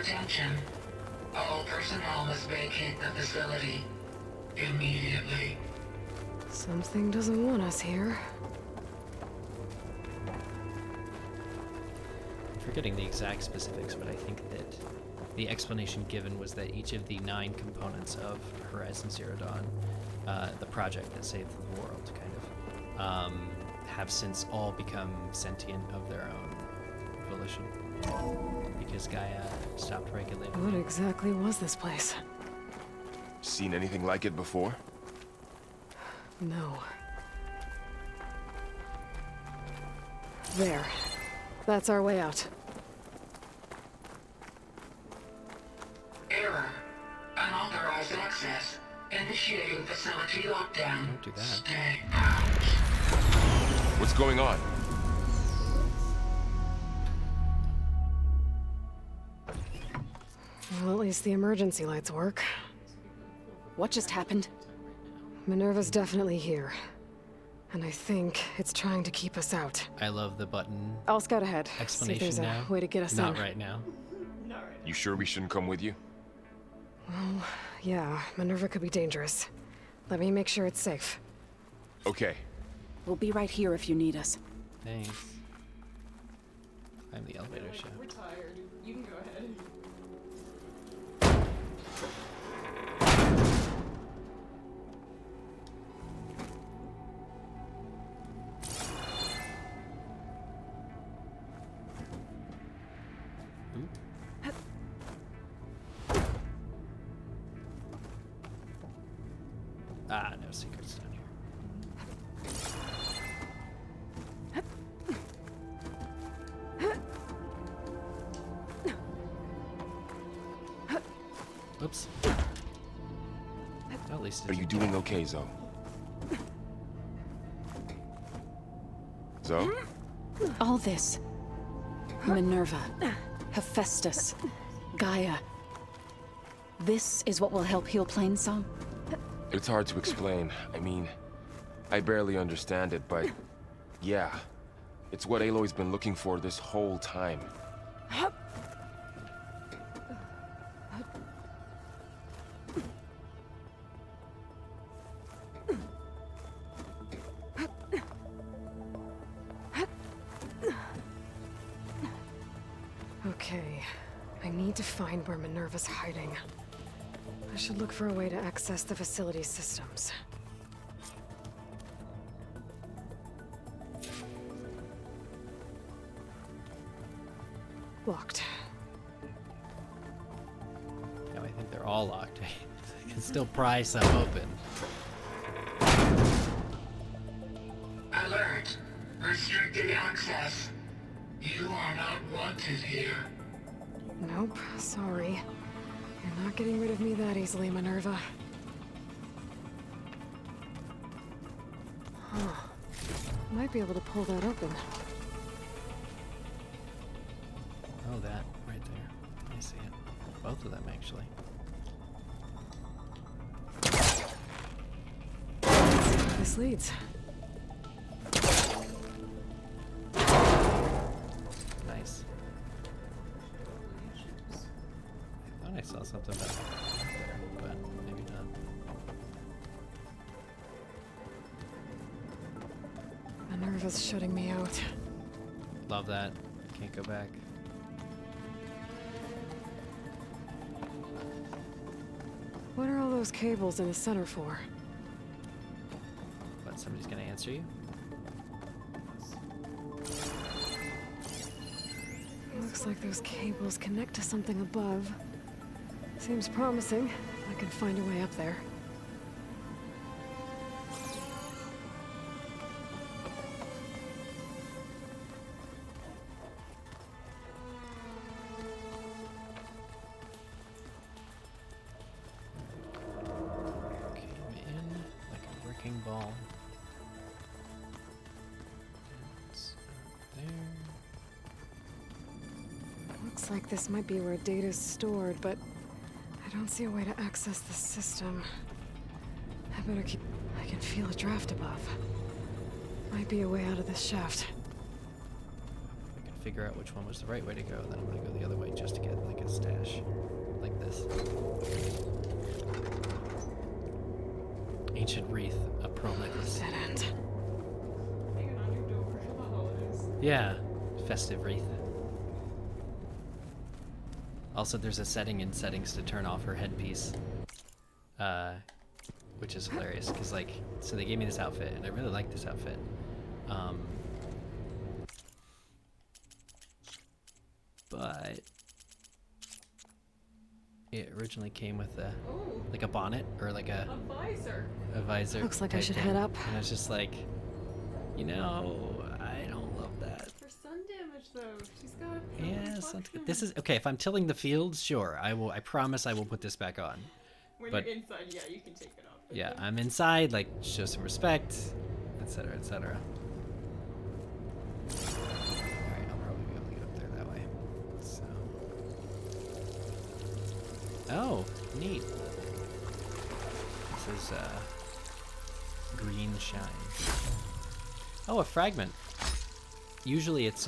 Attention. All personnel must vacate the facility immediately. Something doesn't want us here. I'm forgetting the exact specifics, but I think that the explanation given was that each of the 9 components of Horizon Zero Dawn, the project that saved the world, kind of, have since all become sentient of their own volition. Because Gaia stopped regulating. What exactly was this place? Seen anything like it before? No. There. That's our way out. Error. Unauthorized access. Initiating facility lockdown. Don't do that. Stay out. What's going on? Well, at least the emergency lights work. What just happened? Minerva's definitely here. And I think it's trying to keep us out. I love the button. I'll scout ahead. Explanation see if there's now. a way to get us Not in. right now. You sure we shouldn't come with you? Well, yeah, Minerva could be dangerous. Let me make sure it's safe. Okay. We'll be right here if you need us. Thanks. I'm the elevator shaft. We're tired. You can go ahead. Ah, no secrets down here. Oops. At least Are you doing okay, Zo? Zo? All this. Minerva. Hephaestus. Gaia. This is what will help heal Plainsong? It's hard to explain. I mean, I barely understand it, but yeah. It's what Aloy's been looking for this whole time. Okay. I need to find where Minerva's hiding. I should look for a way to access the facility systems. Locked. No, I think they're all locked. I can still pry some open. Alert. Restricted access. You are not wanted here. Nope, sorry. You're not getting rid of me that easily, Minerva. Huh. Might be able to pull that open. Oh, that right there. I see it. Both of them, actually. This leads. Nice. I thought I saw something back there, but maybe not. Minerva's shutting me out. Love that. Can't go back. What are all those cables in the center for? But somebody's gonna answer you? Looks like those cables connect to something above. Seems promising. I can find a way up there. Came in like a wrecking ball. It's up there. Looks like this might be where data's stored, but I don't see a way to access the system. I better keep... I can feel a draft above. Might be a way out of this shaft. We can figure out which one was the right way to go. Then I'm gonna go the other way just to get like a stash, like this. Ancient wreath, a pearl necklace. Dead end. Yeah, festive wreath. Also, there's a setting in settings to turn off her headpiece, which is hilarious because, like, so they gave me this outfit, and I really like this outfit. But it originally came with a like a bonnet or like a visor. A visor. Looks like I type should thing. head up. And I was just like, you know, I don't love that. For sun damage, though, she's got. Yeah, sounds good. This is okay. If I'm tilling the fields, sure, I will. I promise I will put this back on. When but, you're inside, yeah, you can take it off. Yeah, I'm inside. Like, show some respect, etc., etc. Alright, I'll probably be able to get up there that way. So. Oh, neat. This is green shine. Oh, a fragment. Usually it's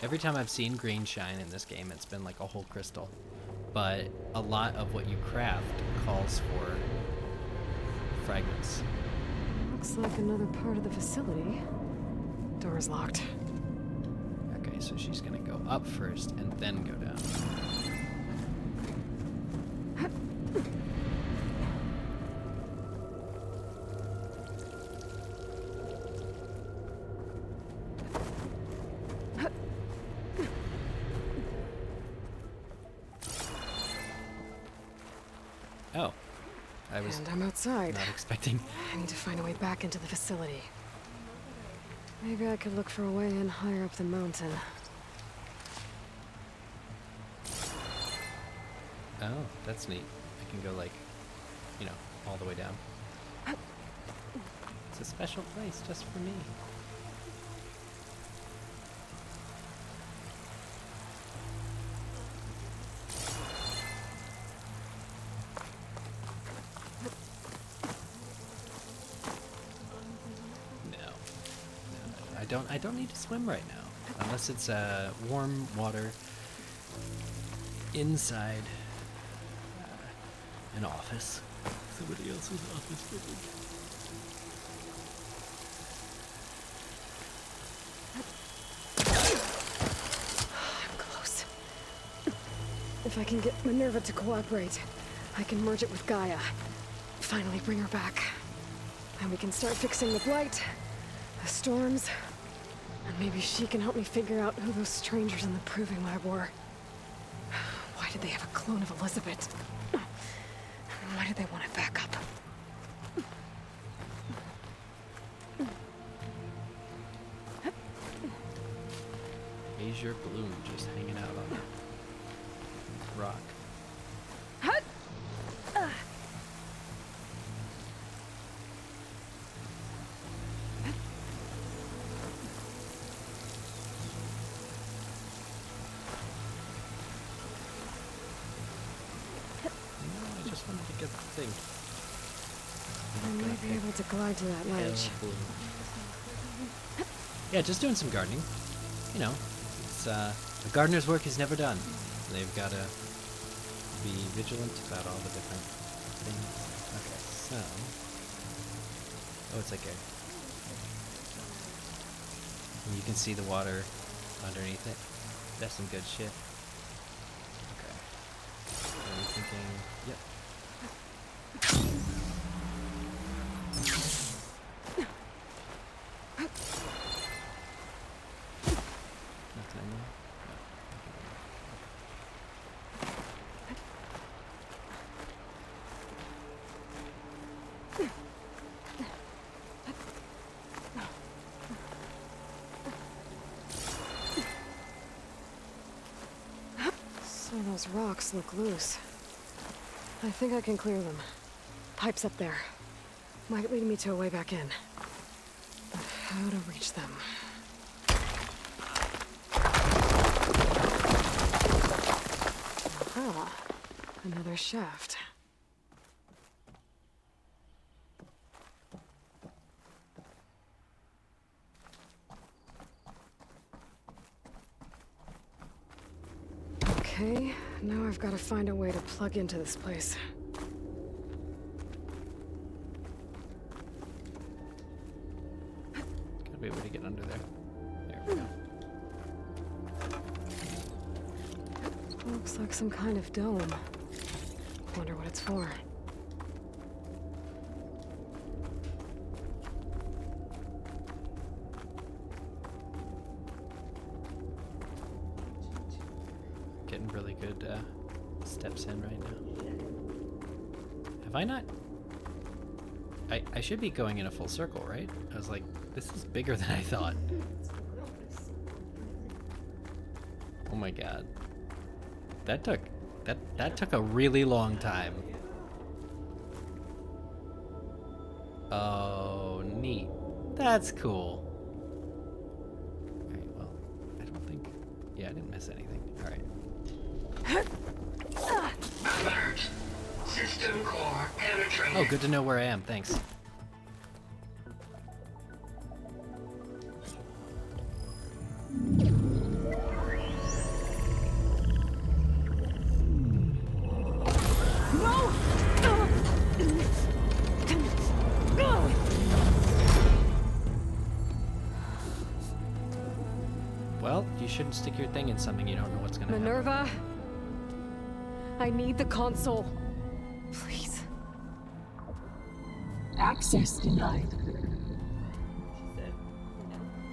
every time I've seen green shine in this game, it's been like a whole crystal. But a lot of what you craft calls for fragments. Looks like another part of the facility. Door's locked. Okay, so she's gonna go up first and then go down. Oh, I was And I'm outside. not expecting. I need to find a way back into the facility. Maybe I could look for a way in higher up the mountain. Oh, that's neat. I can go like, you know, all the way down. It's a special place just for me. I don't need to swim right now, unless it's warm water inside an office. Somebody else's office building. I'm close. If I can get Minerva to cooperate, I can merge it with GAIA. Finally bring her back. And we can start fixing the blight, the storms, and maybe she can help me figure out who those strangers in the proving lab were. Why did they have a clone of Elizabeth? And why did they want it back up? Azure bloom just hanging out on the rock. Thing. I might be able to glide to that ledge. Yeah, just doing some gardening. You know, it's a gardener's work is never done. They've got to be vigilant about all the different things. Okay, so it's like a. You can see the water underneath it. That's some good shit. Okay. Are you thinking? Yep. So those rocks look loose. I think I can clear them. Pipes up there. Might lead me to a way back in. But how to reach them? Aha! Another shaft. Okay, now I've got to find a way to plug into this place. Gotta be a way to get under there. There we go. Looks like some kind of dome. Wonder what it's for. Getting really good steps in right now. Have I not? I should be going in a full circle, right? I was like, this is bigger than I thought. Oh my god. That took a really long time. Oh, neat. That's cool. Alright, well, I don't think... Yeah, I didn't miss anything. Alright. Alert. System core penetrated. Oh, good to know where I am. Thanks. Well, you shouldn't stick your thing in something you don't know what's gonna happen. Minerva, I need the console. Please. Access denied.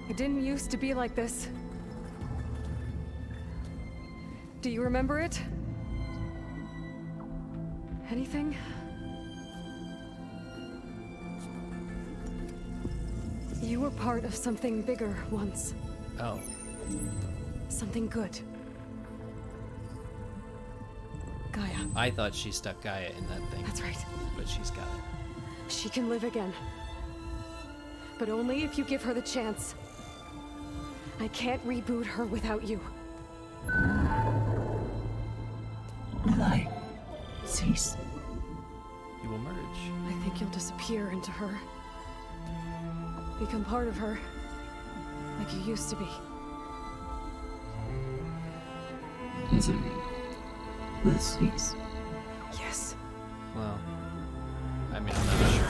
It didn't used to be like this. Do you remember it? Anything? You were part of something bigger once. Oh. Something good. GAIA. I thought she stuck GAIA in that thing. That's right. But she's got it. She can live again. But only if you give her the chance. I can't reboot her without you. Light. Cease. You will merge. I think you'll disappear into her. Become part of her. Like you used to be. Misery will cease. Yes. Well, I mean, I'm not sure.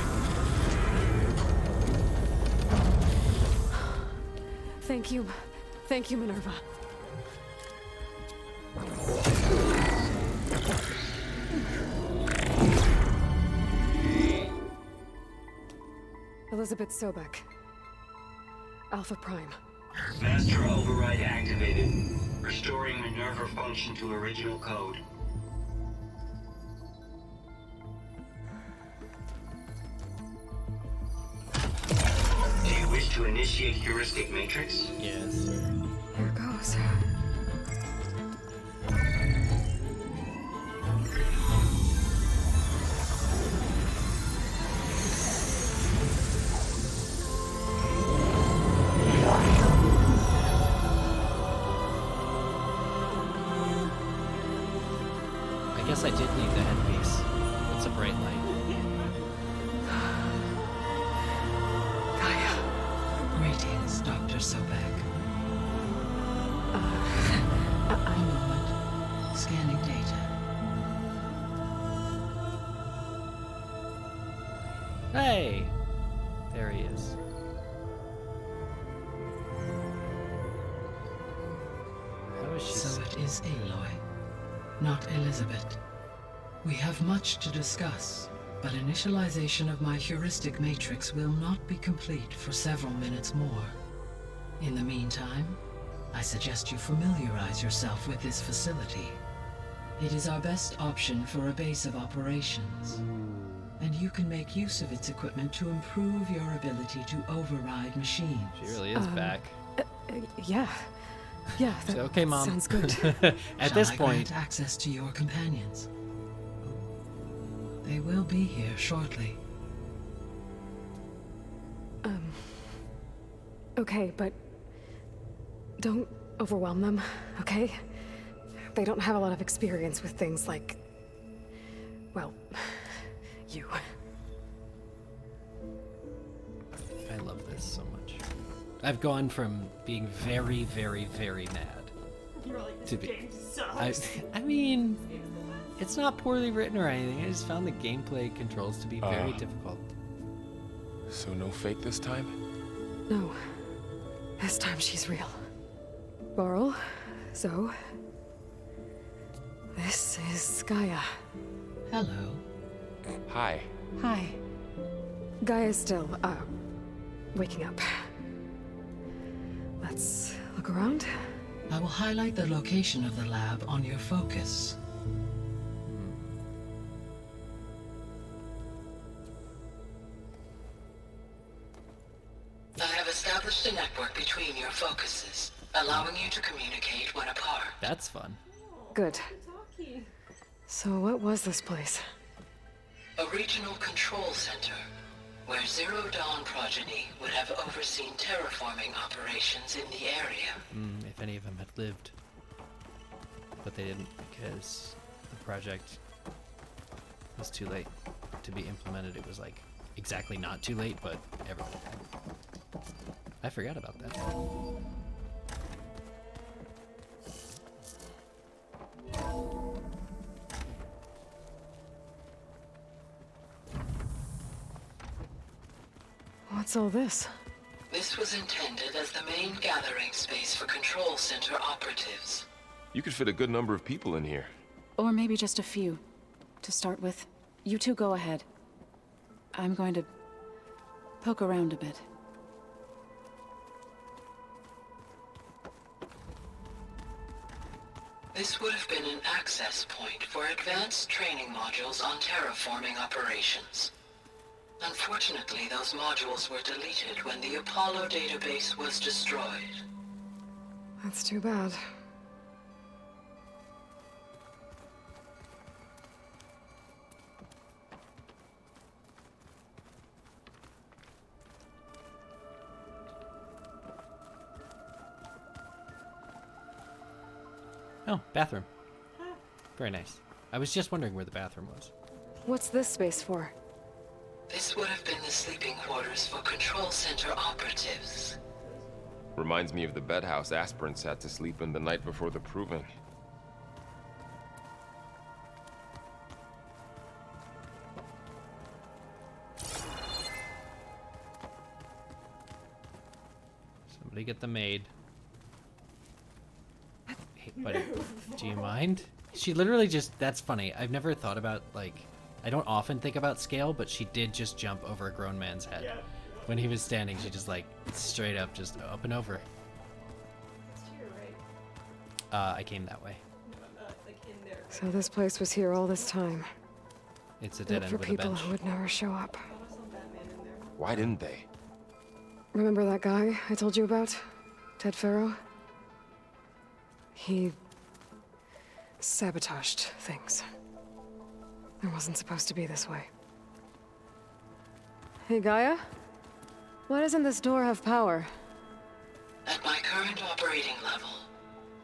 Thank you. Thank you, Minerva. Elizabeth Sobek. Alpha Prime. Master override activated. Restoring Minerva function to original code. Do you wish to initiate heuristic matrix? Yes. Here goes. I guess I did need the headpiece. It's a bright light. Greetings, Dr. Sobek. A moment. Scanning data. Hey! There he is. How is she? So it is Aloy, not Elizabeth. We have much to discuss, but initialization of my heuristic matrix will not be complete for several minutes more. In the meantime, I suggest you familiarize yourself with this facility. It is our best option for a base of operations, and you can make use of its equipment to improve your ability to override machines. She really is back. Yeah. Yeah, that Okay, Mom. sounds good. At this Shall I point... grant access to your companions? They will be here shortly. Okay, but don't overwhelm them, okay? They don't have a lot of experience with things like, well, you. I love this so much. I've gone from being very, very, very mad You were like, To this be, game sucks. I mean, it's not poorly written or anything. I just found the gameplay controls to be very difficult. So no fake this time? No. This time she's real. Varl, Zo. This is GAIA. Hello. Hi. Hi. GAIA's still, waking up. Let's look around. I will highlight the location of the lab on your focus. I have established a network between your focuses, allowing you to communicate when apart. That's fun. Good. So what was this place? A regional control center, where Zero Dawn progeny would have overseen terraforming operations in the area. If any of them had lived. But they didn't, because the project was too late to be implemented. It was like exactly not too late, but everybody died. I forgot about that. What's all this? This was intended as the main gathering space for control center operatives. You could fit a good number of people in here. Or maybe just a few. To start with, you two go ahead. I'm going to poke around a bit. This would have been an access point for advanced training modules on terraforming operations. Unfortunately, those modules were deleted when the Apollo database was destroyed. That's too bad. Oh, bathroom. Very nice. I was just wondering where the bathroom was. What's this space for? This would have been the sleeping quarters for control center operatives. Reminds me of the bedhouse aspirants had to sleep in the night before the proving. Somebody get the maid. Hey, buddy, do you mind? She literally just, that's funny. I've never thought about, like, I don't often think about scale, but she did just jump over a grown man's head. Yeah. When he was standing, she just, like, straight up, just up and over. It's to your right. I came that way. No, not like in there. So this place was here all this time. It's a dead Built end for with a people bench. who would never show up. Why didn't they? Remember that guy I told you about? Ted Farrow? He sabotaged things. It wasn't supposed to be this way. Hey, GAIA? Why doesn't this door have power? At my current operating level,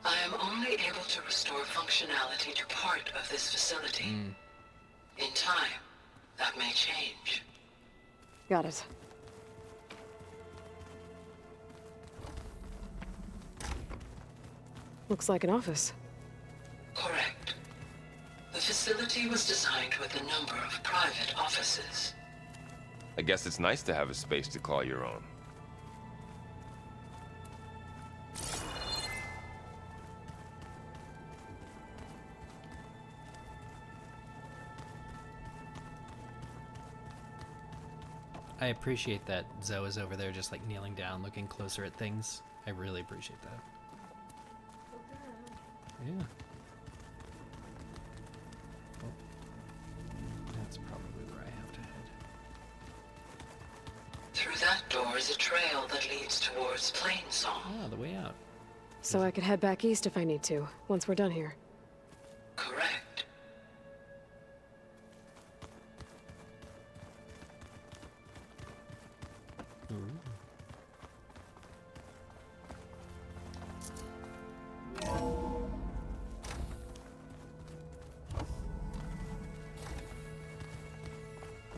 I am only able to restore functionality to part of this facility. In time, that may change. Got it. Looks like an office. Correct. The facility was designed with a number of private offices. I guess it's nice to have a space to call your own. I appreciate that Zo is over there just like kneeling down, looking closer at things. I really appreciate that. Yeah. Well, that's probably where I have to head. Through that door is a trail that leads towards Plainsong. Ah, the way out. So I could head back east if I need to, once we're done here. Correct.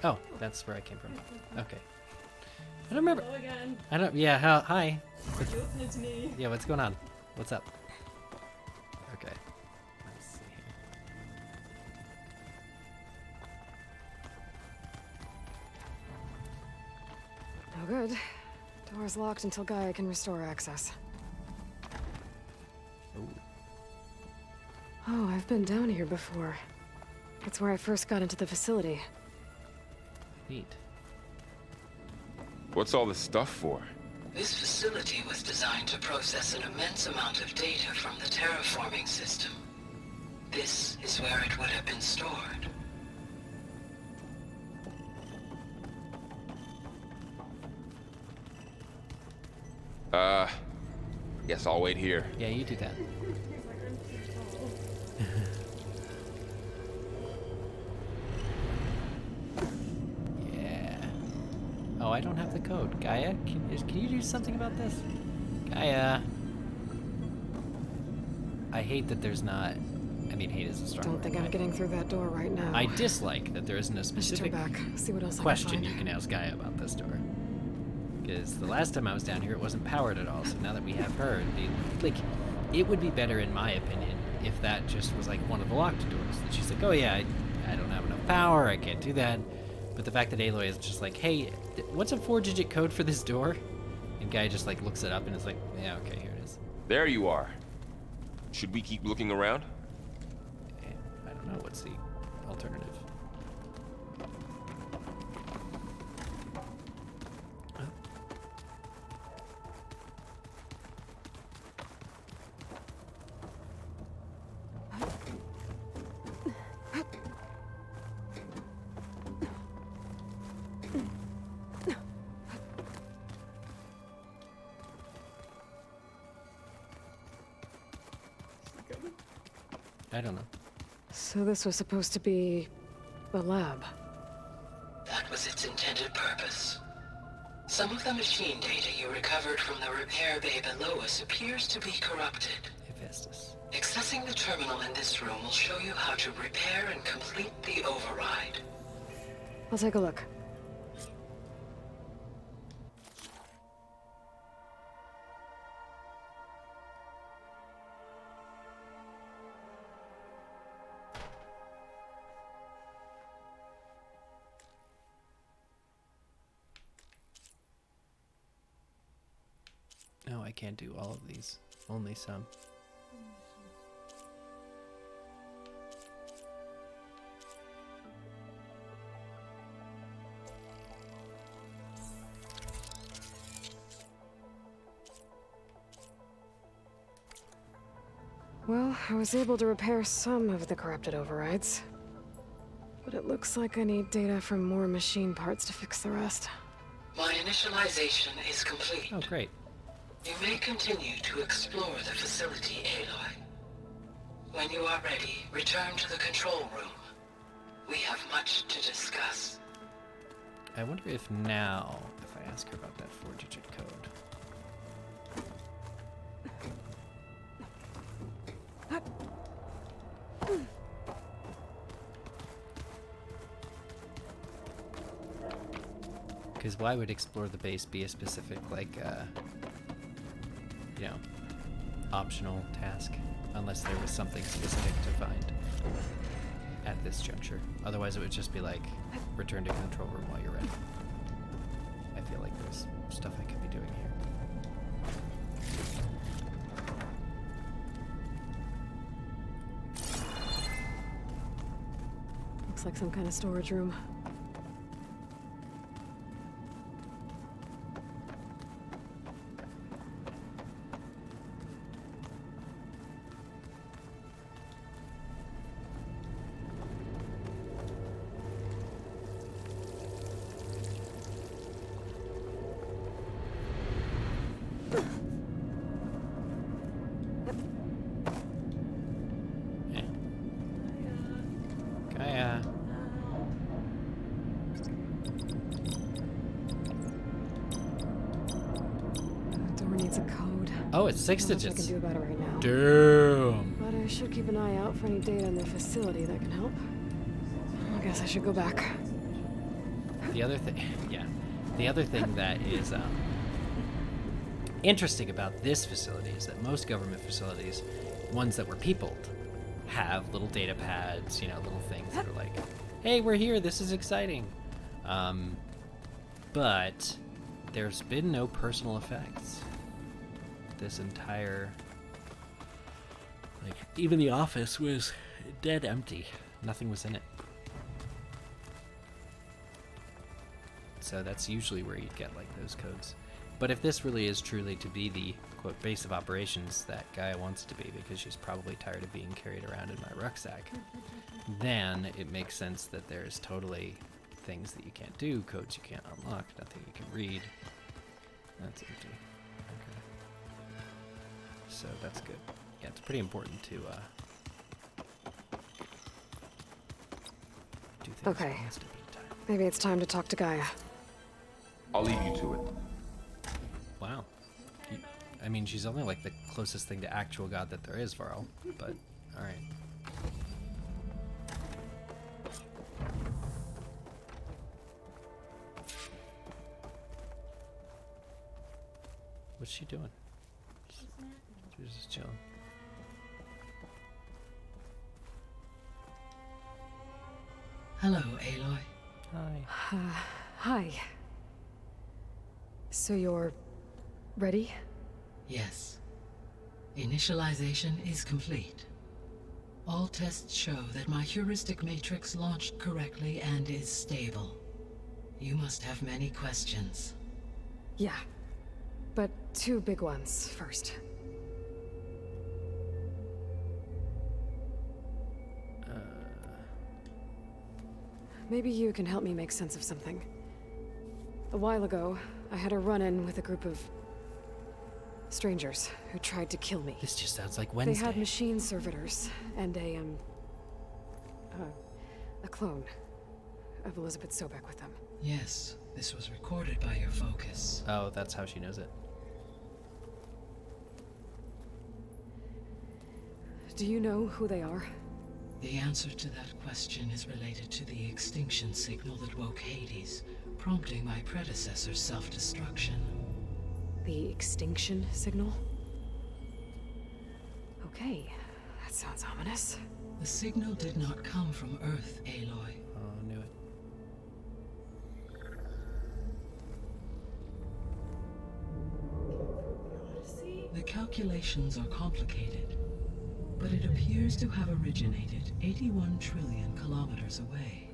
Oh, that's where I came from. Okay. I don't remember. Hello again. I don't. Yeah. Hi. You're listening to me. Yeah. What's going on? What's up? Okay. Let's see here. No good. Door's locked until GAIA can restore access. Oh, I've been down here before. It's where I first got into the facility. Neat. What's all this stuff for? This facility was designed to process an immense amount of data from the terraforming system. This is where it would have been stored. Guess I'll wait here. Yeah, you do that. Yeah. Oh, I don't have the code. GAIA, can you do something about this? GAIA. I hate that there's not. I mean, hate is a strong word. Don't think I'm getting through that door right now. I dislike that there isn't a specific turn back. See what else question I you can ask GAIA about this door. Because the last time I was down here, it wasn't powered at all. So now that we have her, it would be better, in my opinion, if that just was like one of the locked doors. That she's like, oh yeah, I don't have enough power, I can't do that. But the fact that Aloy is just like, hey, what's a 4-digit code for this door? And GAIA just like looks it up and is like, yeah, okay, here it is. There you are. Should we keep looking around? I don't know, what's the alternative? I don't know. So this was supposed to be the lab. That was its intended purpose. Some of the machine data you recovered from the repair bay below us appears to be corrupted. Hephaestus. Accessing the terminal in this room will show you how to repair and complete the override. I'll take a look. No, I can't do all of these. Only some. Well, I was able to repair some of the corrupted overrides. But it looks like I need data from more machine parts to fix the rest. My initialization is complete. Oh, great. You may continue to explore the facility, Aloy. When you are ready, return to the control room. We have much to discuss. I wonder if now, if I ask her about that 4-digit code. Because why would explore the base be a specific, like, you know, optional task? Unless there was something specific to find at this juncture. Otherwise it would just be like, return to control room while you're ready. I feel like there's stuff I could be doing here. Looks like some kind of storage room. Oh, it's 6 digits. I can do about it right now. Damn. But I should keep an eye out for any data in the facility that can help. I guess I should go back. The other thing, yeah. The other thing that is interesting about this facility is that most government facilities ones that were peopled have little data pads, little things that are like, hey, we're here, this is exciting. But there's been no personal effects. This entire, even the office was dead empty. Nothing was in it. So that's usually where you'd get those codes. But if this really is truly to be the, quote, base of operations that GAIA wants to be, because she's probably tired of being carried around in my rucksack, then it makes sense that there's totally things that you can't do, codes you can't unlock, nothing you can read. That's empty. Okay. So that's good. Yeah, it's pretty important to do things Okay. one step at a time. Maybe it's time to talk to GAIA. I'll leave you to it. Wow. I mean, she's only the closest thing to actual god that there is, Varl. But, alright. What's she doing? She's just chilling. Hello, Aloy. Hi. Hi. So you're ready? Yes. Initialization is complete. All tests show that my heuristic matrix launched correctly and is stable. You must have many questions. Yeah. But 2 big ones first. Maybe you can help me make sense of something. A while ago, I had a run-in with a group of strangers who tried to kill me. This just sounds like Wednesday. They had machine servitors and a clone of Elizabeth Sobek with them. Yes, this was recorded by your focus. Oh, that's how she knows it. Do you know who they are? The answer to that question is related to the extinction signal that woke Hades, prompting my predecessor's self-destruction. The extinction signal? Okay, that sounds ominous. The signal did not come from Earth, Aloy. Oh, I knew it. The calculations are complicated, but it appears to have originated 81 trillion kilometers away.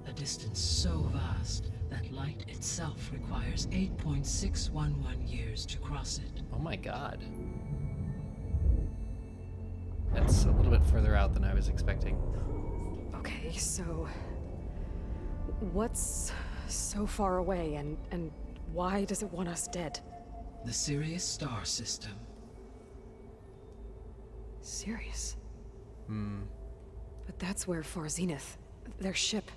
A distance so vast that light itself requires 8.611 years to cross it. Oh my god. That's a little bit further out than I was expecting. Okay, so what's so far away and why does it want us dead? The Sirius star system. Sirius? Hmm. But that's where Far Zenith, their ship.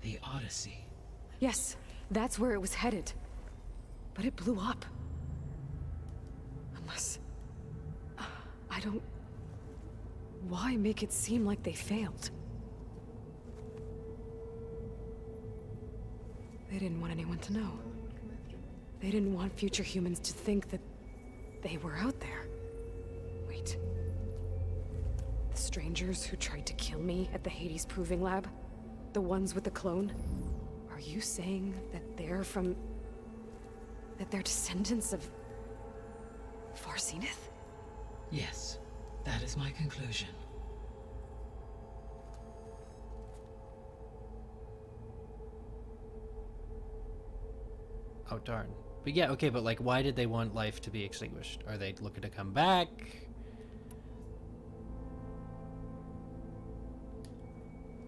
The Odyssey. Yes, that's where it was headed. But it blew up. Unless... I don't... Why make it seem like they failed? They didn't want anyone to know. They didn't want future humans to think that they were out there. Wait. The strangers who tried to kill me at the Hades Proving Lab? The ones with the clone? Are you saying that they're from... that they're descendants of... Far Zenith? Yes, that is my conclusion. Oh, darn. But yeah, okay, but why did they want life to be extinguished? Are they looking to come back?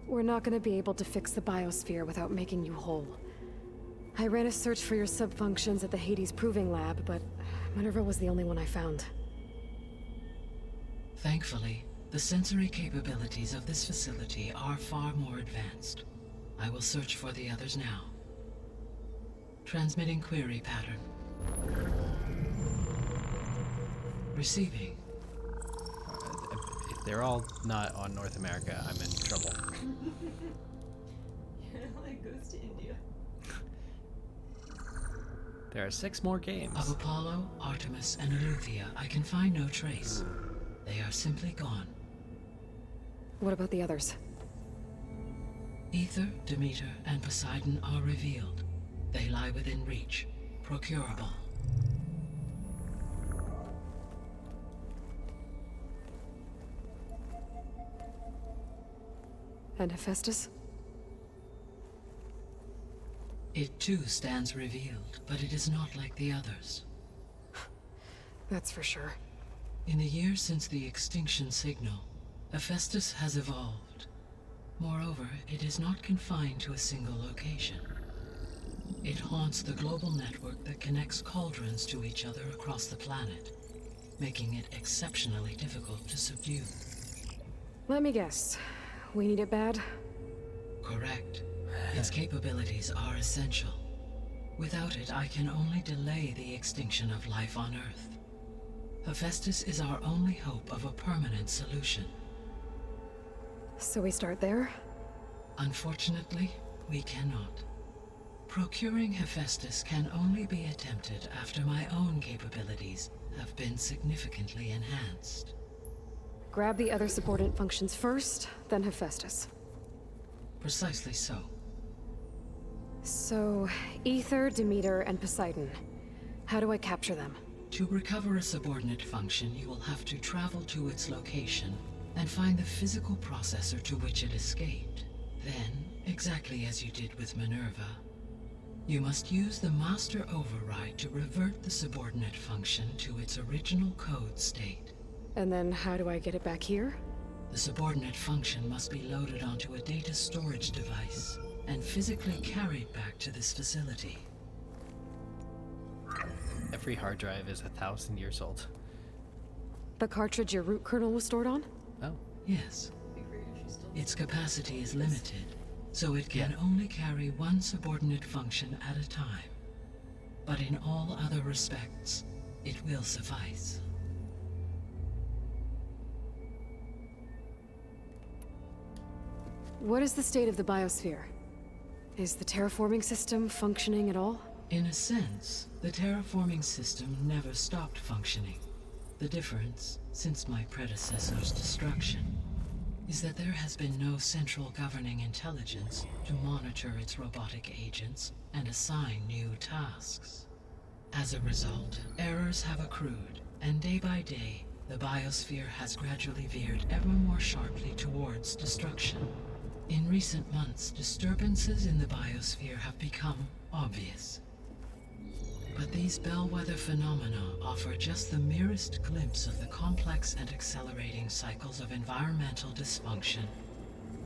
We're not gonna be able to fix the biosphere without making you whole. I ran a search for your subfunctions at the Hades Proving Lab, but Minerva was the only one I found. Thankfully, the sensory capabilities of this facility are far more advanced. I will search for the others now. Transmitting query pattern. Receiving. If they're all not on North America, I'm in trouble. It goes to India. There are 6 more games. Of Apollo, Artemis, and Eleuthia, I can find no trace. They are simply gone. What about the others? Ether, Demeter, and Poseidon are revealed. They lie within reach, procurable. And Hephaestus? It too stands revealed, but it is not like the others. That's for sure. In the years since the extinction signal, Hephaestus has evolved. Moreover, it is not confined to a single location. It haunts the global network that connects cauldrons to each other across the planet, making it exceptionally difficult to subdue. Let me guess. We need it bad? Correct. Its capabilities are essential. Without it, I can only delay the extinction of life on Earth. Hephaestus is our only hope of a permanent solution. So we start there? Unfortunately, we cannot. Procuring Hephaestus can only be attempted after my own capabilities have been significantly enhanced. Grab the other subordinate functions first, then Hephaestus. Precisely so. So, Ether, Demeter, and Poseidon. How do I capture them? To recover a subordinate function, you will have to travel to its location and find the physical processor to which it escaped. Then, exactly as you did with Minerva, you must use the master override to revert the subordinate function to its original code state. And then how do I get it back here? The subordinate function must be loaded onto a data storage device and physically carried back to this facility. Every hard drive is 1,000 years old. The cartridge your root kernel was stored on? Oh. Yes. Its capacity is limited, so it can only carry one subordinate function at a time. But in all other respects, it will suffice. What is the state of the biosphere? Is the terraforming system functioning at all? In a sense, the terraforming system never stopped functioning. The difference, since my predecessor's destruction, is that there has been no central governing intelligence to monitor its robotic agents and assign new tasks. As a result, errors have accrued, and day by day, the biosphere has gradually veered ever more sharply towards destruction. In recent months, disturbances in the biosphere have become obvious. But these bellwether phenomena offer just the merest glimpse of the complex and accelerating cycles of environmental dysfunction,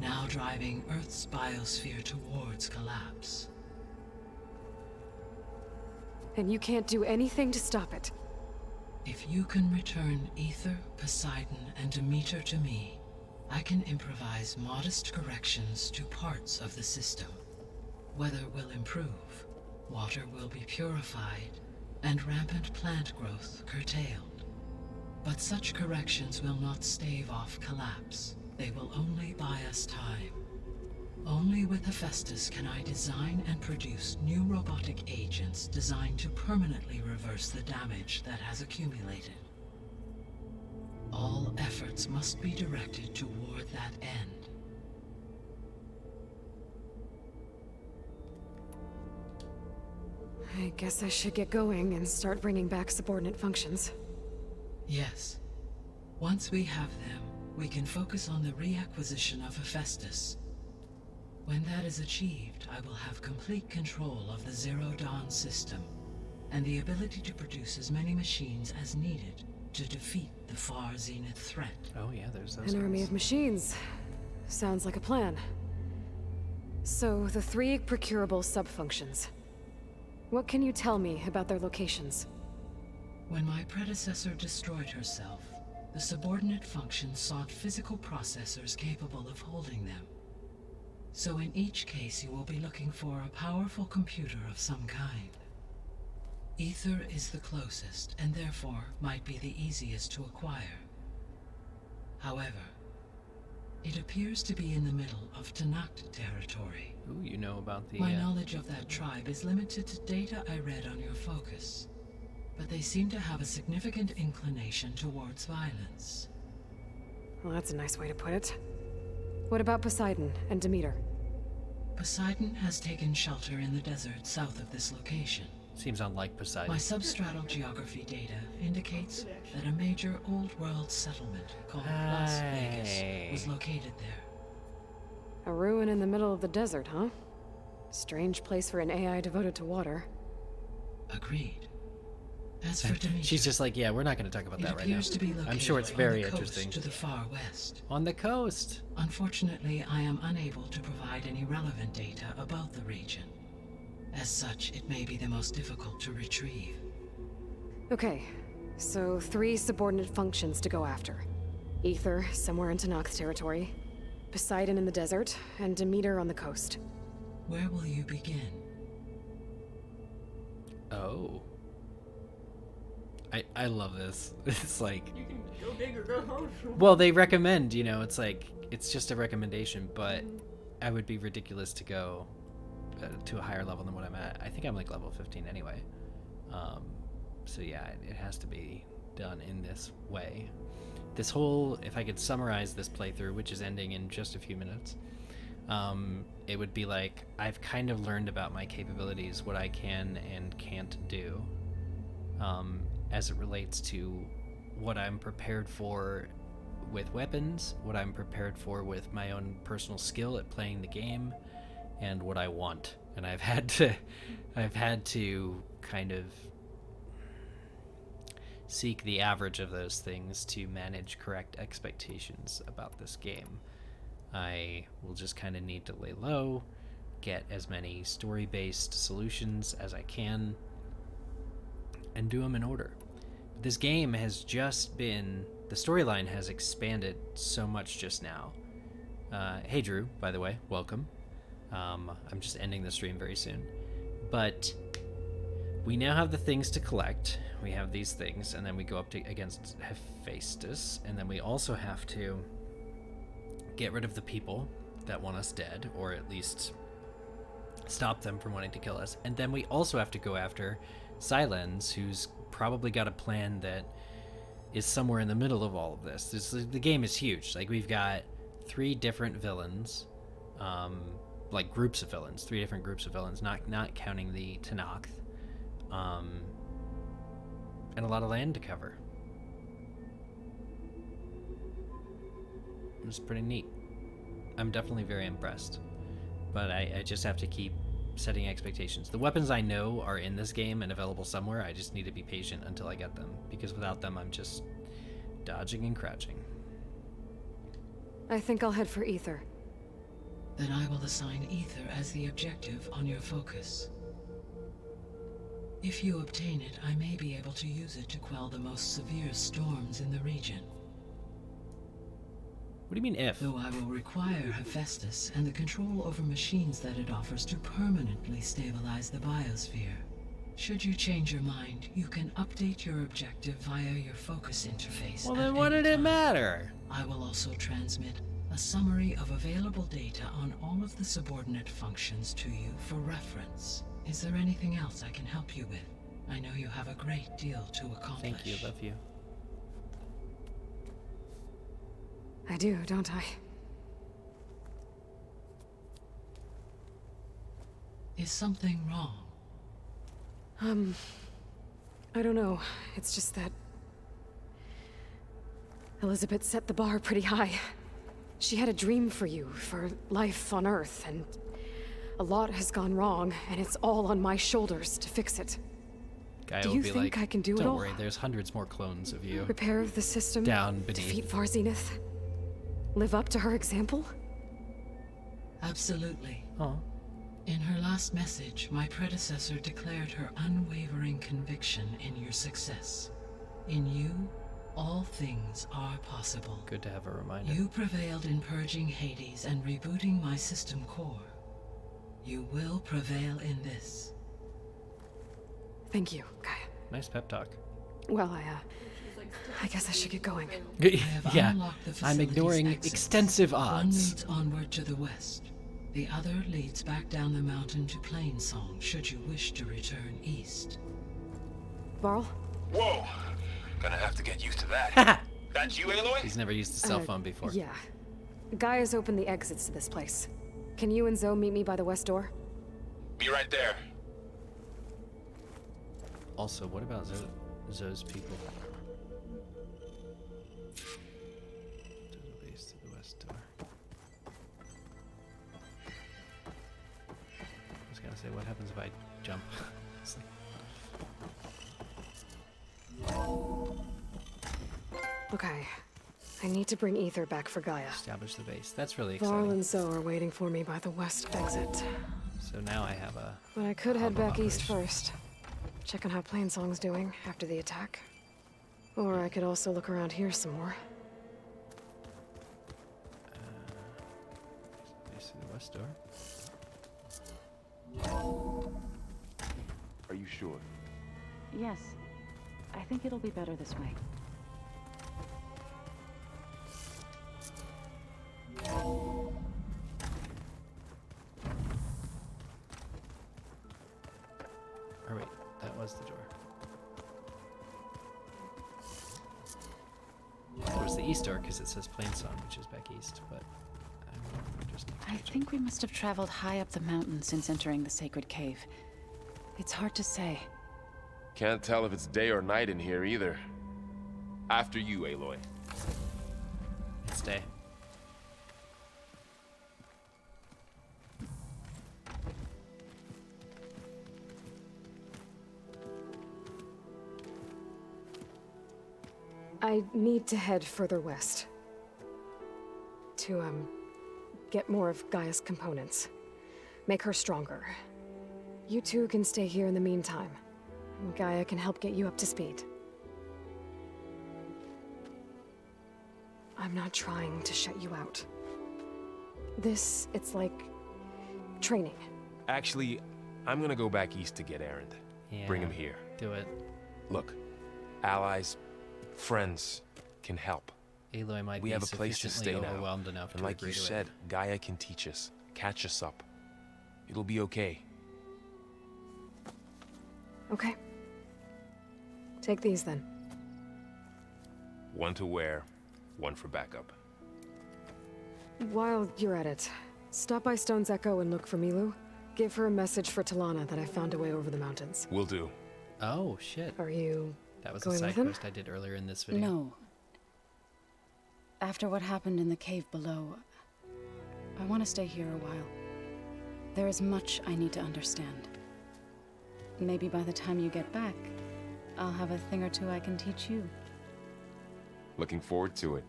now driving Earth's biosphere towards collapse. And you can't do anything to stop it? If you can return Ether, Poseidon, and Demeter to me, I can improvise modest corrections to parts of the system. Weather will improve, water will be purified, and rampant plant growth curtailed. But such corrections will not stave off collapse. They will only buy us time. Only with Hephaestus can I design and produce new robotic agents designed to permanently reverse the damage that has accumulated. All efforts must be directed toward that end. I guess I should get going and start bringing back subordinate functions. Yes. Once we have them, we can focus on the reacquisition of Hephaestus. When that is achieved, I will have complete control of the Zero Dawn system, and the ability to produce as many machines as needed to defeat the far zenith threat. Oh yeah, there's those An army ones. of machines. Sounds like a plan. So, the 3 procurable sub-functions. What can you tell me about their locations? When my predecessor destroyed herself, the subordinate functions sought physical processors capable of holding them. So in each case you will be looking for a powerful computer of some kind. Ether is the closest, and therefore might be the easiest to acquire. However, It appears to be in the middle of Talanah territory. Ooh, you know about the... My knowledge of that tribe is limited to data I read on your focus, but they seem to have a significant inclination towards violence. Well, that's a nice way to put it. What about Poseidon and Demeter? Poseidon has taken shelter in the desert south of this location. Seems unlike Poseidon. My substratal geography data indicates that a major old-world settlement called Las Vegas was located there. A ruin in the middle of the desert, huh? Strange place for an AI devoted to water. Agreed. As for Demeter, she's just like, yeah, we're not going to talk about that right now. To be located I'm sure it's very on the interesting. Coast to the far west. On the coast. Unfortunately, I am unable to provide any relevant data about the region. As such, it may be the most difficult to retrieve. Okay, so 3 subordinate functions to go after. Ether, somewhere in Talanah territory. Poseidon in the desert, and Demeter on the coast. Where will you begin? Oh. I love this. It's like... You can go big or go home. Well, they recommend, you know, it's like, it's just a recommendation, but I would be ridiculous to go to a higher level than what I'm at. I think I'm like level 15 anyway. So yeah, it has to be done in this way. This whole, if I could summarize this playthrough, which is ending in just a few minutes, it would be like, I've kind of learned about my capabilities, what I can and can't do, as it relates to what I'm prepared for with weapons, what I'm prepared for with my own personal skill at playing the game, and what I want. And I've had to kind of seek the average of those things to manage correct expectations about this game. I will just kind of need to lay low, get as many story-based solutions as I can, and do them in order. This game has just been... The storyline has expanded so much just now. Hey Drew, by the way, welcome. I'm just ending the stream very soon. But we now have the things to collect. We have these things, and then we go up against Hephaestus, and then we also have to get rid of the people that want us dead, or at least stop them from wanting to kill us. And then we also have to go after Silence, who's probably got a plan that is somewhere in the middle of all of this. The game is huge. Like, we've got 3 different villains, like groups of villains, 3 different groups of villains, not counting the Talanah, and a lot of land to cover. It's pretty neat. I'm definitely very impressed, but I just have to keep setting expectations. The weapons I know are in this game and available somewhere. I just need to be patient until I get them, because without them I'm just dodging and crouching. I think I'll head for Ether. Then I will assign Ether as the objective on your focus. If you obtain it, I may be able to use it to quell the most severe storms in the region. What do you mean if? Though I will require Hephaestus and the control over machines that it offers to permanently stabilize the biosphere. Should you change your mind, you can update your objective via your focus interface. Well, then what did it matter? I will also transmit a summary of available data on all of the subordinate functions to you for reference. Is there anything else I can help you with? I know you have a great deal to accomplish. Thank you, love you. I do, don't I? Is something wrong? I don't know. It's just that Elizabeth set the bar pretty high. She had a dream for you, for life on Earth, and a lot has gone wrong, and it's all on my shoulders to fix it. GAIA Do will you be think like, I can do it don't all? worry, there's hundreds more clones of you. Repair the system, down beneath. defeat Var Zenith, live up to her example? Absolutely. Oh. In her last message, my predecessor declared her unwavering conviction in your success. In you, all things are possible. Good to have a reminder. You prevailed in purging Hades and rebooting my system core. You will prevail in this. Thank you, GAIA. Nice pep talk. Well, I guess I should get going. Yeah, Unlock the I'm facility's ignoring exits. extensive One odds. leads onward to the west. The other leads back down the mountain to Plainsong, should you wish to return east. Varl? Whoa! Gonna have to get used to that. That's you, Aloy? He's never used a cell phone before. Yeah. GAIA's opened the exits to this place. Can you and Zo meet me by the west door? Be right there. Also, what about Zo's people? Base to the west door. I was gonna say, what happens if I jump? Okay. I need to bring ether back for GAIA. Establish the base. That's really Varl exciting. and Zo are waiting for me by the west exit. So now I have a... But I could head back operation. east first. Check on how Plainsong's doing after the attack. Or I could also look around here some more. Base to the west door. Are you sure? Yes. I think it'll be better this way. Or wait, that was the door. It was the east door because it says Plainsong, which is back east, but I don't know if we're just next to I each think we must have traveled high up the mountain since entering the sacred cave. It's hard to say. Can't tell if it's day or night in here either. After you, Aloy. Stay. I need to head further west. To, get more of GAIA's components. Make her stronger. You two can stay here in the meantime. And GAIA can help get you up to speed. I'm not trying to shut you out. It's like... training. Actually, I'm gonna go back east to get Erend. Yeah, Bring him here. Do it. Look, allies, friends can help. Aloy might We be have a place to sufficiently stay now. overwhelmed enough And to like agree you to said, it. GAIA can teach us, catch us up. It'll be okay. Okay. Take these then. One to wear, one for backup. While you're at it, stop by Stone's Echo and look for Milu. Give her a message for Talanah that I found a way over the mountains. Will do. Oh, shit. Are you That was a going side with him? quest I did earlier in this video. No. After what happened in the cave below, I want to stay here a while. There is much I need to understand. Maybe by the time you get back, I'll have a thing or two I can teach you. Looking forward to it.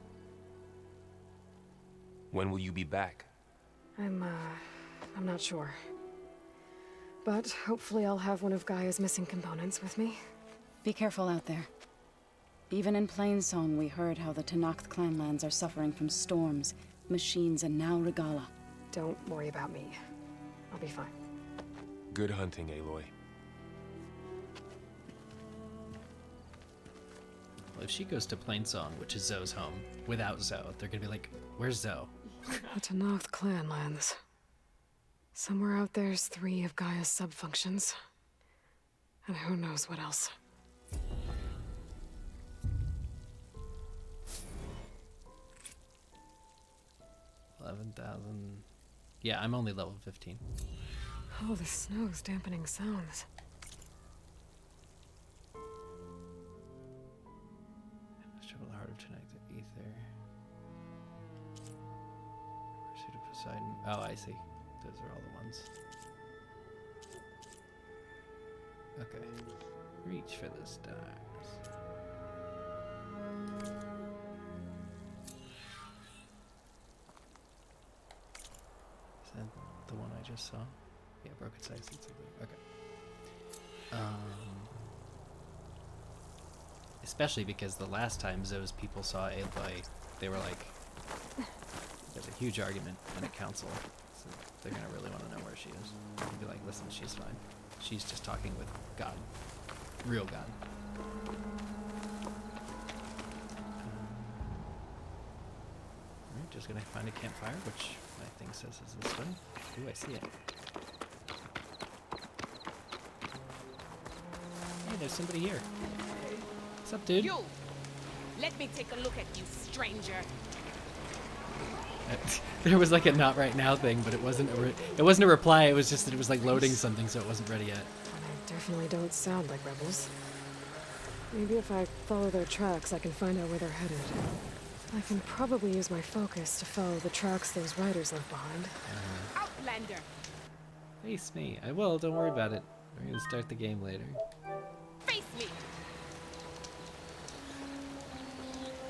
When will you be back? I'm not sure. But hopefully I'll have one of GAIA's missing components with me. Be careful out there. Even in Plainsong, we heard how the Talanah clanlands are suffering from storms, machines, and now Regala. Don't worry about me. I'll be fine. Good hunting, Aloy. Well, if she goes to Plainsong, which is Zo's home, without Zo, they're gonna be like, where's Zo? The Talanah clanlands. Somewhere out there's 3 of GAIA's subfunctions. And who knows what else. $11,000. Yeah, I'm only level 15. Oh, the snow's dampening sounds. Trouble the heart of tonight, the ether. Pursuit of Poseidon. Oh, I see. Those are all the ones. Okay. Reach for the stars. Is that the one I just saw? Yeah, broken size. Okay. Especially because the last time Zo's people saw Aloy, they were like, there's a huge argument in a council, so they're gonna really want to know where she is. They'll be like, listen, she's fine. She's just talking with God. Real God. just gonna find a campfire, which my thing says is this way. Ooh, I see it. Hey, there's somebody here. What's up, dude? You! Let me take a look at you, stranger. There was like a not right now thing, but it wasn't a reply. It was just that it was like loading something, so it wasn't ready yet. They definitely don't sound like rebels. Maybe if I follow their tracks, I can find out where they're headed. I can probably use my focus to follow the tracks those riders left behind. Outlander! Face me. I will. Don't worry about it. We're gonna start the game later. Face me!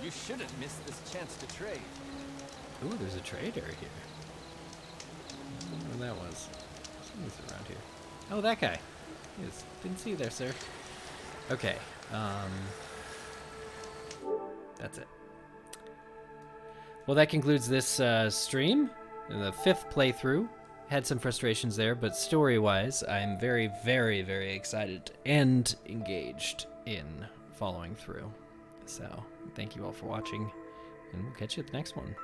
You shouldn't miss this chance to trade. Ooh, there's a trader here. I don't know where that was. Somebody's around here. Oh, that guy. Yes. Didn't see you there, sir. Okay. That's it. Well, that concludes this stream. The 5th playthrough. Had some frustrations there, but story-wise, I'm very, very, very excited and engaged in following through. So, thank you all for watching, and we'll catch you at the next one.